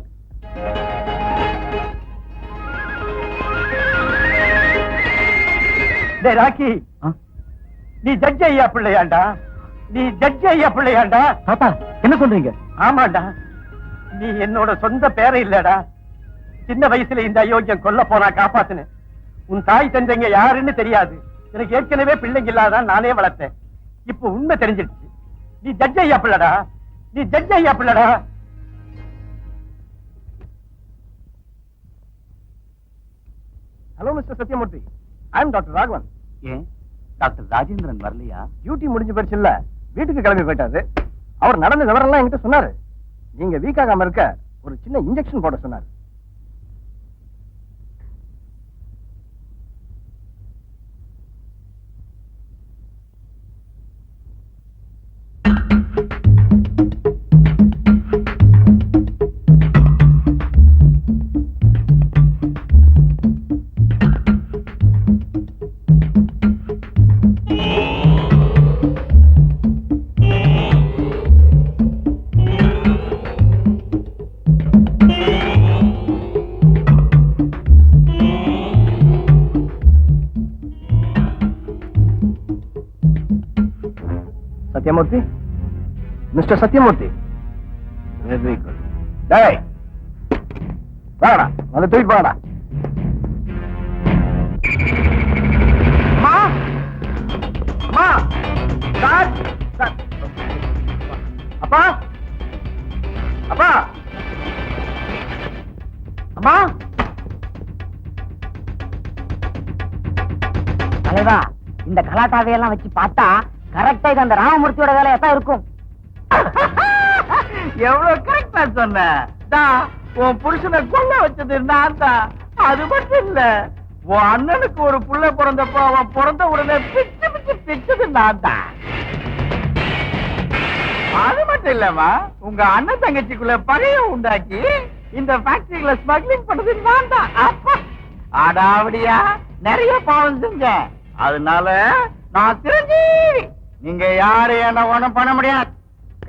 டேய் ராக்கி, நீ ஜட்ஜி ஐயா பிள்ளையாண்டா? நீ ஜட்ஜி ஐயா பிள்ளையாண்டா? தாத்தா என்ன சொல்றீங்க? ஆமாண்டா, நீ என்னோட சொந்த பேரை இல்லடா. சின்ன வயசுல இந்த அயோக்கியம் கொல்ல போனா காப்பாத்துன. உன் தாய் தந்தைங்க யாருன்னு தெரியாது. எனக்கு ஏற்கனவே பிள்ளைங்க இல்லாதான் நானே வளர்த்தேன். இப்ப உண்மை தெரிஞ்சிடுச்சு. நீ ஜட்ஜி ஐயா பிள்ளடா. நீ ஜட்ஜி ஐயா பிள்ளடா. Hello mister Sathyamurthy, I am doctor Raghavan. ஏன் டாக்டர் ராஜேந்திரன் வரலையா? டியூட்டி முடிஞ்சு போயிடுச்சு இல்ல, வீட்டுக்கு கிளம்பி போயிட்டாரு. அவர் நடந்த விவரம்லாம் என்கிட்ட சொன்னாரு. நீங்க வீக் ஆகாம இருக்க ஒரு சின்ன இன்ஜெக்ஷன் போட சொன்னாரு. Satyamurthy, mister Satyamurthy. Very good. டேய் வாடா, வந்து தூக்கிட்டு வாடா. அம்மா, அம்மா, சார், சார். அப்பா, அப்பா, அம்மா. தலைவா, இந்த கலாட்டாவையெல்லாம் வச்சு பார்த்தா கரெக்டா இது அந்த ராமமூர்த்தியோட வேலையா தான் இருக்கும். எவ்வளவு கரெக்டா சொன்ன. உன் புருஷனை கொல்ல வச்சது நான் தான். அது மட்டும் இல்ல, உன் அண்ணனுக்கு ஒரு புள்ள பிறந்தப்போ அவன் பிறந்த உடனே பிச்சு பிச்சு பிச்சது நான் தான். அது மட்டும் இல்லம்மா, உங்க அண்ணன் தங்கச்சிக்குள்ள பகைய உண்டாக்கி இந்த ஃபேக்டரிகளை ஸ்மக்லிங் பண்ணது நான் தான். அடாவடியா நிறைய பாவம் செஞ்சேன். அதனால நான் தெரிஞ்சு நீங்க யாரு என்ன ஒண்ணும் பண்ண முடியாது.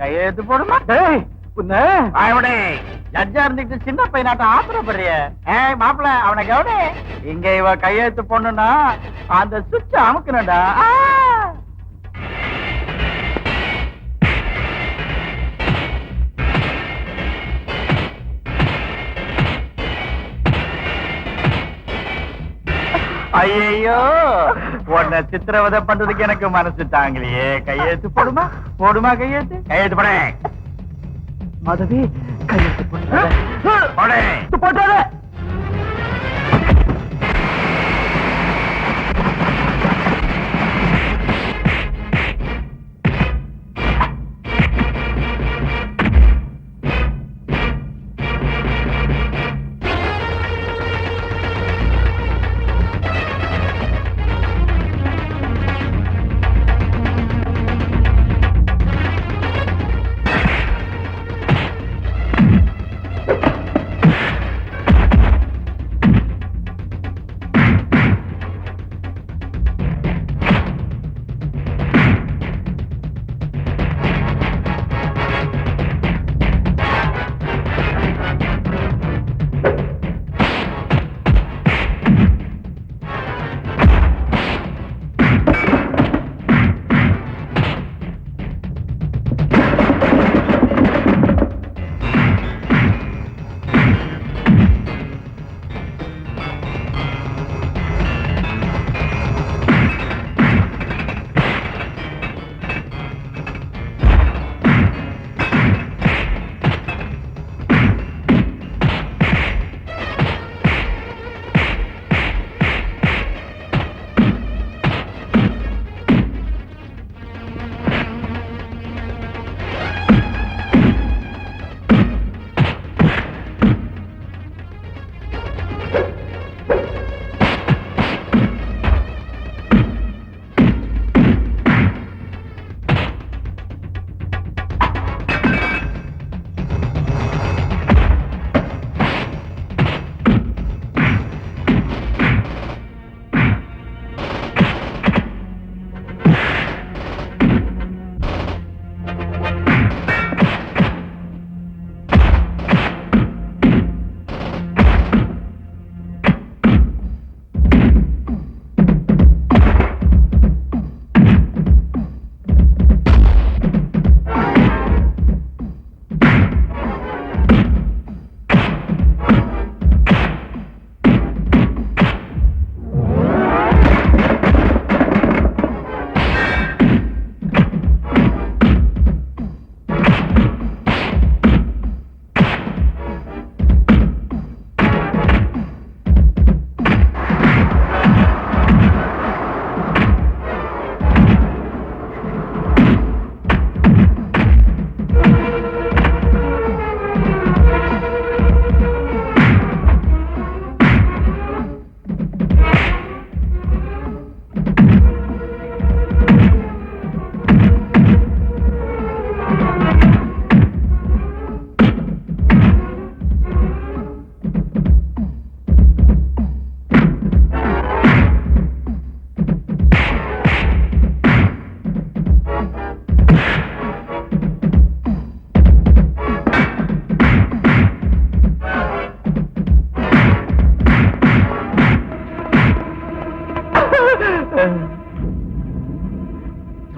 கையெழுத்து போடுமா? ஜட்ஜா இருந்துட்டு சின்ன பையனாட்டம் ஆத்திரப்படுறிய. மாப்பிள்ள அவனை கவனி. இங்க இவ கையெழுத்து போடணும்னா அந்த சுவிட்ச அமுக்கணும்டா. ஐயோ, உன்னை சித்திரவதை பண்றதுக்கு எனக்கு மனசு தாங்கலையே. கையெழுத்து போடுமா? போடுமா கையெழுத்து? கையெழுத்து போட. மாதவி கையெழுத்து போட்டாரு.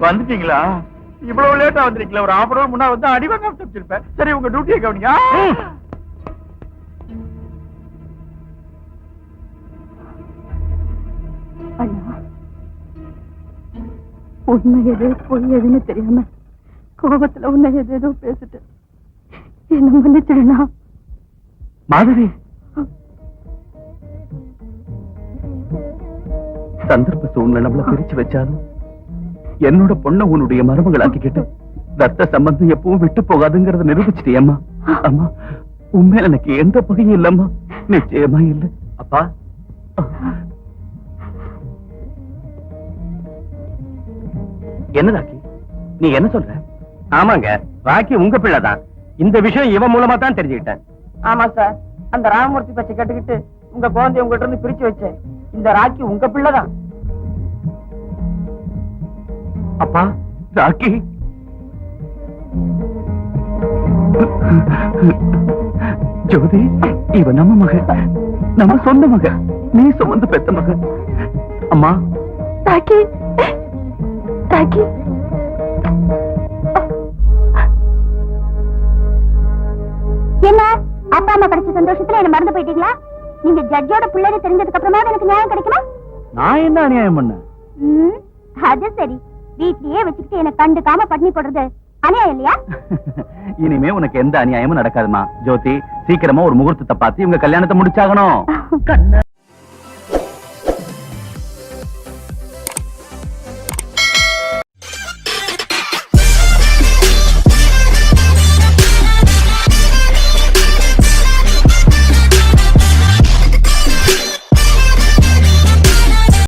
வந்துட்டீங்களா? இவ்வளவு லேட்டா வந்திருக்கீங்களா? ஒரு 1/2 முன்னா வந்து அடிவாங்க தப்பிச்சிருப்பேன். சரி, உங்க டியூட்டியை கவனிங்க. அண்ணா, உண்மை எது பொய் எதுன்னு தெரியாம கோபத்துல உன்னை எதேதோ பேசிட்டு என்ன மன்னிச்சிடுனா. மாதவி, சந்தர்ப்ப சூழ்நிலை நம்மள பிரிச்சு வச்சாலும் என்னோட பொண்ணை உன்னுடைய மருமகளாக்கிக்கிட்டு ரத்த சம்பந்தம் எப்பவும் விட்டு போகாதுங்கிறத நிரூபிச்சிட்டியம்மா. அம்மா, உண்மையில எனக்கு எந்த பகையும் இல்லம்மா, நிச்சயமா இல்ல. அப்பா, என்ன ராக்கி, நீ என்ன சொல்ற? ஆமாங்க, ராக்கி உங்க பிள்ளைதான். இந்த விஷயம் இவன் மூலமா தான் தெரிஞ்சுக்கிட்டேன். ஆமா சார், அந்த ராமமூர்த்தி பச்சை கட்டுக்கிட்டு உங்க குழந்தைய உங்ககிட்ட இருந்து பிரிச்சு வச்சேன். இந்த ராக்கி உங்க பிள்ளைதான். அப்பா, ராக்கி ஜோதி, இவ நம்ம மக, நம்ம சொந்த மக, நீ சுமந்து பெத்த மக. அம்மா, ராக்கி, ராக்கி, என்ன அப்பா அம்மா கிடைச்ச சந்தோஷத்துல என்ன மறந்து போயிட்டீங்களா? நீங்க ஜட்ஜோட பிள்ளைன்னு தெரிஞ்சதுக்கு அப்புறமா எனக்கு நியாயம் கிடைக்குமா? நான் என்ன அநியாயம் பண்ண? அது சரி, வீட்லயே வச்சுக்கிட்டு என்ன கண்டுக்காம பட்னி போடுறது அநியாயம் இல்லையா? இனிமே உனக்கு எந்த அநியாயமும் நடக்காதுமா. ஜோதி, சீக்கிரமா ஒரு முகூர்த்தத்தை பார்த்து இவங்க கல்யாணத்தை முடிச்சாகணும். கண்ணா,